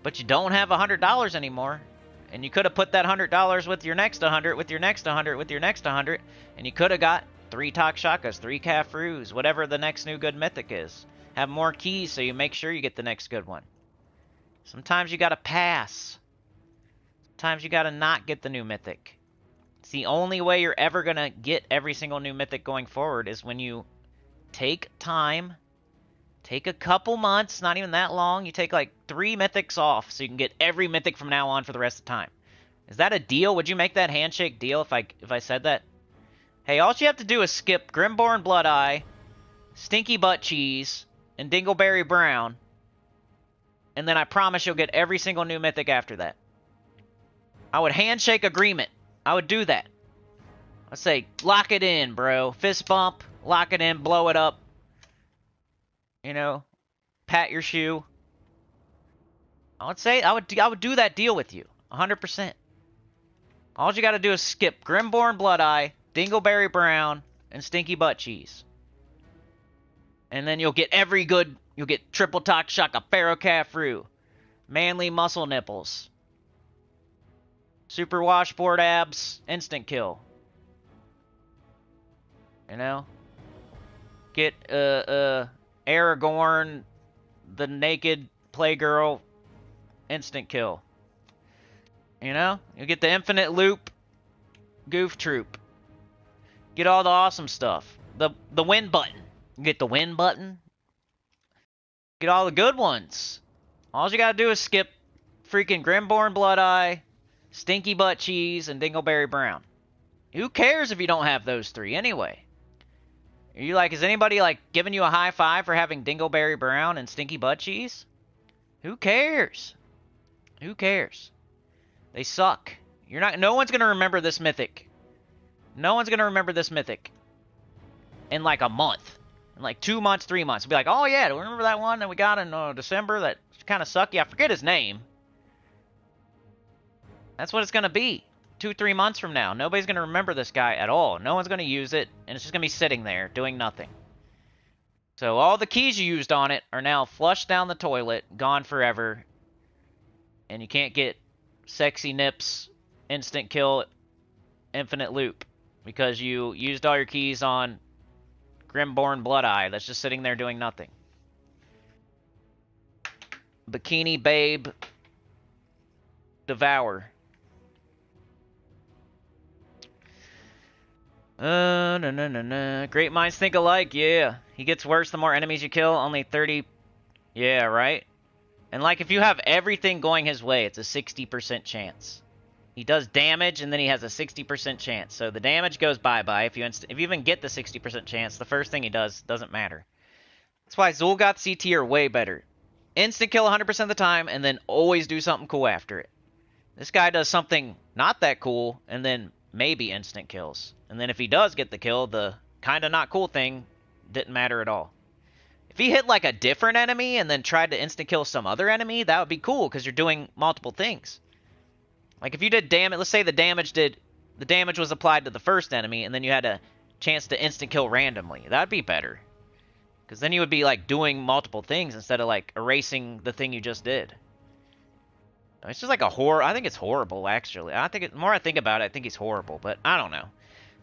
but you don't have $100 anymore. And you could have put that $100 with your next 100, with your next 100, with your next 100, and you could have got 3 Takshakas, 3 Kafrus, whatever the next new good Mythic is. Have more keys so you make sure you get the next good one. Sometimes you gotta pass. Sometimes you gotta not get the new Mythic. It's the only way you're ever gonna get every single new Mythic going forward is when you take time, take a couple months, not even that long. You take like 3 Mythics off so you can get every Mythic from now on for the rest of the time. Is that a deal? Would you make that handshake deal if I said that? Hey, all you have to do is skip Grimborn Bloodeye, Stinky Butt Cheese, and Dingleberry Brown, and then I promise you'll get every single new Mythic after that. I would handshake agreement. I would do that. I'd say, lock it in, bro. Fist bump, lock it in, blow it up. You know, pat your shoe. I would say, I would do that deal with you. 100%. All you gotta do is skip Grimborn Bloodeye, Dingleberry Brown, and Stinky Butt Cheese. And then you'll get you'll get Triple Talk Shaka Pharaoh Cafru, Manly Muscle Nipples, Super Washboard Abs, Instant Kill. You know? Get, Aragorn, the Naked Playgirl, Instant Kill. You know? You'll get the Infinite Loop, Goof Troop. Get all the awesome stuff. The win button. You get the win button. Get all the good ones. All you gotta do is skip freaking Grimborn Bloodeye, Stinky Butt Cheese, and Dingleberry Brown. Who cares if you don't have those three anyway? Are you like, is anybody like giving you a high five for having Dingleberry Brown and Stinky Butt Cheese? Who cares? Who cares? They suck. No one's gonna remember this mythic. No one's gonna remember this mythic in like a month. In like 2 months, 3 months. Be like, oh yeah, do you remember that one that we got in December that kind of sucky? I forget his name. That's what it's gonna be. 2-3 months from now. Nobody's gonna remember this guy at all. No one's gonna use it, and it's just gonna be sitting there doing nothing. So all the keys you used on it are now flushed down the toilet, gone forever, and you can't get Sexy Nips, Instant Kill, Infinite Loop, because you used all your keys on Grimborn Bloodeye that's just sitting there doing nothing. Bikini Babe Devour. No. Great minds think alike, yeah. He gets worse the more enemies you kill, only 30... Yeah, right? And like, if you have everything going his way, it's a 60% chance. He does damage, and then he has a 60% chance. So the damage goes bye-bye. If you even get the 60% chance, the first thing he does doesn't matter. That's why Zul'Goth CT are way better. Instant kill 100% of the time, and then always do something cool after it. This guy does something not that cool, and then maybe instant kills. And then if he does get the kill, the kind of not cool thing didn't matter at all. If he hit like a different enemy and then tried to instant kill some other enemy, that would be cool because you're doing multiple things. Like if you did damage, let's say the damage was applied to the first enemy and then you had a chance to instant kill randomly. That'd be better. Because then you would be like doing multiple things instead of like erasing the thing you just did. It's just like a horror. I think it's horrible actually. The more I think about it, I think he's horrible, but I don't know.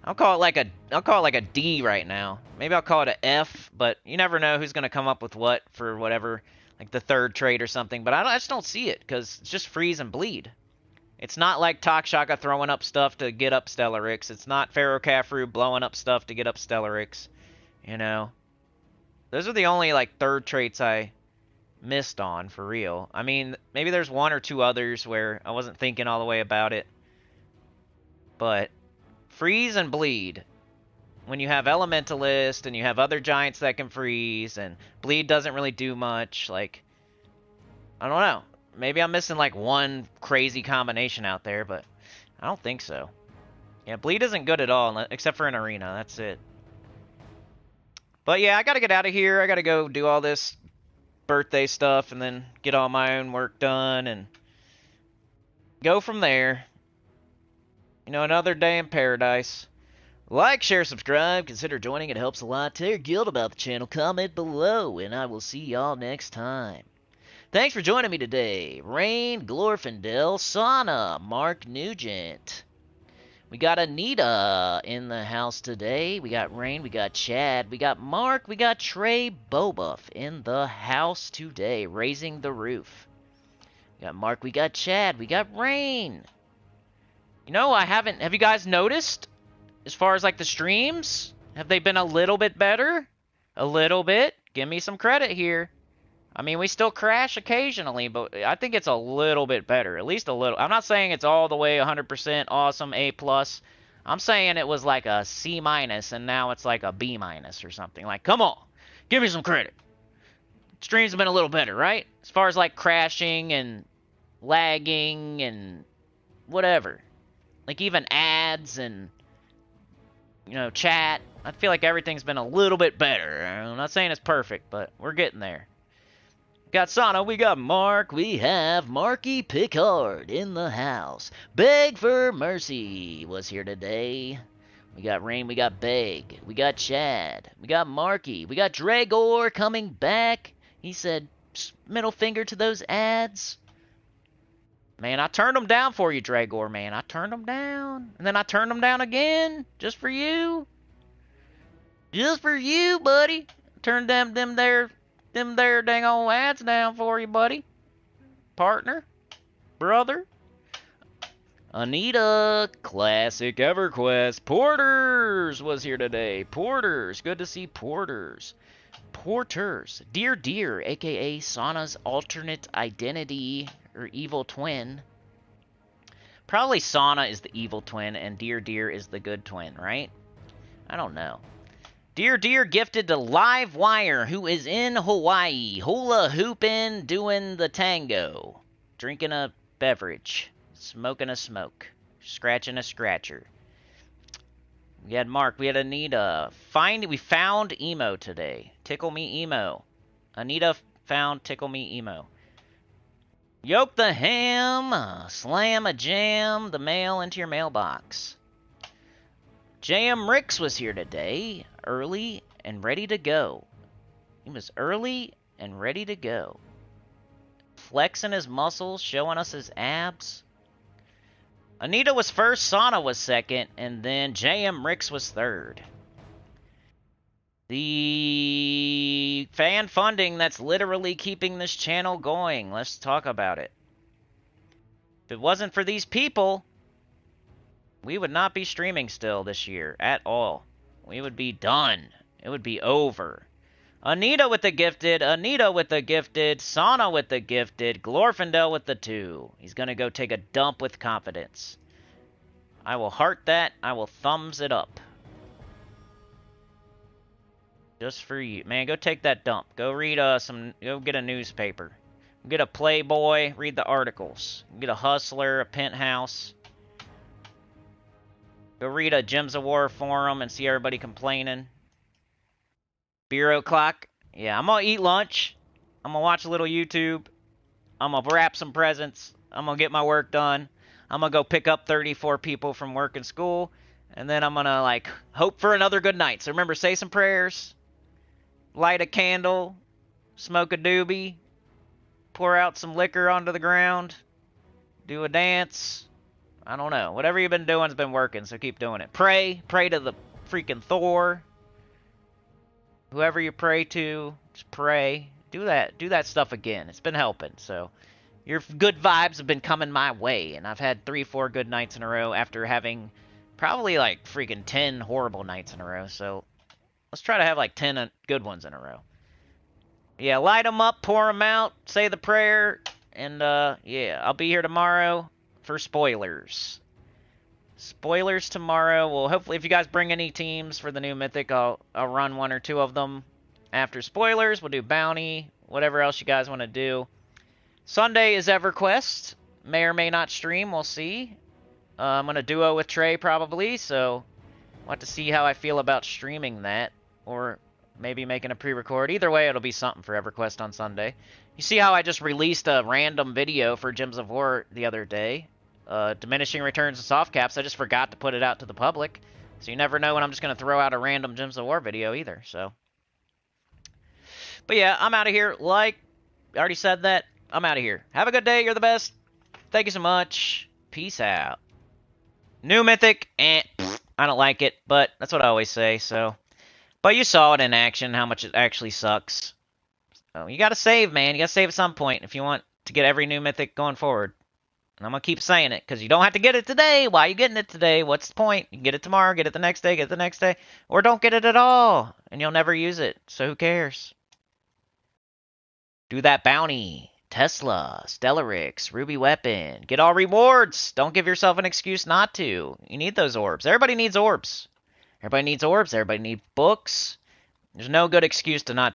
I'll call it like a D right now. Maybe I'll call it a F, but you never know who's gonna come up with what for whatever, like the third trait or something. But I just don't see it because it's just freeze and bleed. It's not like Takshaka throwing up stuff to get up Stellarix. It's not Pharaoh Cafru blowing up stuff to get up Stellarix. You know, those are the only like third traits I missed on for real. I mean, maybe there's one or two others where I wasn't thinking all the way about it, but freeze and bleed. When you have Elementalist and you have other giants that can freeze, and bleed doesn't really do much, like, I don't know. Maybe I'm missing like one crazy combination out there, but I don't think so. Yeah, bleed isn't good at all, except for an arena. That's it. But yeah, I gotta get out of here. I gotta go do all this birthday stuff and then get all my own work done and go from there. You know, another day in paradise. Like, share, subscribe, consider joining. It helps a lot. Tell your guild about the channel. Comment below, and I will see y'all next time. Thanks for joining me today. Rain, Glorfindel, Sana, Mark Nugent. We got Anita in the house today. We got Rain, we got Chad, we got Mark, we got Trey Bobuff in the house today, raising the roof. We got Mark, we got Chad, we got Rain. You know, have you guys noticed, as far as like the streams, have they been a little bit better? A little bit? Give me some credit here. I mean, we still crash occasionally, but I think it's a little bit better. At least a little. I'm not saying it's all the way 100% awesome, A+. I'm saying it was like a C-, and now it's like a B- or something. Like, come on. Give me some credit. Streams have been a little better, right? As far as like crashing and lagging and whatever. Like even ads and, you know, chat. I feel like everything's been a little bit better. I'm not saying it's perfect, but we're getting there. Got Sana, we got Mark, we have Marky Pickard in the house. Beg for Mercy was here today. We got Rain, we got Beg, we got Chad, we got Marky, we got Dragor coming back. He said, middle finger to those ads. Man, I turned them down for you, Dragor, man. I turned them down. And then I turned them down again, just for you. Just for you, buddy. Turned them there dang old ads down for you, buddy. Partner. Brother. Anita, classic EverQuest. Porters was here today. Porters, good to see Porters. Porters. Dear, aka Sana's alternate identity or evil twin. Probably Sana is the evil twin and Dear is the good twin, right? I don't know. Dear gifted to Livewire, who is in Hawaii. Hula hooping, doing the tango. Drinking a beverage. Smoking a smoke. Scratching a scratcher. We had Mark. We had Anita. We found Emo today. Tickle Me Emo. Anita found Tickle Me Emo. Yoke the ham. Slam a jam. The mail into your mailbox. JM Ricks was here today. Early and ready to go. He was early and ready to go. Flexing his muscles. Showing us his abs. Anita was first, Sana was second, and then JM Ricks was third. The fan funding that's literally keeping this channel going. Let's talk about it. If it wasn't for these people, we would not be streaming still this year at all. We would be done. It would be over. Anita with the gifted, Anita with the gifted, Sana with the gifted, Glorfindel with the 2. He's going to go take a dump with confidence. I will heart that. I will thumbs it up. Just for you. Man, go take that dump. Go read go get a newspaper. Get a Playboy, read the articles. Get a Hustler, a Penthouse. Go read a Gems of War forum and see everybody complaining. Bureau clock. Yeah, I'm going to eat lunch. I'm going to watch a little YouTube. I'm going to wrap some presents. I'm going to get my work done. I'm going to go pick up 34 people from work and school. And then I'm going to, like, hope for another good night. So remember, say some prayers. Light a candle. Smoke a doobie. Pour out some liquor onto the ground. Do a dance. I don't know. Whatever you've been doing has been working, so keep doing it. Pray. Pray to the freaking Thor. Whoever you pray to, just pray. Do that stuff again. It's been helping, so your good vibes have been coming my way, and I've had 3-4 good nights in a row after having probably like freaking 10 horrible nights in a row, so let's try to have like 10 good ones in a row. Yeah, light them up, pour them out, say the prayer, and yeah, I'll be here tomorrow for spoilers. Spoilers tomorrow. Well, hopefully, if you guys bring any teams for the new Mythic, I'll run 1 or 2 of them after spoilers. We'll do bounty, whatever else you guys want to do. Sunday is EverQuest. May or may not stream. We'll see. I'm going to duo with Trey probably, so we'll have to see how I feel about streaming that, or maybe making a pre-record. Either way, it'll be something for EverQuest on Sunday. You see how I just released a random video for Gems of War the other day? Diminishing returns and soft caps. I just forgot to put it out to the public. So you never know when I'm just going to throw out a random Gems of War video either. So, but yeah, I'm out of here. Like, I already said that. I'm out of here. Have a good day. You're the best. Thank you so much. Peace out. New Mythic. I don't like it, but that's what I always say. So, but you saw it in action, how much it actually sucks. So you got to save, man. You got to save at some point if you want to get every new Mythic going forward. And I'm going to keep saying it, because you don't have to get it today. Why are you getting it today? What's the point? You can get it tomorrow, get it the next day, get it the next day. Or don't get it at all, and you'll never use it. So who cares? Do that bounty. Tesla, Stellarix, Ruby Weapon. Get all rewards. Don't give yourself an excuse not to. You need those orbs. Everybody needs orbs. Everybody needs orbs. Everybody needs books. There's no good excuse to not